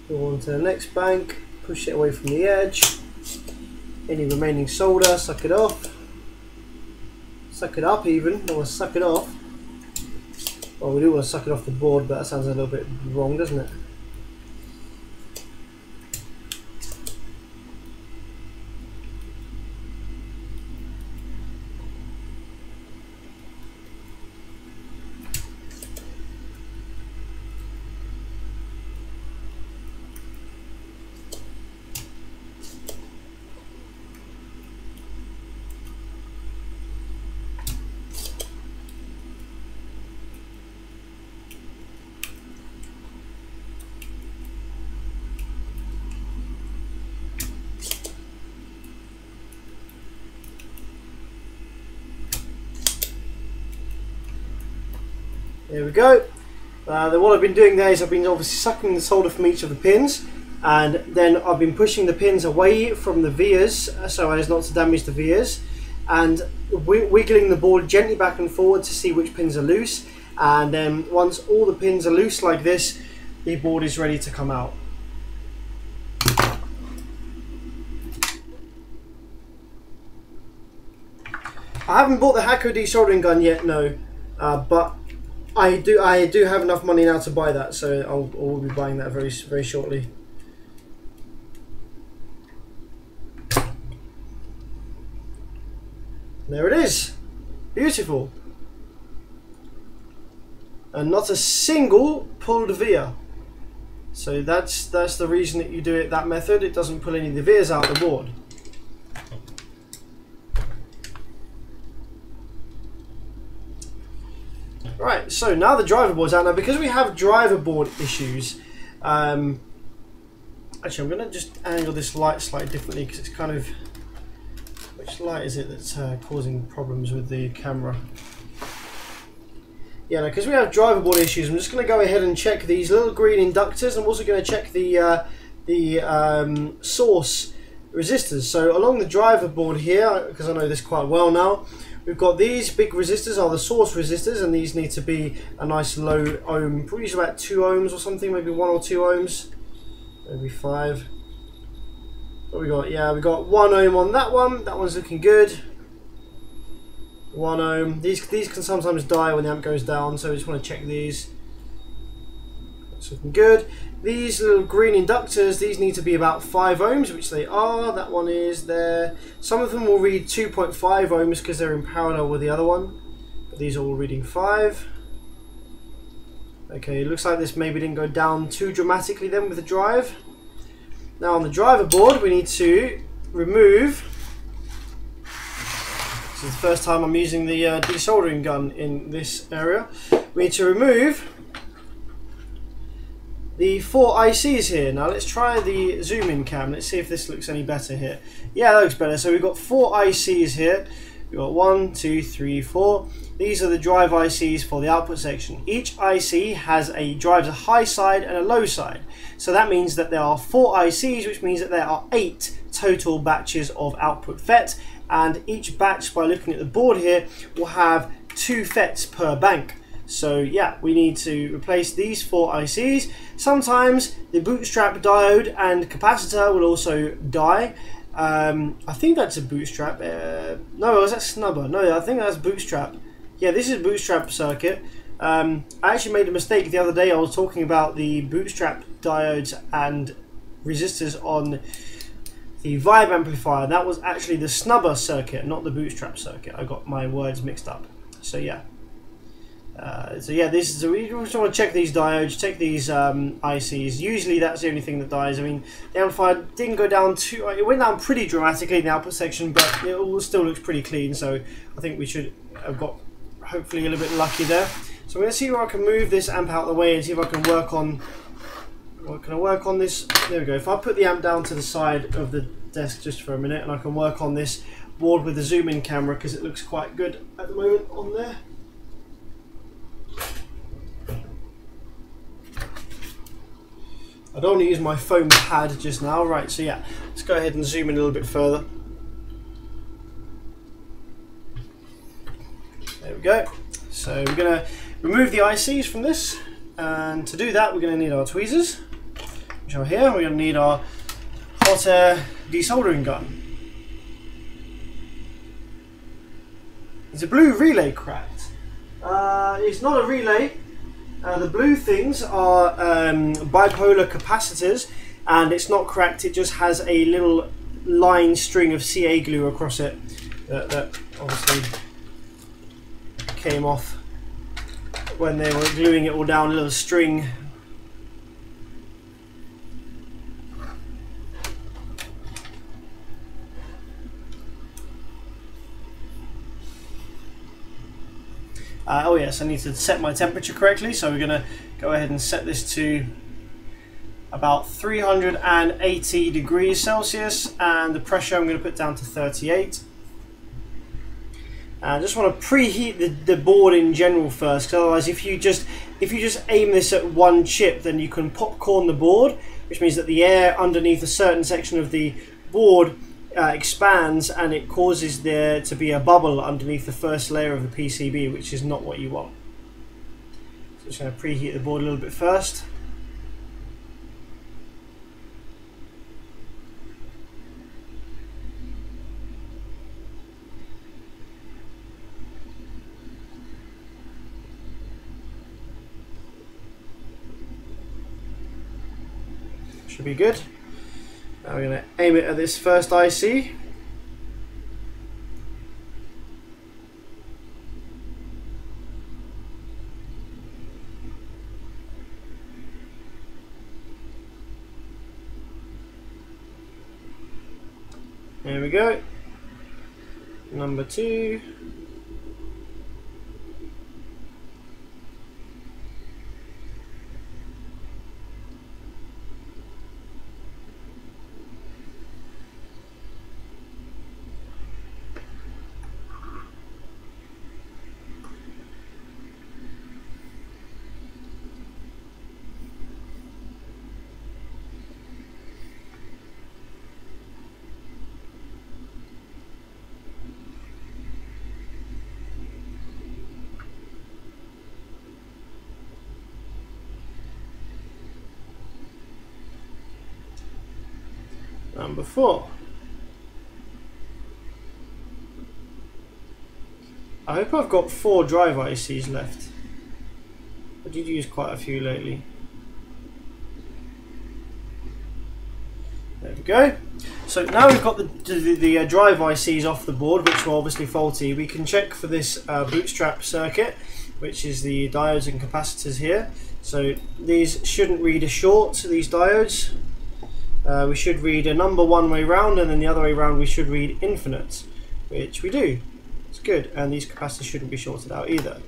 [SPEAKER 1] Go on to the next bank. Push it away from the edge. Any remaining solder, suck it off. Suck it up even. Don't want to suck it off. Well, we do want to suck it off the board, but that sounds a little bit wrong, doesn't it? There we go. Then what I've been doing there is I've been obviously sucking the solder from each of the pins, and then I've been pushing the pins away from the vias so as not to damage the vias, and wiggling the board gently back and forward to see which pins are loose, and then once all the pins are loose like this, the board is ready to come out. I haven't bought the Hakko desoldering gun yet, no, but I do have enough money now to buy that, so I'll be buying that very shortly. There it is, beautiful, and not a single pulled via. So that's the reason that you do it that method. It doesn't pull any of the vias out the board. Right, so now the driver board's out. Now, because we have driver board issues, actually I'm going to just angle this light slightly differently because it's kind of... Which light is it that's causing problems with the camera? Yeah, no, because we have driver board issues, I'm just going to go ahead and check these little green inductors. I'm also going to check the source resistors. So along the driver board here, because I know this quite well now, we've got these big resistors are the source resistors, and these need to be a nice low ohm, probably about 2 ohms or something, maybe 1 or 2 ohms, maybe 5. What we got? Yeah, we got 1 ohm on that one. That one's looking good. 1 ohm. These can sometimes die when the amp goes down, so we just want to check these. That's looking good. These little green inductors, these need to be about 5 ohms, which they are. That one is there. Some of them will read 2.5 ohms because they're in parallel with the other one. But these are all reading 5. Okay, it looks like this maybe didn't go down too dramatically then with the drive. Now on the driver board, we need to remove... This is the first time I'm using the desoldering gun in this area. We need to remove the 4 ICs here. Now let's try the zoom in cam. Let's see if this looks any better here. Yeah, that looks better. So we've got 4 ICs here. We've got 1, 2, 3, 4. These are the drive ICs for the output section. Each IC drives a high side and a low side. So that means that there are 4 ICs, which means that there are 8 total batches of output FET. And each batch, by looking at the board here, will have 2 FETs per bank. So yeah, we need to replace these 4 ICs. Sometimes the bootstrap diode and capacitor will also die. I think that's a bootstrap. No, was that snubber? No, I think that's bootstrap. Yeah, this is bootstrap circuit. I actually made a mistake the other day. I was talking about the bootstrap diodes and resistors on the Vibe amplifier. That was actually the snubber circuit, not the bootstrap circuit. I got my words mixed up. So yeah. This is we just want to check these diodes, check these ICs. Usually that's the only thing that dies. I mean, the amplifier didn't go down too. It went down pretty dramatically in the output section, but it all still looks pretty clean. So I think we should have got hopefully a little bit lucky there. So I'm going to see where I can move this amp out of the way and see if I can work on. What can I work on this? There we go. If I put the amp down to the side of the desk just for a minute, and I can work on this board with the zoom in camera because it looks quite good at the moment on there. I don't want to use my foam pad just now. Right, so yeah, let's go ahead and zoom in a little bit further. go. So we're going to remove the ICs from this, and to do that we're going to need our tweezers, which are here. We're going to need our hot air desoldering gun. Is the blue relay cracked? It's not a relay. The blue things are bipolar capacitors, and it's not cracked. It just has a little line string of CA glue across it that obviously came off when they were gluing it all down, a little string. Oh yes, I need to set my temperature correctly, so we're going to go ahead and set this to about 380 degrees Celsius, and the pressure I'm going to put down to 38. I just want to preheat the board in general first, because otherwise if you just aim this at one chip, then you can popcorn the board, which means that the air underneath a certain section of the board expands, and it causes there to be a bubble underneath the first layer of the PCB, which is not what you want. So just going to preheat the board a little bit first. Should be good. Now we're going to aim it at this first IC. There we go. Number 2. Number 4. I hope I've got 4 drive ICs left. I did use quite a few lately. There we go. So now we've got the drive ICs off the board, which were obviously faulty. We can check for this bootstrap circuit, which is the diodes and capacitors here. So these shouldn't read a short, these diodes. We should read a number one way round, and then the other way round we should read infinite, which we do. It's good, and these capacitors shouldn't be shorted out either.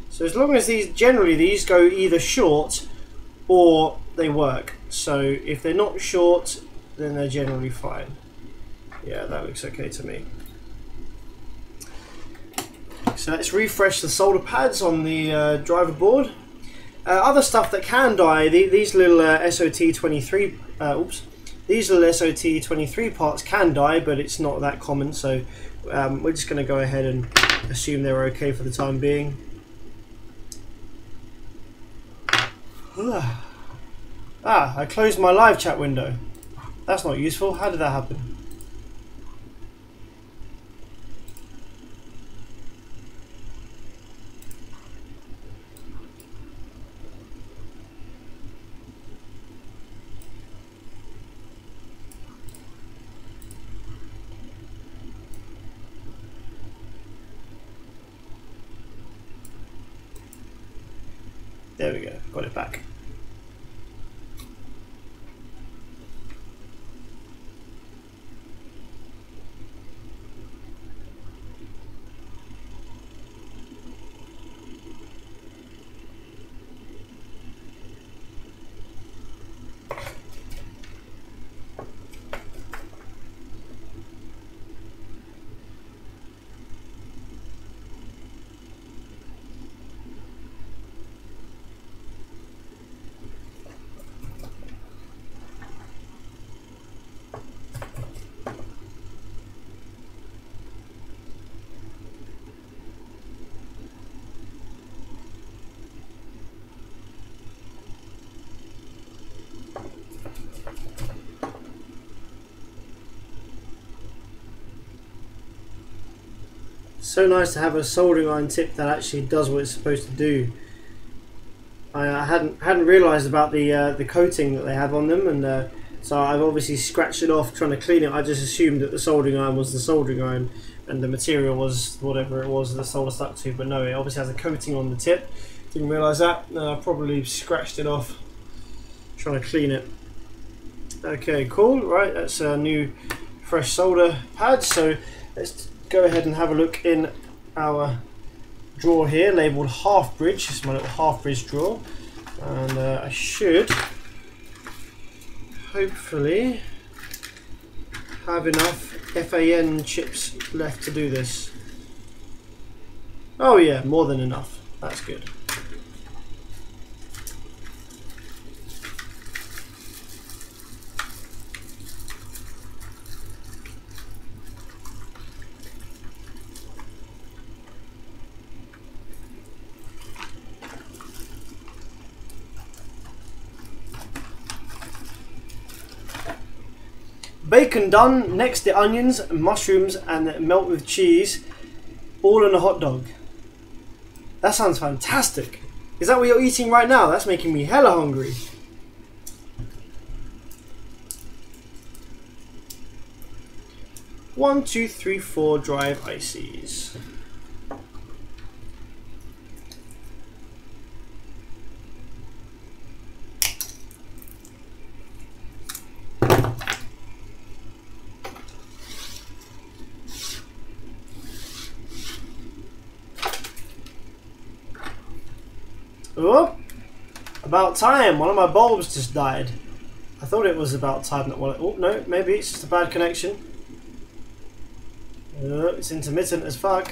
[SPEAKER 1] So as long as generally these go either short or they work. So if they're not short, then they're generally fine. Yeah, that looks okay to me. So let's refresh the solder pads on the driver board. Other stuff that can die, these little SOT23, these little SOT23 parts can die, but it's not that common, so we're just going to go ahead and assume they're okay for the time being. I closed my live chat window. That's not useful. How did that happen? There we go, got it back. So nice to have a soldering iron tip that actually does what it's supposed to do. I hadn't realised about the coating that they have on them, and so I've obviously scratched it off trying to clean it. I just assumed that the soldering iron was the soldering iron and the material was whatever it was the solder stuck to, but no, it obviously has a coating on the tip. Didn't realise that. I probably scratched it off trying to clean it. Okay, cool. Right, that's a new fresh solder pad. So let's go ahead and have a look in our drawer here labelled half bridge. This is my little half bridge drawer, and I should hopefully have enough FAN chips left to do this. Oh yeah, more than enough. That's good. Bacon done, next the onions, mushrooms and melt with cheese, all in a hot dog. That sounds fantastic. Is that what you're eating right now? That's making me hella hungry. One, two, three, four drive ices. Oh, about time. One of my bulbs just died. I thought it was about time that one. Oh no, maybe it's just a bad connection. It's intermittent as fuck.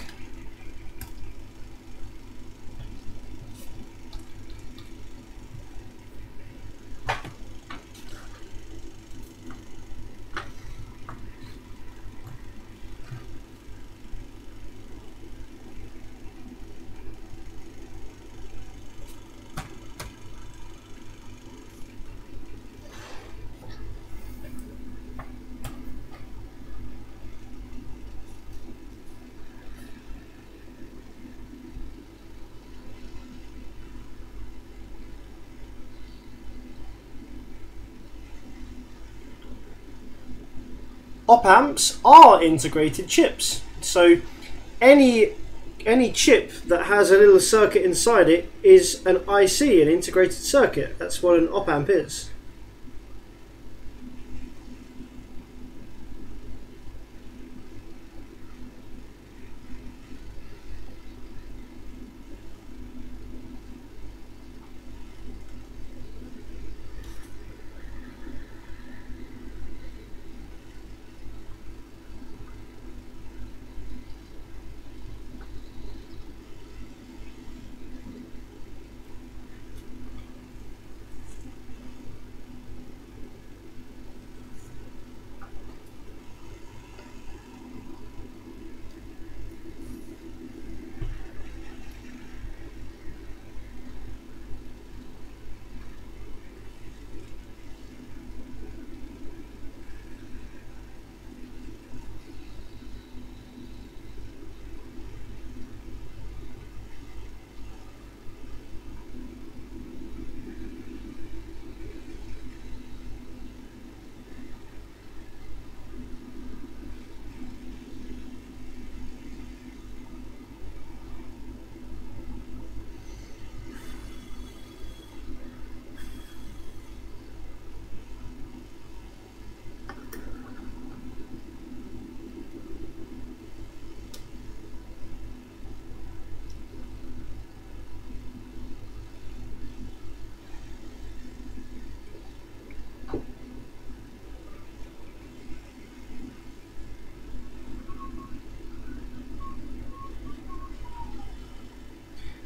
[SPEAKER 1] Op amps are integrated chips, so any chip that has a little circuit inside it is an IC, an integrated circuit. That's what an op amp is.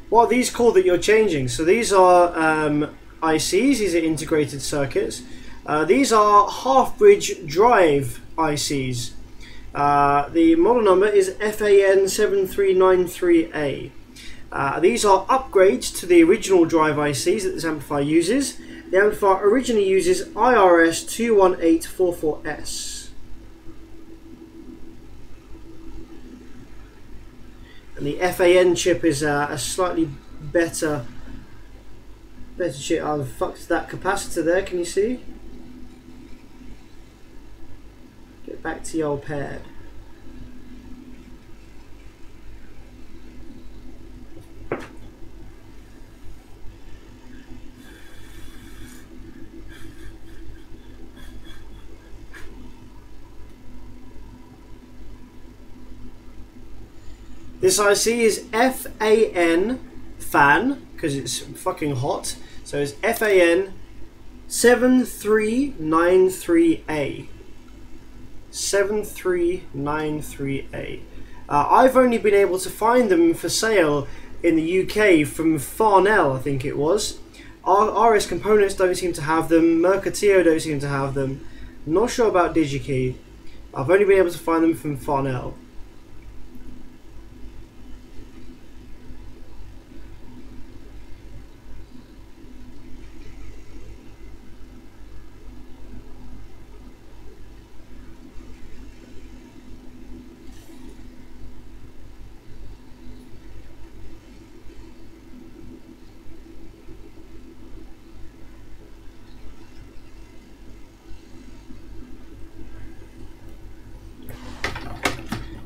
[SPEAKER 1] What are these called that you're changing? So these are ICs, these are integrated circuits. These are half-bridge drive ICs. The model number is FAN7393A. These are upgrades to the original drive ICs that this amplifier uses. The amplifier originally uses IRS 21844S. And the FAN chip is a slightly better chip. I've fucked that capacitor there, can you see? Get back to the old pad. This IC is FAN fan, because it's fucking hot. So it's FAN 7393A. 7393A. I've only been able to find them for sale in the UK from Farnell, I think it was. RS Components don't seem to have them. Mercatio don't seem to have them. Not sure about DigiKey. I've only been able to find them from Farnell.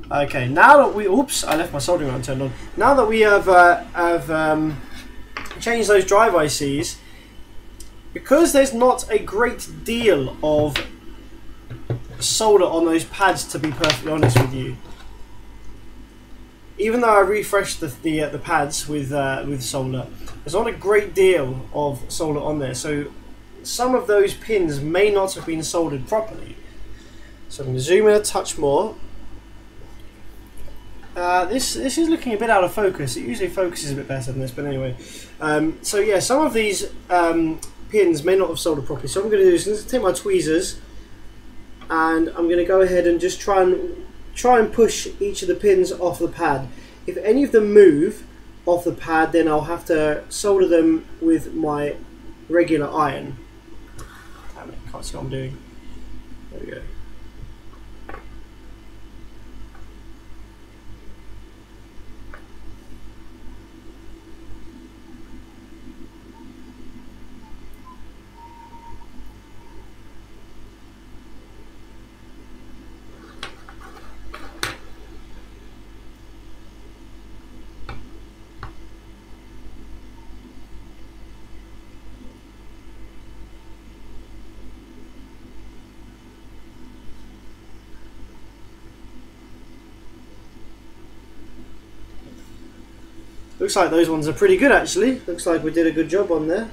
[SPEAKER 1] Okay, now that we, oops, I left my soldering iron turned on. Now that we have changed those drive ICs, because there's not a great deal of solder on those pads, to be perfectly honest with you. Even though I refreshed the pads with solder, there's not a great deal of solder on there. So some of those pins may not have been soldered properly. So I'm going to zoom in a touch more. This is looking a bit out of focus. It usually focuses a bit better than this, but anyway. So yeah, some of these pins may not have soldered properly. So what I'm going to do is I'm going to take my tweezers, and I'm going to go ahead and just try and push each of the pins off the pad. If any of them move off the pad, then I'll have to solder them with my regular iron. Damn it, can't see what I'm doing. There we go. Looks like those ones are pretty good actually. Looks like we did a good job on there.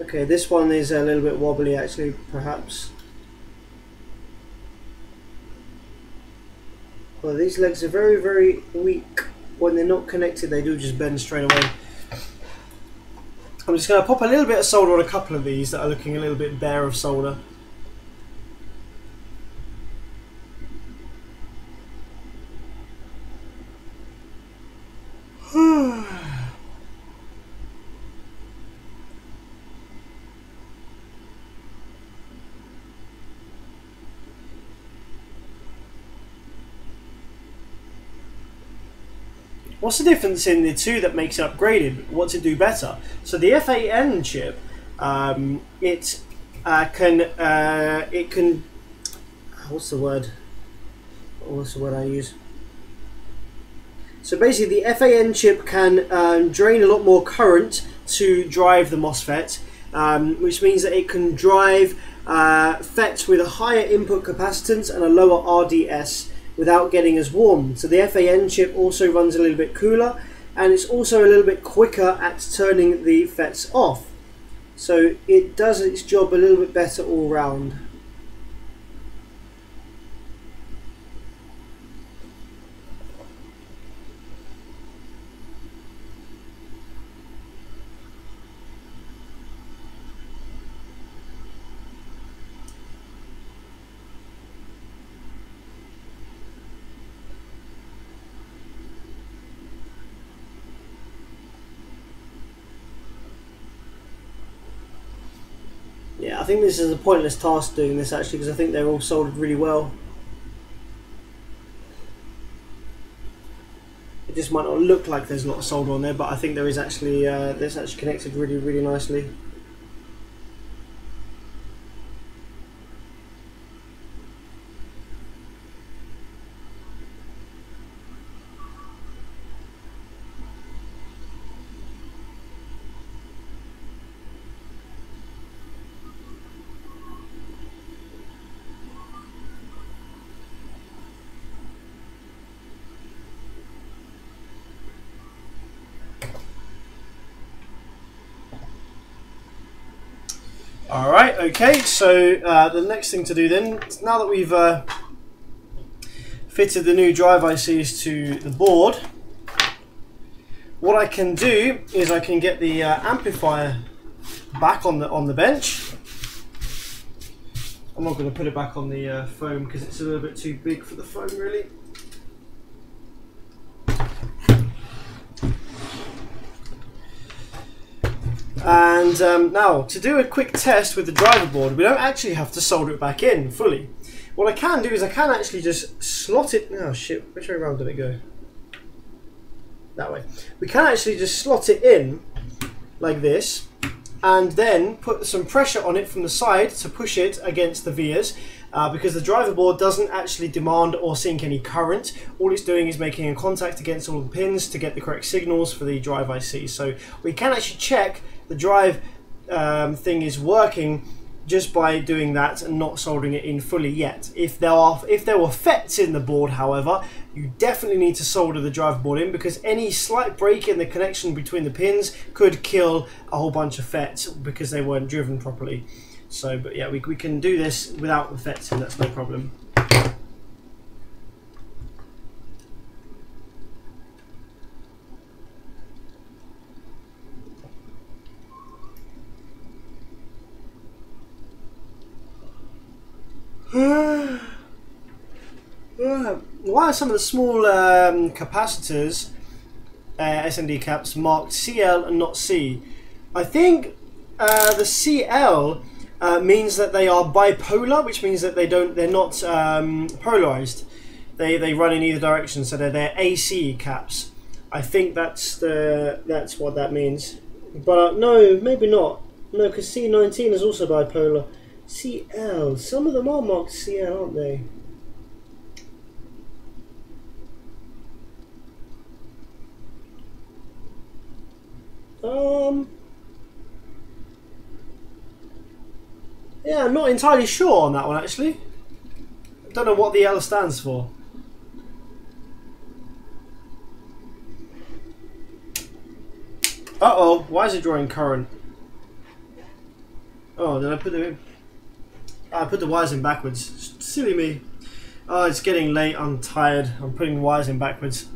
[SPEAKER 1] Okay, this one is a little bit wobbly actually, perhaps. Well, these legs are very, very weak. When they're not connected, they do just bend straight away. I'm just going to pop a little bit of solder on a couple of these that are looking a little bit bare of solder. What's the difference in the two that makes it upgraded? What's it do better? So the FAN chip, it can what's the word I use? So basically the FAN chip can drain a lot more current to drive the MOSFET, which means that it can drive FETs with a higher input capacitance and a lower RDS without getting as warm. So the FAN chip also runs a little bit cooler, and it's also a little bit quicker at turning the FETs off. So it does its job a little bit better all round. Yeah, I think this is a pointless task doing this actually, because I think they're all soldered really well. It just might not look like there's a lot of solder on there, but I think there is actually this actually connected really nicely. Alright, okay, so the next thing to do then, is now that we've fitted the new drive ICs to the board, what I can do is I can get the amplifier back on the bench. I'm not going to put it back on the foam because it's a little bit too big for the foam really. And now, to do a quick test with the driver board, we don't actually have to solder it back in fully. What I can do is I can actually just slot it... Oh shit, which way around did it go? That way. We can actually just slot it in like this, and then put some pressure on it from the side to push it against the vias, because the driver board doesn't actually demand or sink any current. All it's doing is making a contact against all the pins to get the correct signals for the drive IC. So we can actually check the drive thing is working just by doing that and not soldering it in fully yet. If there were FETs in the board, however, you definitely need to solder the driver board in, because any slight break in the connection between the pins could kill a whole bunch of FETs because they weren't driven properly. So, but yeah, we can do this without the FETs, and that's no problem. Why are some of the small capacitors, SMD caps, marked CL and not C? I think the CL means that they are bipolar, which means that they're not polarized. They run in either direction, so they're AC caps. I think that's what that means. But no, maybe not. No, because C19 is also bipolar. CL. Some of them are marked CL, aren't they? Yeah, I'm not entirely sure on that one actually. I don't know what the L stands for. Uh-oh, why is it drawing current? Oh, did I put them in? I put the wires in backwards. Silly me. Oh, it's getting late, I'm tired. I'm putting wires in backwards.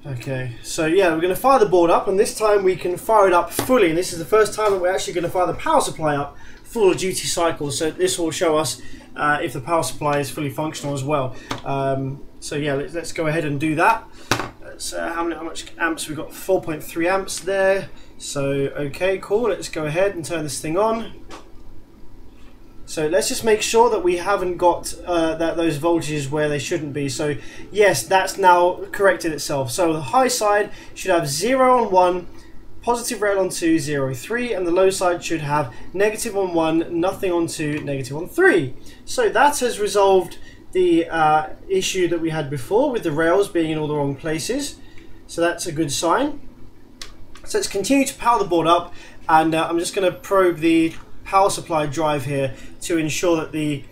[SPEAKER 1] Okay, so yeah, we're going to fire the board up, and this time we can fire it up fully, and this is the first time that we're actually going to fire the power supply up full duty cycle, so this will show us if the power supply is fully functional as well. So yeah, let's go ahead and do that. Let's, how much amps? We've got 4.3 amps there, so okay, cool, let's go ahead and turn this thing on. So let's just make sure that we haven't got those voltages where they shouldn't be. So yes, that's now corrected itself. So the high side should have 0 on 1, positive rail on 2, 0, 3, and the low side should have negative on 1, nothing on 2, negative on 3. So that has resolved the issue that we had before with the rails being in all the wrong places. So that's a good sign. So let's continue to power the board up, and I'm just going to probe the power supply drive here to ensure that the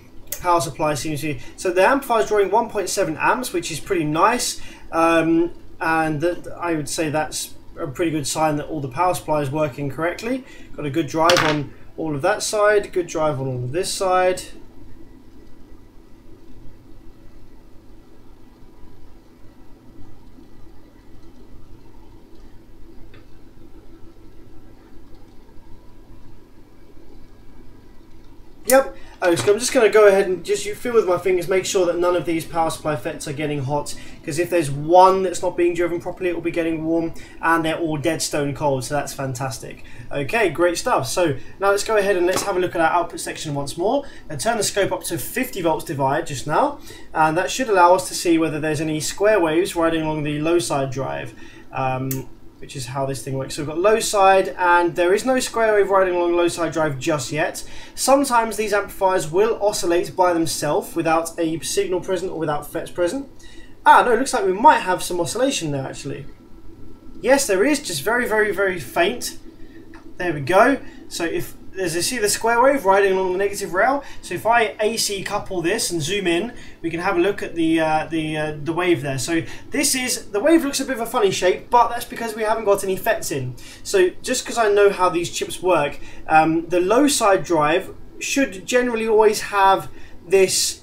[SPEAKER 1] power supply seems to be... So the amplifier is drawing 1.7 amps, which is pretty nice, and I would say that's a pretty good sign that all the power supply is working correctly. Got a good drive on all of that side, good drive on all of this side. Yep, Oh, so I'm just going to go ahead and just feel with my fingers, make sure that none of these power supply FETs are getting hot, because if there's one that's not being driven properly, it will be getting warm, and they're all dead stone cold, so that's fantastic. Okay, great stuff. So now let's go ahead and let's have a look at our output section once more, and turn the scope up to 50 volts divide just now, and that should allow us to see whether there's any square waves riding along the low side drive. Which is how this thing works. So we've got low side, and there is no square wave riding along low side drive just yet. Sometimes these amplifiers will oscillate by themselves without a signal present or without FETs present. Ah, no, it looks like we might have some oscillation there actually. Yes, there is, just very, very, very faint. There we go. So if there's see the square wave riding along the negative rail. So if I AC couple this and zoom in, we can have a look at the wave there. So this is, the wave looks a bit of a funny shape, but that's because we haven't got any FETs in. So just because I know how these chips work, the low side drive should generally always have this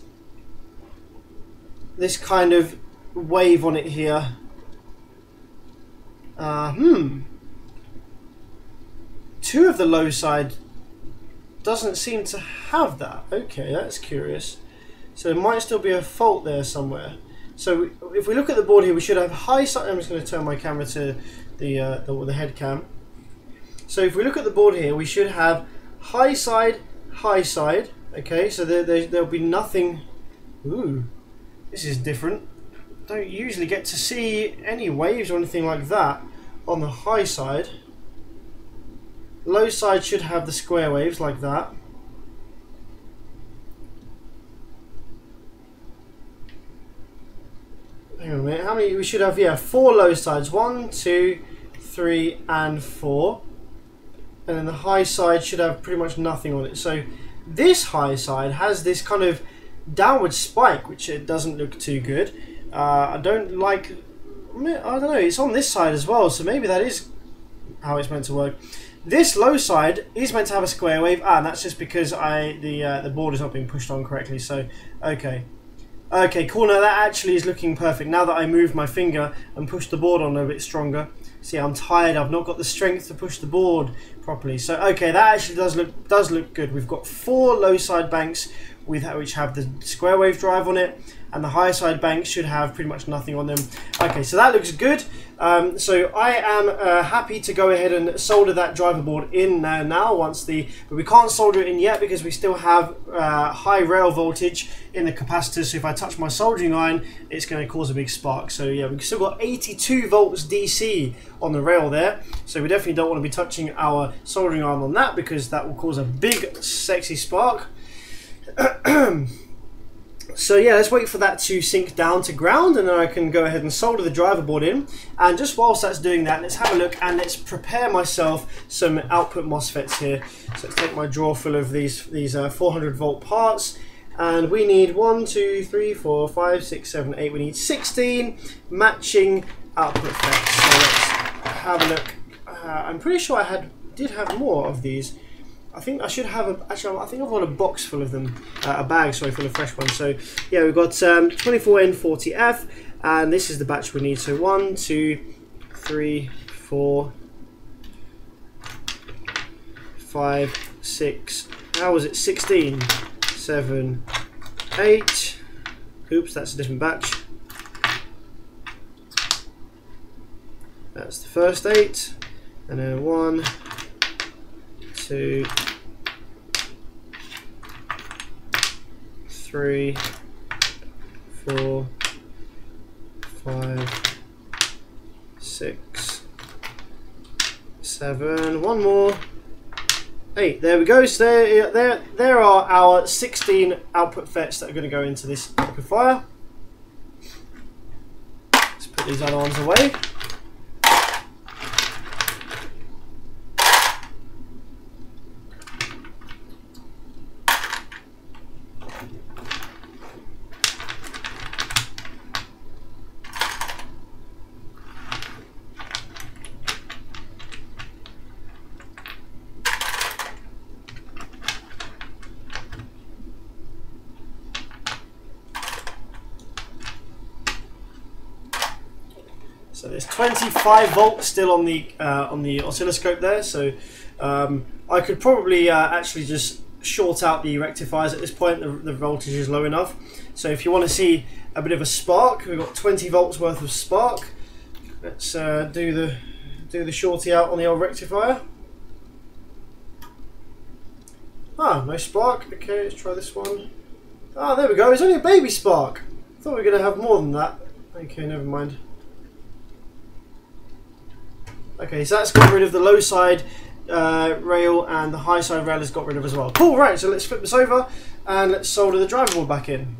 [SPEAKER 1] kind of wave on it here. Two of the low side doesn't seem to have that. Okay, that's curious. So there might still be a fault there somewhere. So if we look at the board here, we should have high side. I'm just going to turn my camera to the head cam. So if we look at the board here, we should have high side, high side. Okay, so there'll be nothing. Ooh, this is different. Don't usually get to see any waves or anything like that on the high side. Low side should have the square waves like that. Hang on a minute, how many we should have? Yeah, 4 low sides. 1, 2, 3, and 4. And then the high side should have pretty much nothing on it. So this high side has this kind of downward spike, which it doesn't look too good. I don't like. I don't know. It's on this side as well, so maybe that is how it's meant to work. This low side is meant to have a square wave, and that's just because the board is not being pushed on correctly. So okay, cool. Now that actually is looking perfect. Now that I move my finger and push the board on a bit stronger. See, I'm tired. I've not got the strength to push the board properly. So okay, that actually does look good. We've got 4 low side banks which have the square wave drive on it, and the high side banks should have pretty much nothing on them. Okay, so that looks good. So I am happy to go ahead and solder that driver board in now. But we can't solder it in yet because we still have high rail voltage in the capacitor. So if I touch my soldering iron, it's going to cause a big spark. So yeah, we've still got 82 volts DC on the rail there. So we definitely don't want to be touching our soldering iron on that, because that will cause a big sexy spark. So yeah, let's wait for that to sink down to ground, and then I can go ahead and solder the driver board in. And just whilst that's doing that, let's have a look and let's prepare myself some output MOSFETs here. So let's take my drawer full of these 400 volt parts, and we need 1, 2, 3, 4, 5, 6, 7, 8. We need 16 matching output FETs. So let's have a look. I'm pretty sure I did have more of these. I think I should have actually I think I've got a box full of them, a bag, sorry, full of fresh ones. So yeah, we've got 24N40F, and this is the batch we need. So 1, 2, 3, 4, 5, 6. How was it? 16, 7, 8. Oops, that's a different batch. That's the first 8, and then 1, 2, 3, 4, 5, 6, 7. One more. 8. There we go. So there are our 16 output FETs that are going to go into this amplifier. Let's put these other ones away. So there's 25 volts still on the oscilloscope there. So I could probably actually just short out the rectifiers at this point. The voltage is low enough. So if you want to see a bit of a spark, we've got 20 volts worth of spark. Let's do the shorty out on the old rectifier. Ah, no spark. Okay, let's try this one. Ah, there we go. It's only a baby spark. I thought we were going to have more than that. Okay, never mind. Okay, so that's got rid of the low side rail, and the high side rail has got rid of as well. Cool, right, so let's flip this over and let's solder the driver board back in.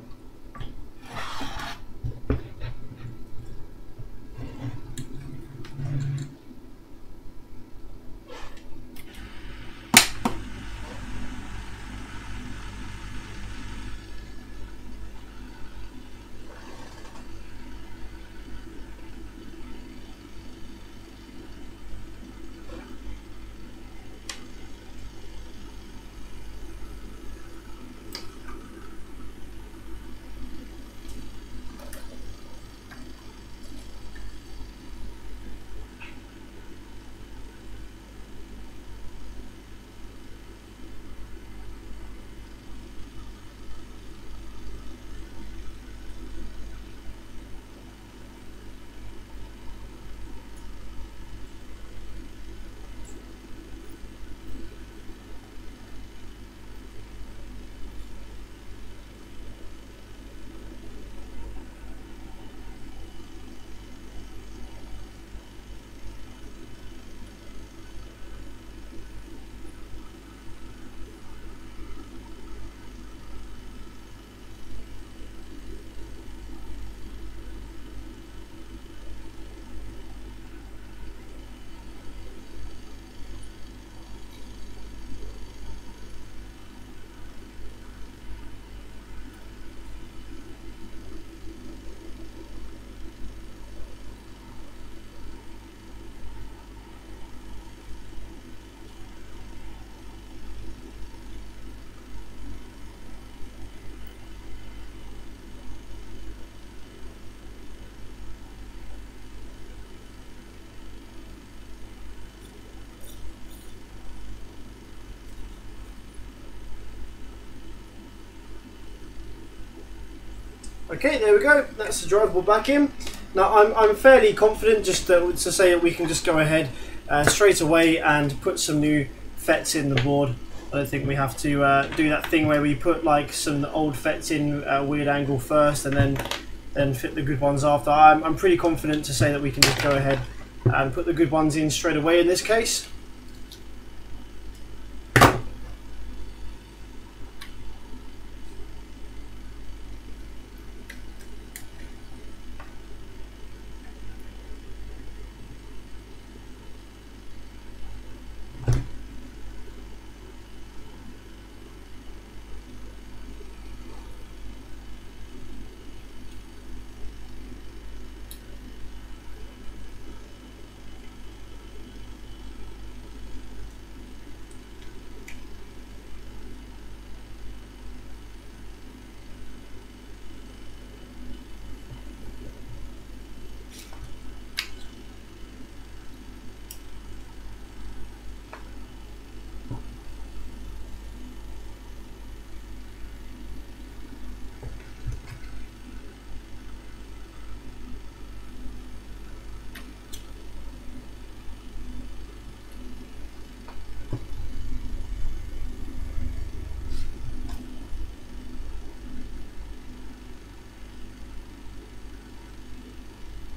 [SPEAKER 1] Okay, there we go. That's the driver board back in. Now I'm fairly confident just to say that we can just go ahead straight away and put some new FETs in the board. I don't think we have to do that thing where we put like some old FETs in a weird angle first and then fit the good ones after. I'm pretty confident to say that we can just go ahead and put the good ones in straight away in this case.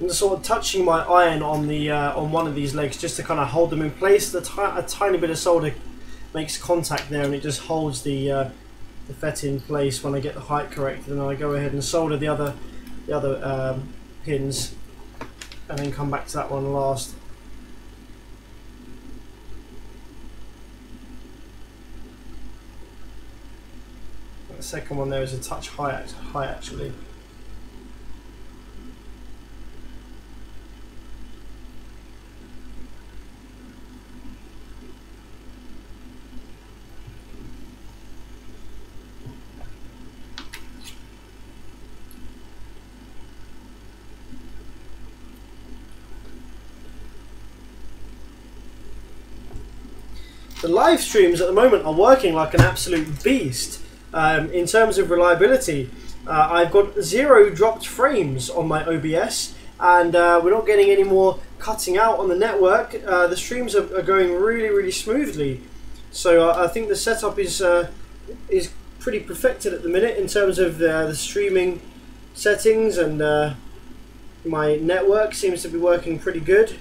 [SPEAKER 1] I'm just sort of touching my iron on the on one of these legs just to kind of hold them in place. A tiny bit of solder makes contact there, and it just holds the FET in place when I get the height correct. And then I go ahead and solder the other pins, and then come back to that one last. The second one there is a touch high actually. the live streams at the moment are working like an absolute beast in terms of reliability. I've got 0 dropped frames on my OBS, and we're not getting any more cutting out on the network. The streams are going really smoothly. So I think the setup is pretty perfected at the minute in terms of the streaming settings, and my network seems to be working pretty good.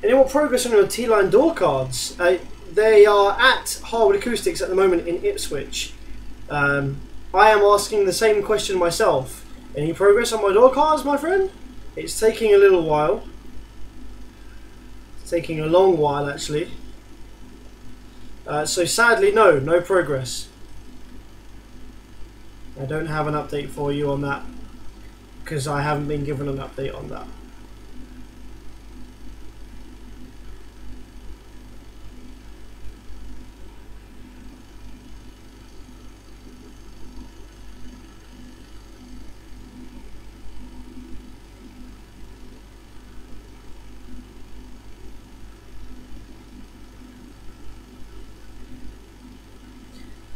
[SPEAKER 1] Any more progress on your T-line door cards? They are at Harwood Acoustics at the moment in Ipswich. I am asking the same question myself. Any progress on my door cards, my friend? It's taking a little while. It's taking a long while, actually. So sadly, no progress. I don't have an update for you on that, because I haven't been given an update on that.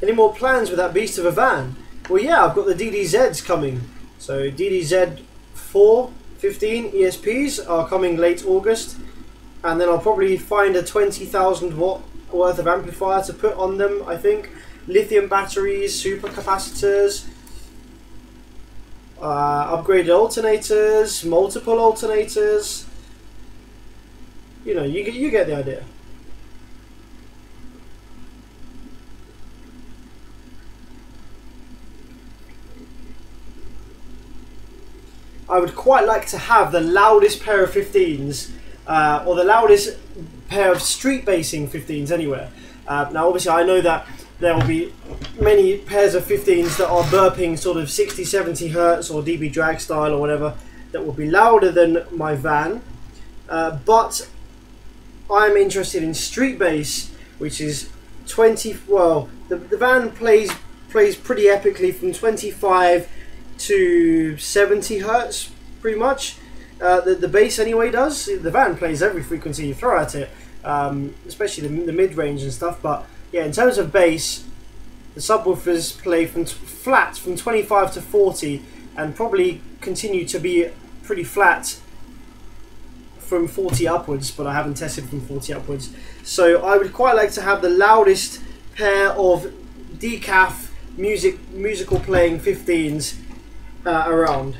[SPEAKER 1] Any more plans with that beast of a van? Well, yeah, I've got the DDZs coming. So DDZ 4 15 ESPs are coming late August, and then I'll probably find a 20,000 watt worth of amplifier to put on them. I think lithium batteries, supercapacitors, upgraded alternators, multiple alternators. You know, you get the idea. I would quite like to have the loudest pair of 15s, or the loudest pair of street basing 15s anywhere. Now obviously I know that there will be many pairs of 15s that are burping sort of 60-70 Hertz or dB drag style or whatever, that will be louder than my van, but I'm interested in street bass, which is 20, well, the van plays pretty epically from 25 to 70 Hertz, pretty much. The bass anyway does. The van plays every frequency you throw at it, especially the mid-range and stuff. But yeah, in terms of bass, the subwoofers play flat from 25 to 40, and probably continue to be pretty flat from 40 upwards, but I haven't tested from 40 upwards. So I would quite like to have the loudest pair of decaf musical playing 15s around.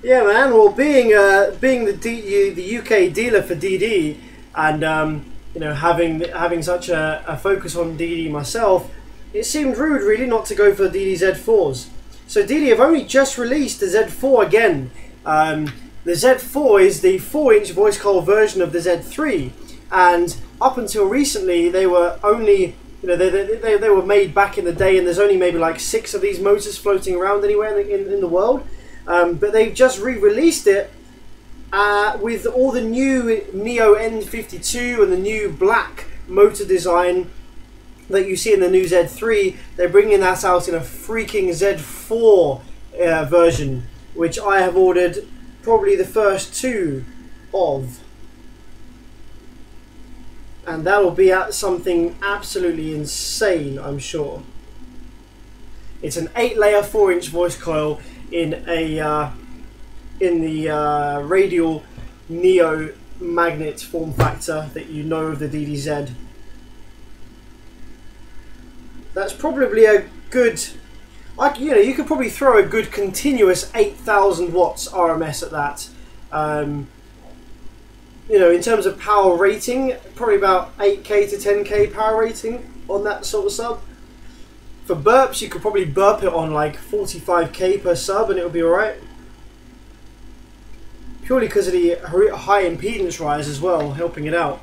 [SPEAKER 1] Yeah, man. Well, being the UK dealer for DD, and you know, having such a focus on DD myself, it seemed rude really not to go for DD Z4s. So DD have only just released the Z4 again. The Z4 is the 4-inch voice coil version of the Z3, and up until recently they were only, you know, they were made back in the day, and there's only maybe like 6 of these motors floating around anywhere in the world. But they've just re-released it with all the new Neo N52 and the new black motor design that you see in the new Z3. They're bringing that out in a freaking Z4 version, which I have ordered probably the first 2 of, and that'll be at something absolutely insane, I'm sure. It's an 8-layer 4-inch voice coil in a in the radial Neo magnet form factor that you know of the DDZ. That's probably a good, you know, you could probably throw a good continuous 8,000 watts RMS at that. You know, in terms of power rating, probably about 8K to 10K power rating on that sort of sub. For burps, you could probably burp it on like 45K per sub and it would be alright. Purely because of the high impedance rise as well, helping it out.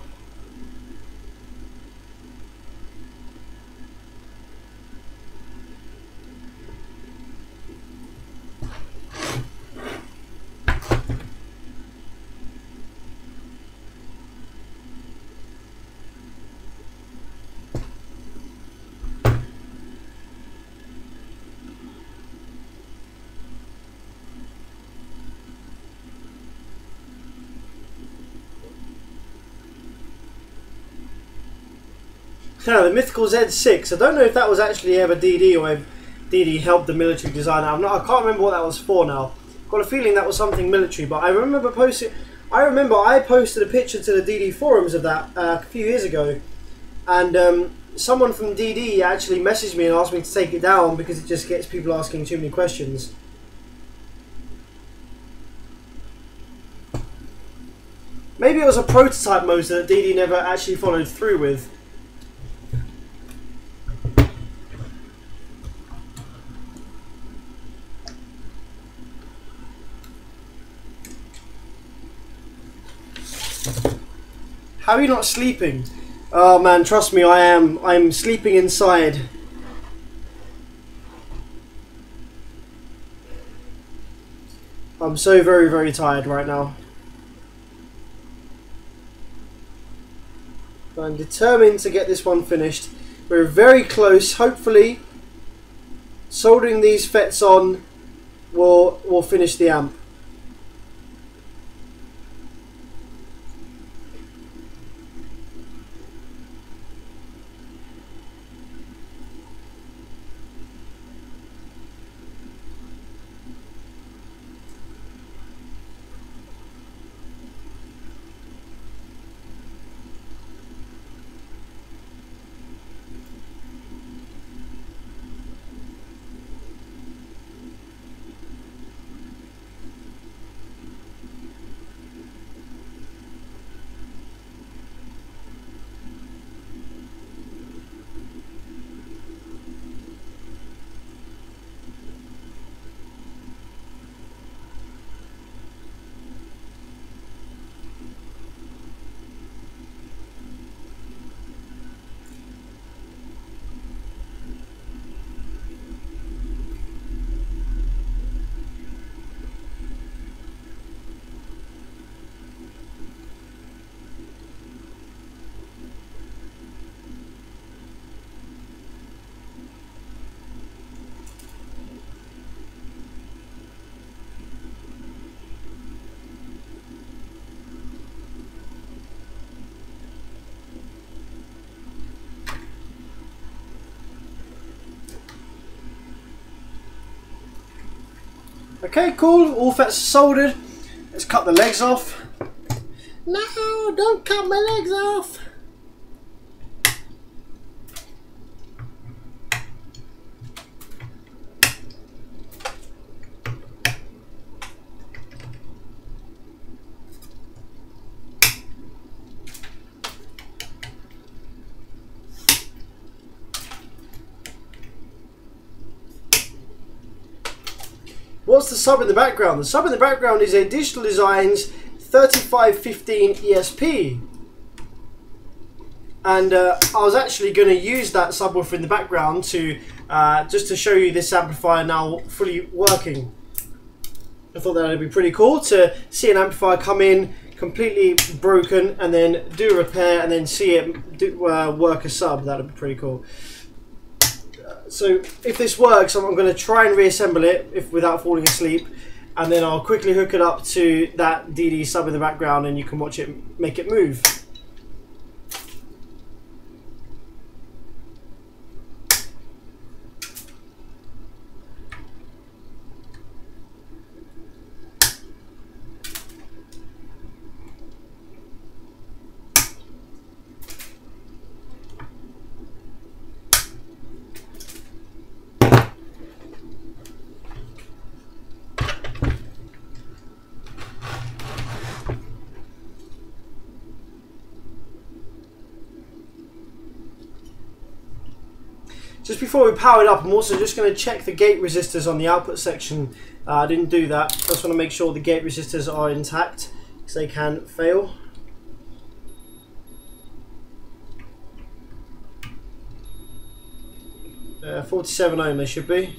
[SPEAKER 1] Now, the mythical Z6, I don't know if that was actually ever DD or if DD helped the military design. I can't remember what that was for now. Got a feeling that was something military, but I remember I posted a picture to the DD forums of that a few years ago, and someone from DD actually messaged me and asked me to take it down because it just gets people asking too many questions. Maybe it was a prototype motor that DD never actually followed through with. How are you not sleeping? Oh man, trust me, I am. I'm sleeping inside. I'm so very, very tired right now. I'm determined to get this one finished. We're very close. Hopefully, soldering these FETs on will finish the amp. Okay, cool. All FETs soldered. Let's cut the legs off. No, don't cut my legs off. what's the sub in the background? The sub in the background is a Digital Designs 3515 ESP. And I was actually going to use that subwoofer in the background to just to show you this amplifier now fully working. I thought that would be pretty cool to see an amplifier come in completely broken and then do a repair and then see it work a sub. That would be pretty cool. So if this works, I'm going to try and reassemble it without falling asleep, and then I'll quickly hook it up to that DD sub in the background and you can watch it make it move. Just before we power it up, I'm also just going to check the gate resistors on the output section. I didn't do that. I just want to make sure the gate resistors are intact, because they can fail. Uh, 47 ohm they should be.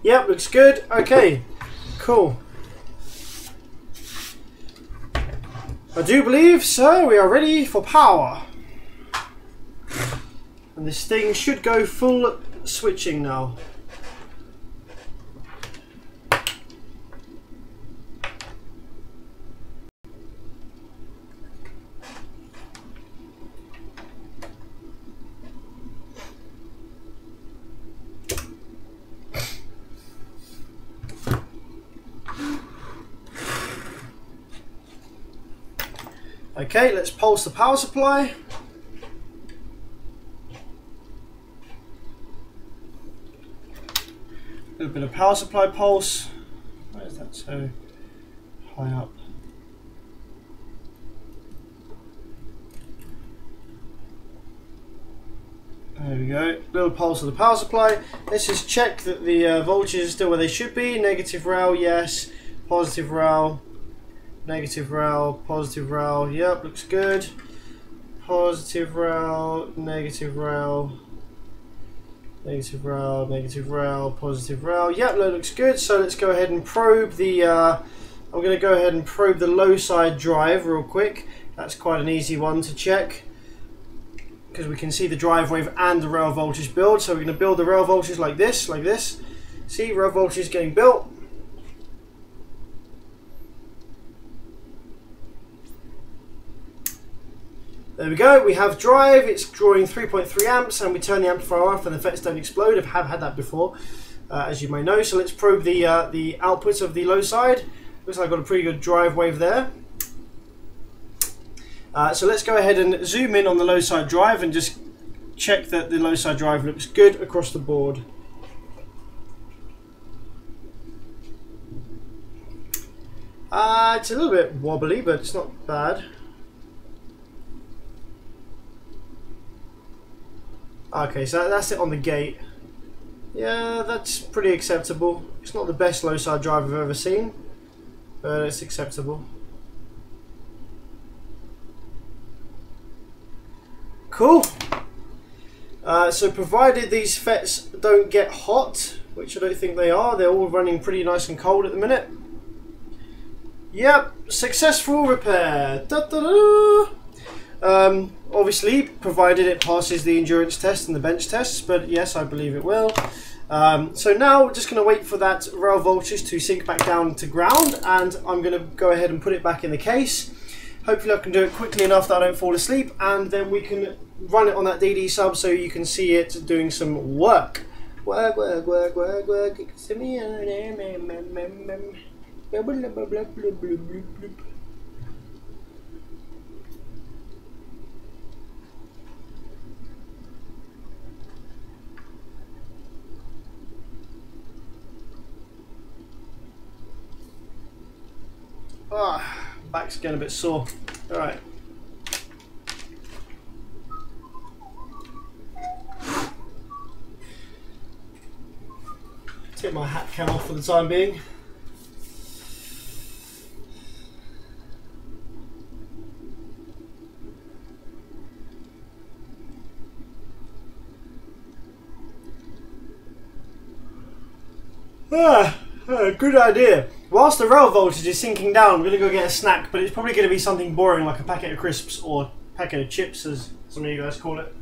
[SPEAKER 1] Yep, looks good. Okay, cool. I do believe so. We are ready for power. And this thing should go full switching now. Okay, let's pulse the power supply. A little bit of power supply pulse. Why is that so high up? There we go. Little pulse of the power supply. Let's just check that the voltages are still where they should be. Negative rail, yes. Positive rail. Negative rail, positive rail, yep, looks good. Positive rail, negative rail, negative rail, negative rail, positive rail, yep, that looks good. So let's go ahead and probe the, I'm going to go ahead and probe the low side drive real quick. That's quite an easy one to check, because we can see the drive wave and the rail voltage build. So we're going to build the rail voltage like this, See, rail voltage is getting built. There we go, we have drive, it's drawing 3.3 amps, and we turn the amplifier off and the FETs don't explode. I have had that before, as you may know. So let's probe the output of the low side. Looks like I've got a pretty good drive wave there. So let's go ahead and zoom in on the low side drive and just check that the low side drive looks good across the board. It's a little bit wobbly, but it's not bad. Okay, so that's it on the gate. Yeah, that's pretty acceptable. It's not the best low side drive I've ever seen, but it's acceptable. Cool. So provided these FETs don't get hot, which I don't think they are, they're all running pretty nice and cold at the minute. Yep, successful repair. Da, da, da. Obviously, provided it passes the endurance test and the bench tests, but yes, I believe it will. So now we're just going to wait for that rail voltage to sink back down to ground, and I'm going to go ahead and put it back in the case. Hopefully I can do it quickly enough that I don't fall asleep, and then we can run it on that DD sub so you can see it doing some work. Work, work, work, work, work. Ah, back's getting a bit sore. Alright. Take my hat cam off for the time being. Good idea. Whilst the rail voltage is sinking down, I'm going to go get a snack, but it's probably going to be something boring like a packet of crisps or a packet of chips, as some of you guys call it.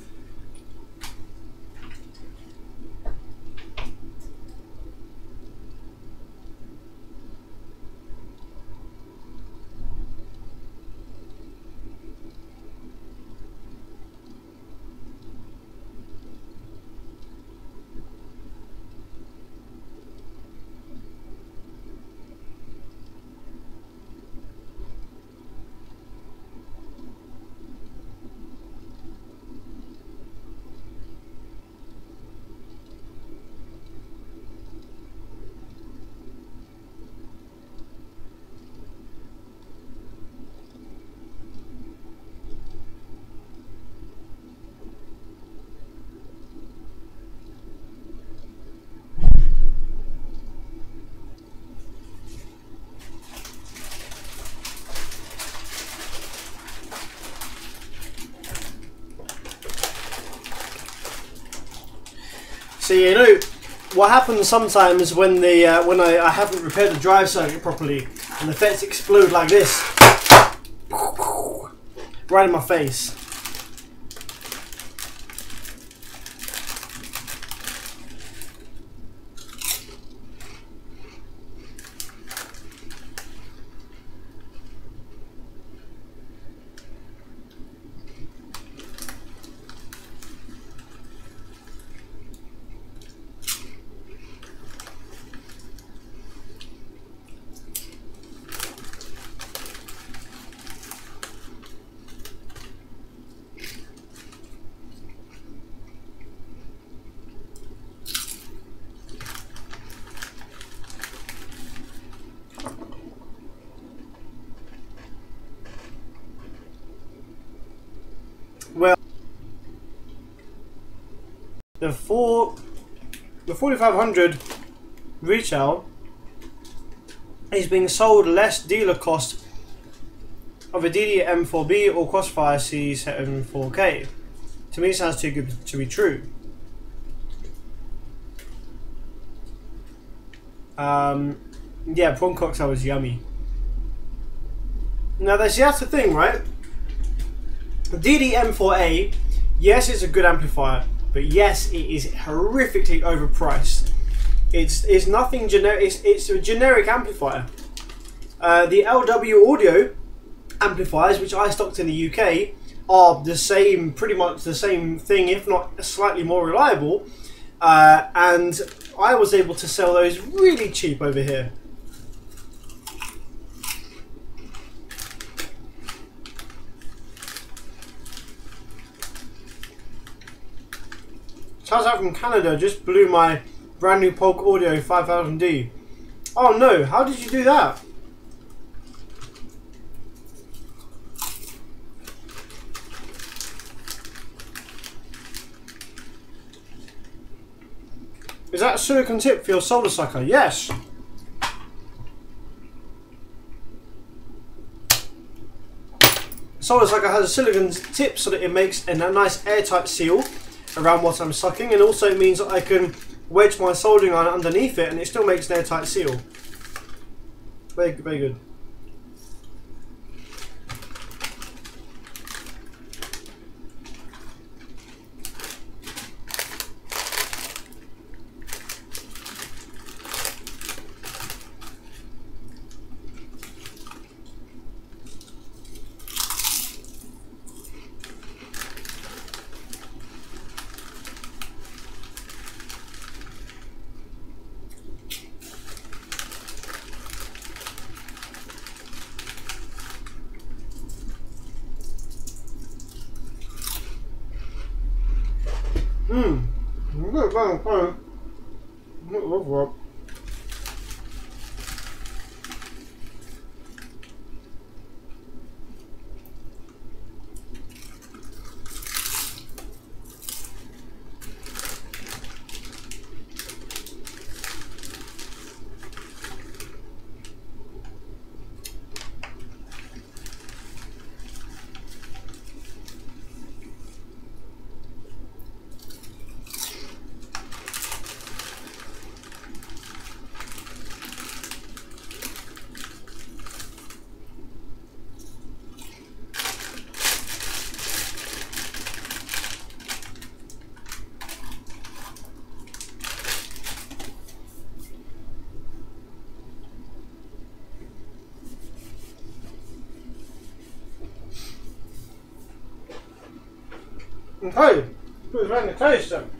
[SPEAKER 1] So you know what happens sometimes when the when I haven't repaired the drive circuit properly and the FETs explode like this, right in my face. Well, the 4500 retail is being sold less dealer cost of a DD-M4B or Crossfire C74K. To me, it sounds too good to be true. Yeah, prawn cocktail was yummy. Now, that's the thing, right? The DD-M4A, yes, it's a good amplifier, but yes, it is horrifically overpriced. It's nothing generic. It's a generic amplifier. The LW Audio amplifiers, which I stocked in the UK, are the same, pretty much the same thing, if not slightly more reliable. And I was able to sell those really cheap over here. Shouts out from Canada, just blew my brand new Polk Audio 5000D. Oh no, how did you do that? Is that a silicon tip for your solder sucker? Yes. Solder sucker has a silicon tip so that it makes a nice airtight seal around what I'm sucking, and also it means that I can wedge my soldering iron underneath it and it still makes an airtight seal. Very, very good. Okay, put it around the toast then.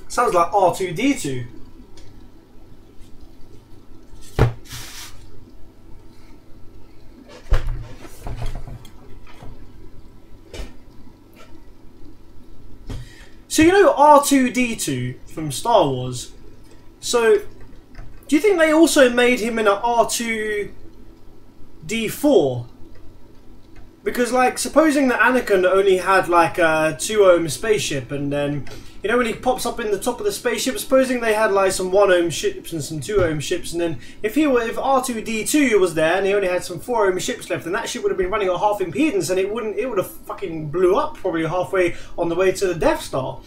[SPEAKER 1] Sounds like R2-D2. So you know R2-D2 from Star Wars. So do you think they also made him in a R2-D4? Because, like, supposing that Anakin only had like a 2-ohm spaceship, and then, you know, when he pops up in the top of the spaceship, supposing they had like some 1-ohm ships and some 2-ohm ships, and then if R2-D2 was there and he only had some 4-ohm ships left, then that ship would have been running at half impedance, and it would have fucking blew up probably halfway on the way to the Death Star.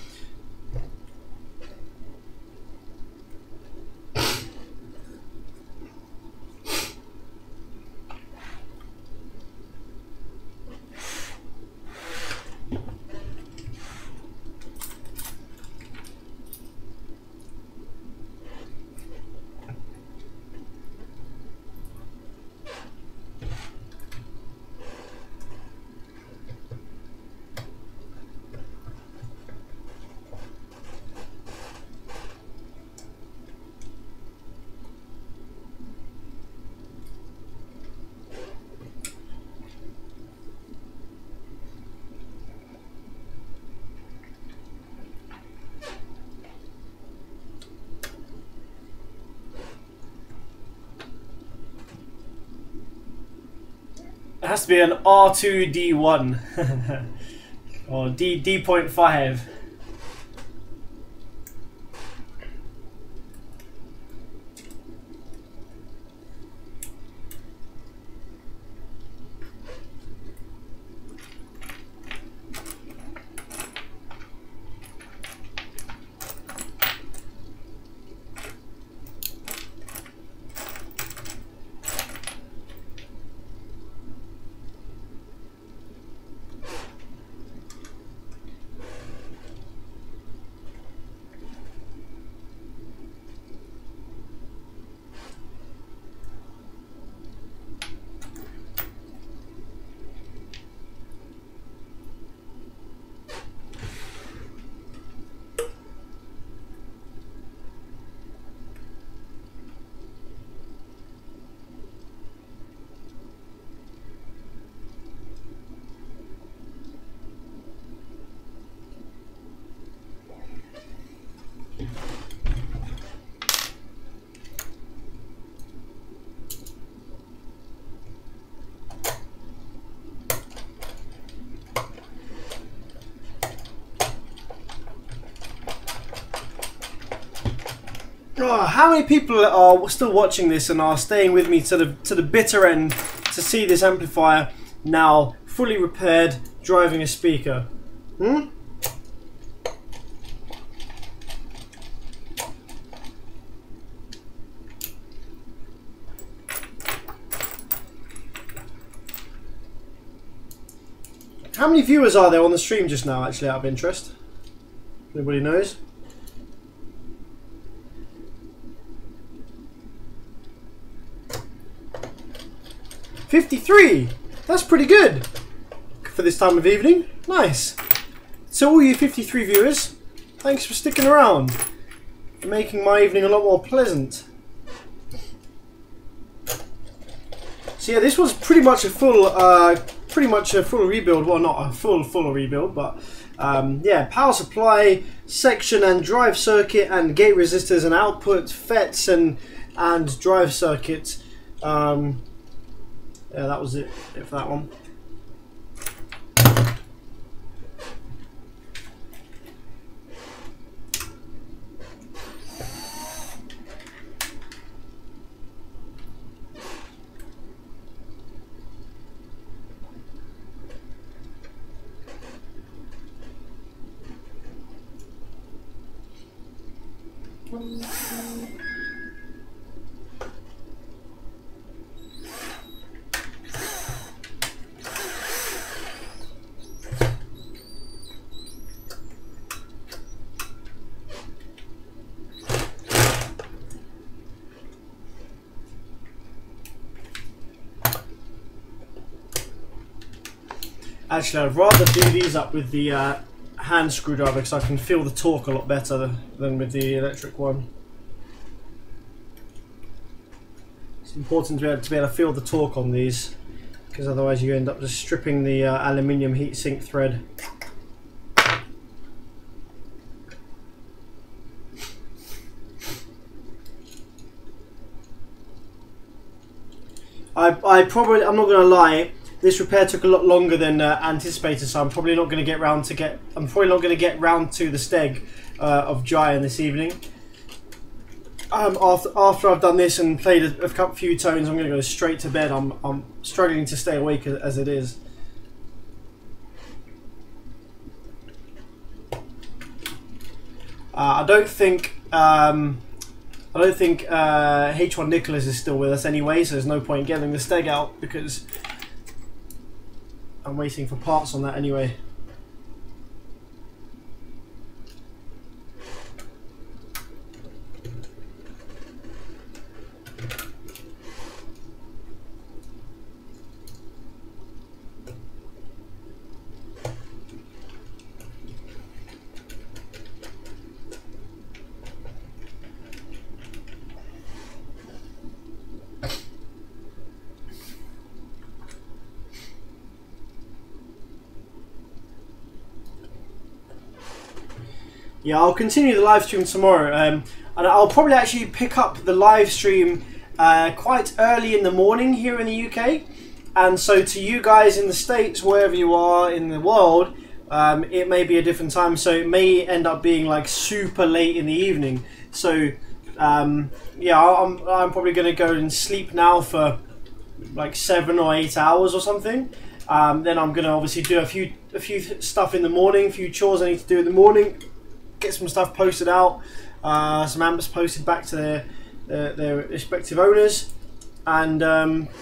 [SPEAKER 1] It has to be an R2-D1 or D.5. Oh, how many people are still watching this and are staying with me to the bitter end to see this amplifier now fully repaired, driving a speaker? Hmm? How many viewers are there on the stream just now, actually, out of interest? Anybody knows? 53! That's pretty good for this time of evening. Nice. So all you 53 viewers, thanks for sticking around and making my evening a lot more pleasant. So yeah, this was pretty much a full rebuild. Well, not a full rebuild, but Yeah, power supply, section and drive circuit, and gate resistors and output, FETs and drive circuits. Yeah, that was it for that one. Actually, I'd rather do these up with the hand screwdriver because I can feel the torque a lot better than with the electric one. It's important to be able to feel the torque on these, because otherwise you end up just stripping the aluminium heatsink thread. I'm not going to lie, this repair took a lot longer than anticipated, so I'm probably not going to get round to the steg of Giant this evening. After I've done this and played a few tones, I'm going to go straight to bed. I'm struggling to stay awake as it is. I don't think H1 Nicholas is still with us anyway, so there's no point getting the steg out because I'm waiting for parts on that anyway. Yeah, I'll continue the live stream tomorrow, and I'll probably actually pick up the live stream quite early in the morning here in the UK, and so to you guys in the States, wherever you are in the world, it may be a different time, so it may end up being like super late in the evening. So yeah, I'm probably going to go and sleep now for like 7 or 8 hours or something. Then I'm going to obviously do a few stuff in the morning, a few chores I need to do in the morning. Get some stuff posted out, some amps posted back to their respective owners, and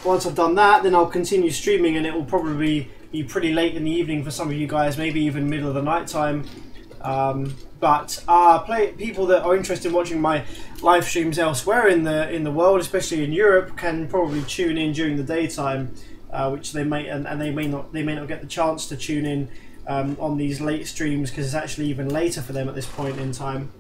[SPEAKER 1] once I've done that, then I'll continue streaming, and it will probably be pretty late in the evening for some of you guys, maybe even middle of the night time. But people that are interested in watching my live streams elsewhere in the world, especially in Europe, can probably tune in during the daytime, which they may they may not get the chance to tune in on these late streams because it's actually even later for them at this point in time.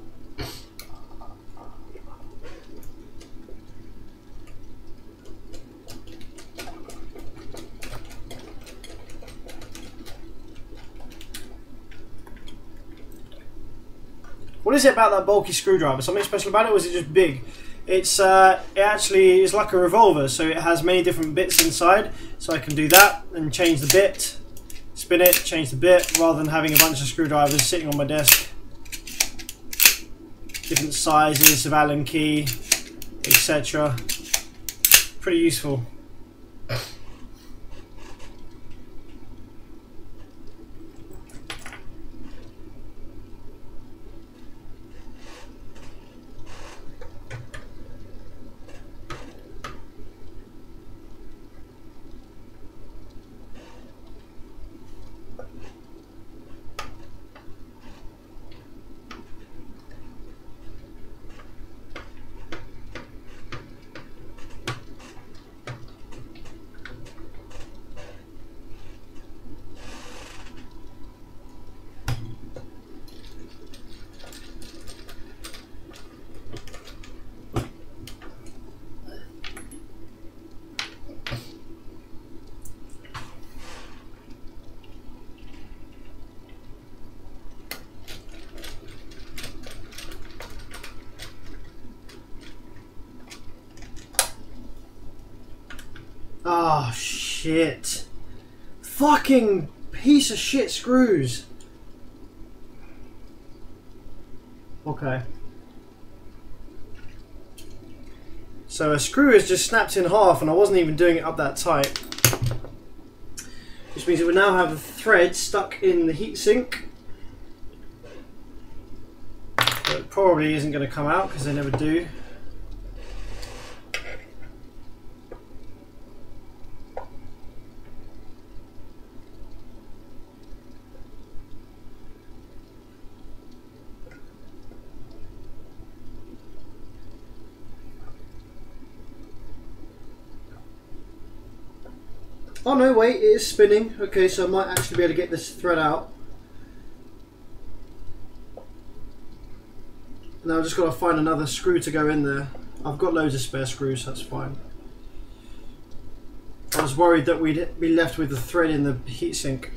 [SPEAKER 1] What is it about that bulky screwdriver? Something special about it, or is it just big? It actually is like a revolver, so it has many different bits inside, so I can do that and change the bit, spin it, change the bit, rather than having a bunch of screwdrivers sitting on my desk. Different sizes of Allen key, etc. Pretty useful. Ah, oh, shit. Fucking piece of shit screws. Okay. So a screw is just snapped in half and I wasn't even doing it up that tight. Which means it would now have a thread stuck in the heatsink. But it probably isn't going to come out because they never do. Oh no, wait, it is spinning. Okay, so I might actually be able to get this thread out. Now I've just got to find another screw to go in there. I've got loads of spare screws, so that's fine. I was worried that we'd be left with the thread in the heatsink.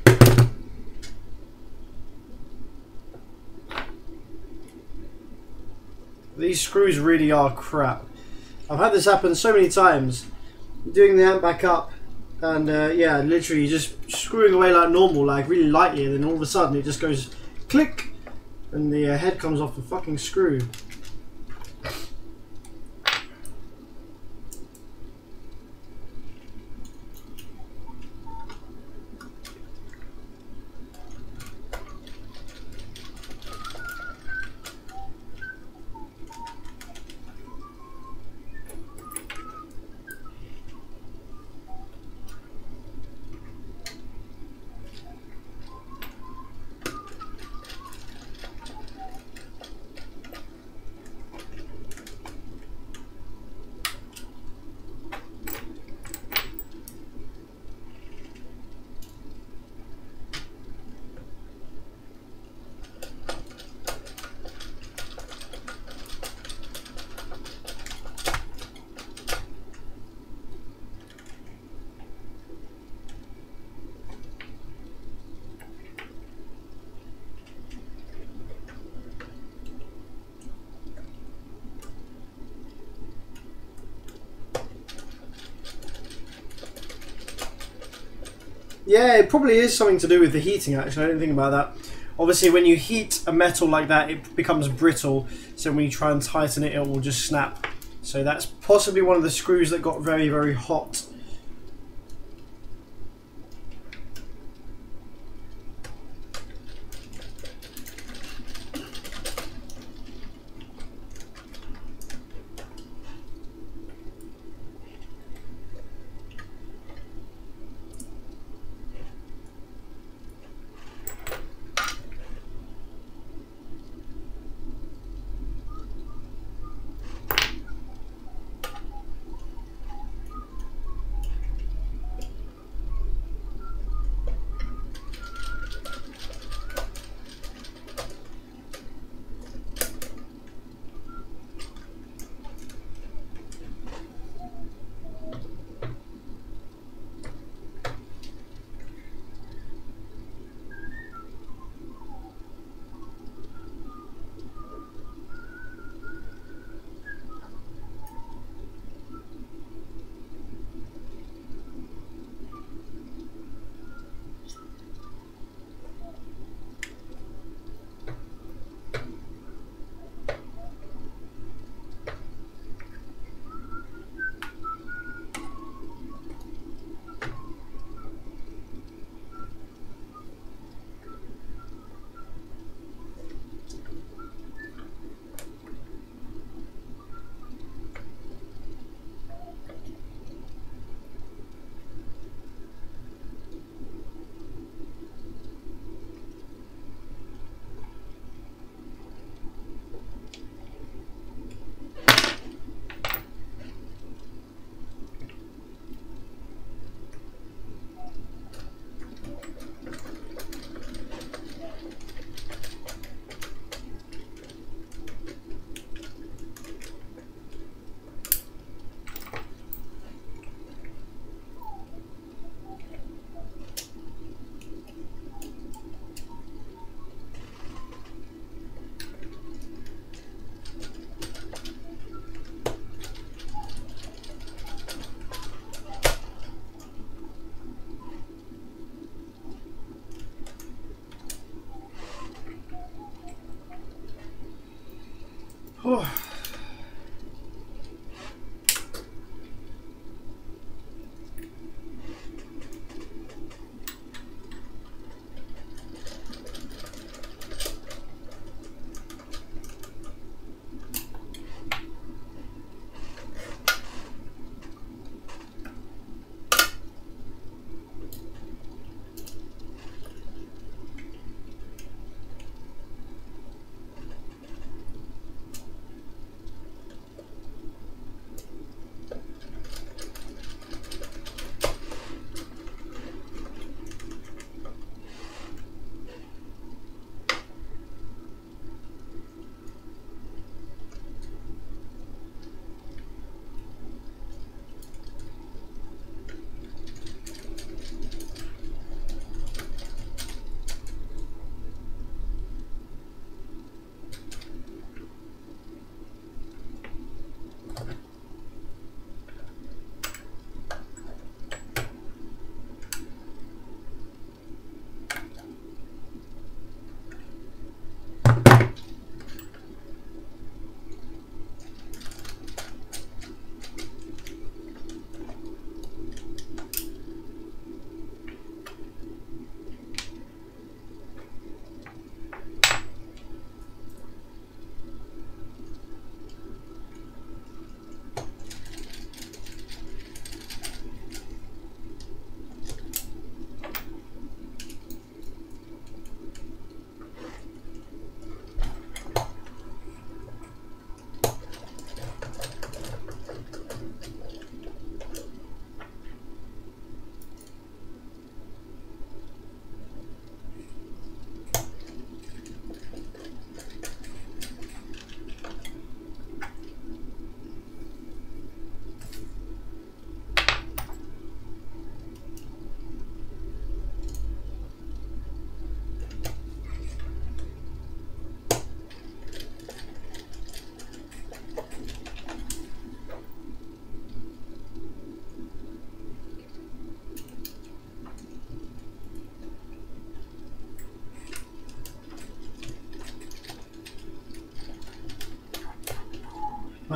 [SPEAKER 1] These screws really are crap. I've had this happen so many times. Doing the amp back up. And yeah, literally just screwing away like normal, like really lightly, and then all of a sudden it just goes click, and the head comes off the fucking screw. Yeah, it probably is something to do with the heating actually, I didn't think about that. Obviously when you heat a metal like that it becomes brittle, so when you try and tighten it, it will just snap. So that's possibly one of the screws that got very, very hot.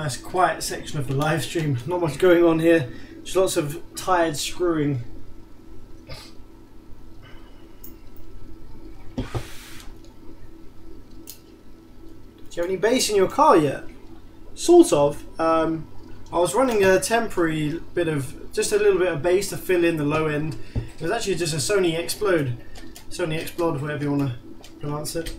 [SPEAKER 1] Nice quiet section of the live stream. Not much going on here. Just lots of tired screwing. Do you have any bass in your car yet? Sort of. I was running a temporary bit of, just a little bit of bass to fill in the low end. It was actually just a Sony Explode, whatever you want to pronounce it.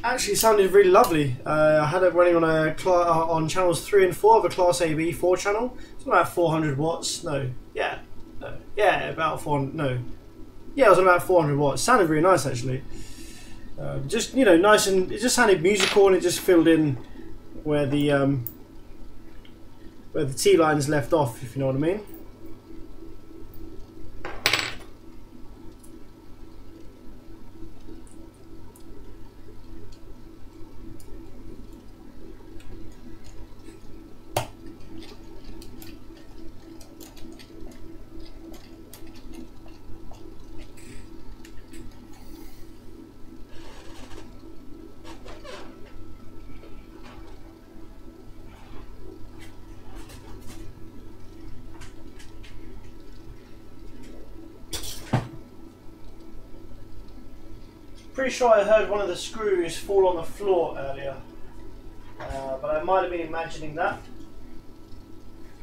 [SPEAKER 1] Actually, it sounded really lovely. I had it running on on channels 3 and 4 of a Class AB 4 channel. It's about 400 watts. About 400. No, yeah, it was about 400 watts. It sounded really nice actually. Just, you know, nice, and it just sounded musical, and it just filled in where the T lines left off, if you know what I mean. Pretty sure I heard one of the screws fall on the floor earlier, but I might have been imagining that.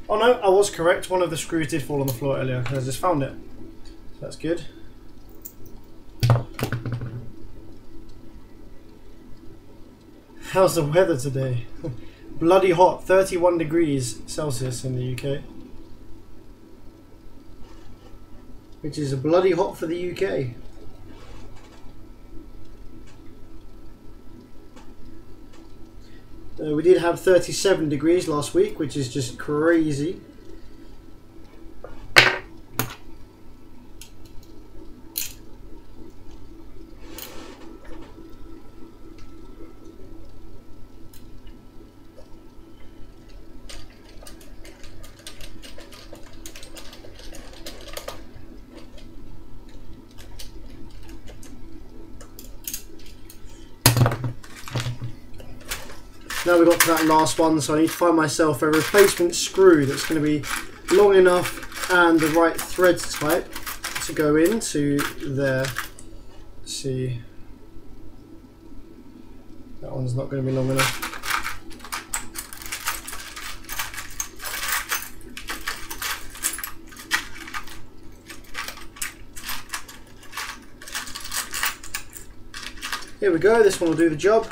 [SPEAKER 1] Oh no, I was correct. One of the screws did fall on the floor earlier, because I just found it. So that's good. How's the weather today? Bloody hot, 31 degrees Celsius in the UK. Which is bloody hot for the UK. We did have 37 degrees last week, which is just crazy. Now we got to that last one, so I need to find myself a replacement screw that's going to be long enough and the right thread type to go into there. Let's see, that one's not going to be long enough. Here we go, this one will do the job.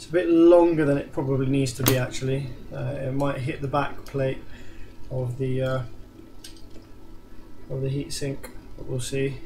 [SPEAKER 1] A bit longer than it probably needs to be actually. It might hit the back plate of the heatsink, but we'll see.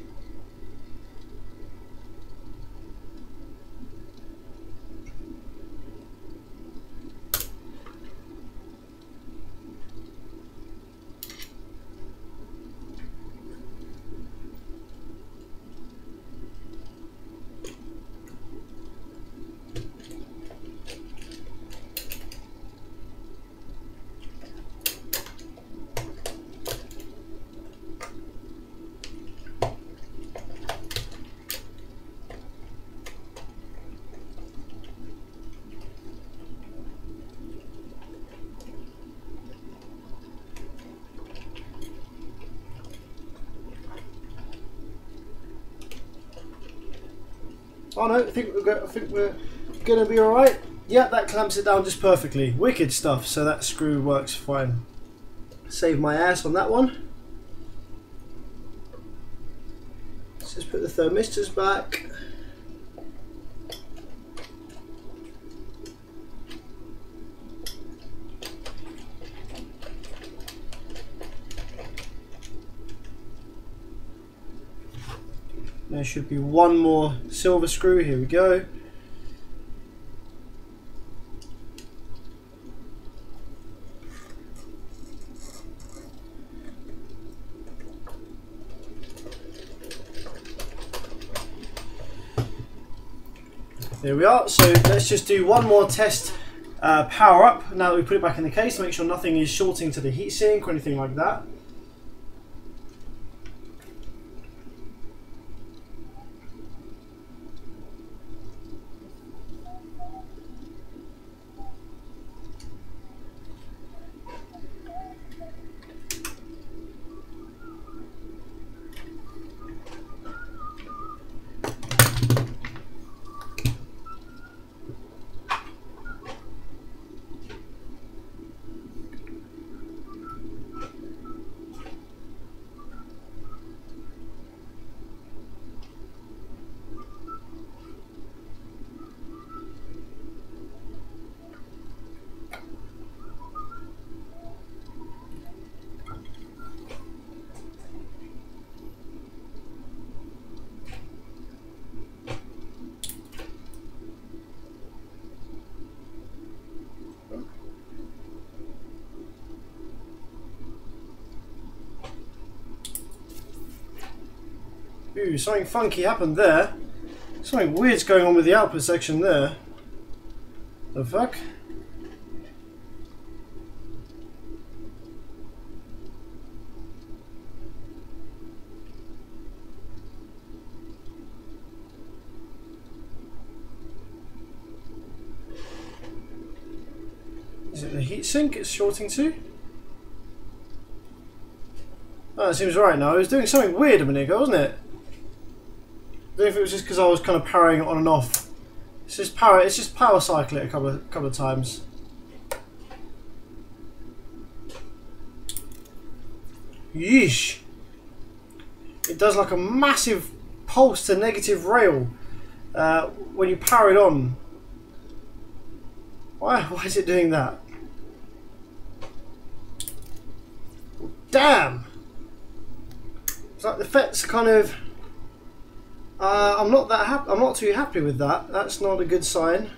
[SPEAKER 1] Oh no, I think we're gonna be alright. Yeah, that clamps it down just perfectly. Wicked stuff, so that screw works fine. Save my ass on that one. Let's just put the thermistors back. There should be one more silver screw. Here we go. There we are. So let's just do one more test power up now that we put it back in the case to make sure nothing is shorting to the heatsink or anything like that. Ooh, something funky happened there. Something weird's going on with the output section there. The fuck? Is it the heatsink it's shorting to? Oh, it seems right now. It was doing something weird a minute ago, wasn't it? I don't know if it was just because I was kind of powering it on and off. It's just power cycle it a couple of times. Yeesh. It does like a massive pulse to negative rail when you power it on. Why is it doing that? Damn! It's like the FET's kind of. I'm not too happy with that. That's not a good sign.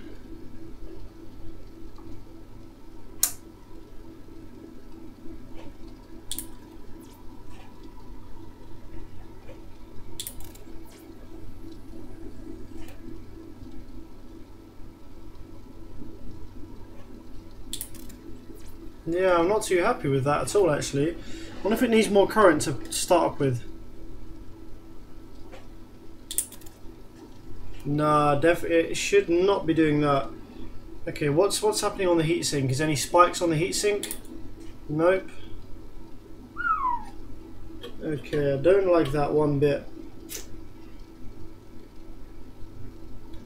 [SPEAKER 1] Yeah, I'm not too happy with that at all, actually. I wonder if it needs more current to start up with. Nah, it should not be doing that. Okay, what's happening on the heatsink? Is there any spikes on the heatsink? Nope. Okay, I don't like that one bit.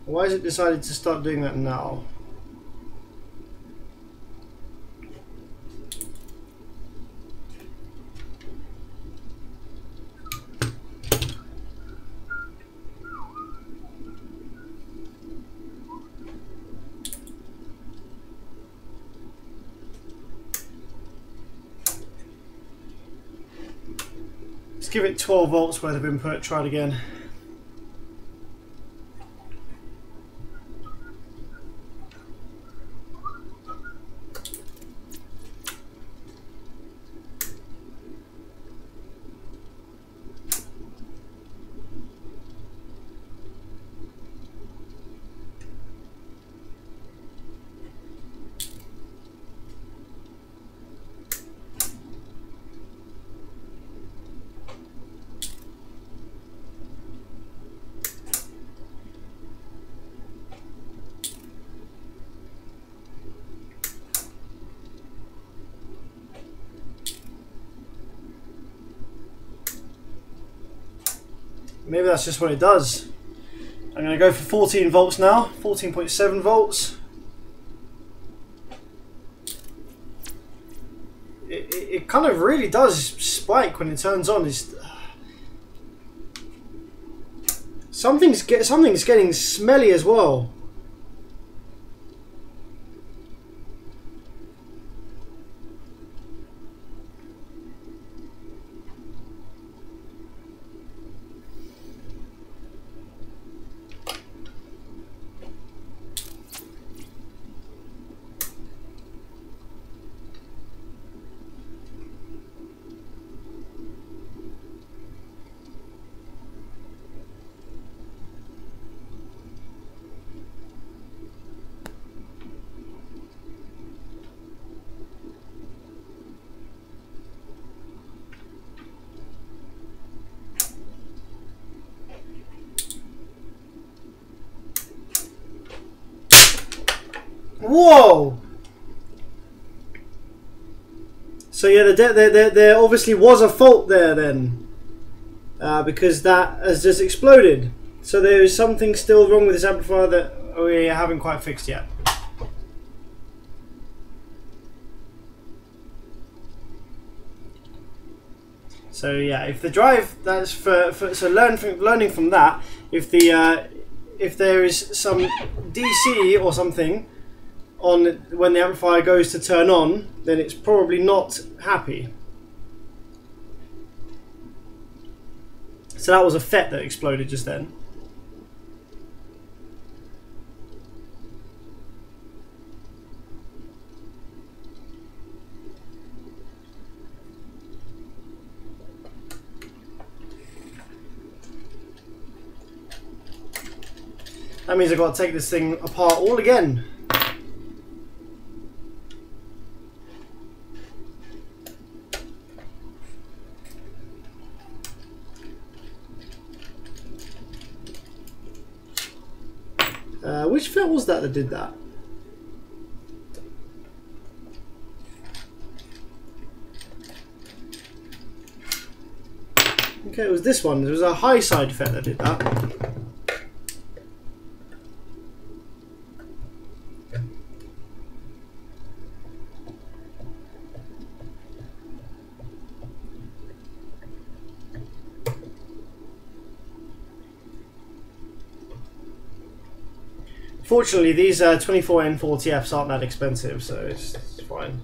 [SPEAKER 1] Why has it decided to start doing that now? Give it 12 volts worth of input, try it again. Maybe that's just what it does. I'm going to go for 14 volts now, 14.7 volts. It kind of really does spike when it turns on. Something's getting smelly as well. Whoa! So yeah, there obviously was a fault there then, because that has just exploded. So there is something still wrong with this amplifier that we haven't quite fixed yet. So yeah, if the drive, that's so learning from that, if there is some DC or something on when the amplifier goes to turn on, then it's probably not happy. So that was a FET that exploded just then. That means I've got to take this thing apart all again. Which fit was that did that? Okay, it was this one. There was a high side fit that did that. Fortunately, these 24N40Fs aren't that expensive, so it's fine.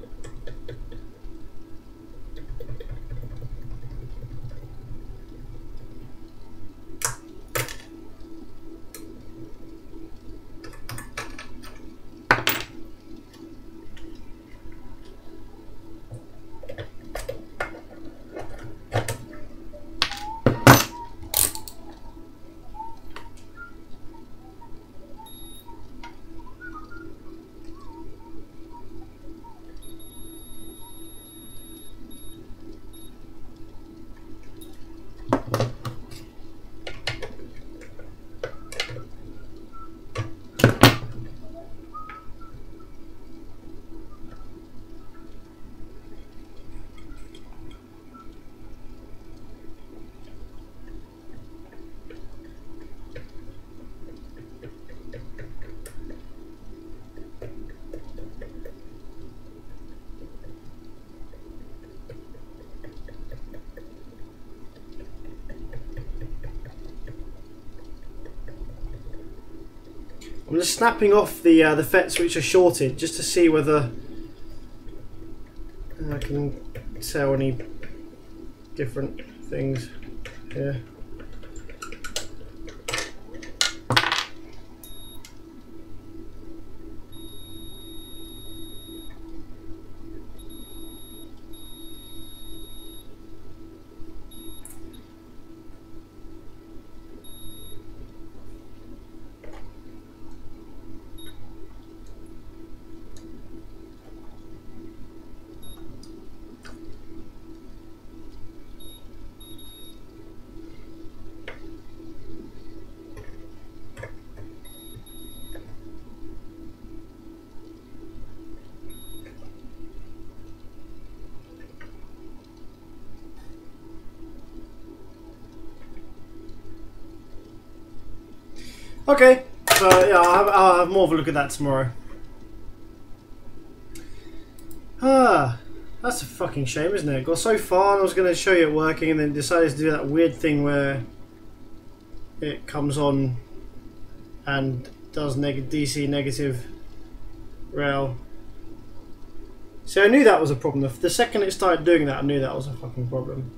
[SPEAKER 1] I'm just snapping off the FETs which are shorted just to see whether I can tell any different things here. Okay, so yeah, I'll have more of a look at that tomorrow. Ah, that's a fucking shame, isn't it? Got so far and I was going to show you it working and then decided to do that weird thing where it comes on and does DC negative rail. So I knew that was a problem. The second it started doing that, I knew that was a fucking problem.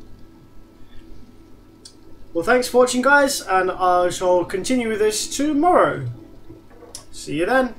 [SPEAKER 1] Well, thanks for watching, guys, and I shall continue with this tomorrow. See you then.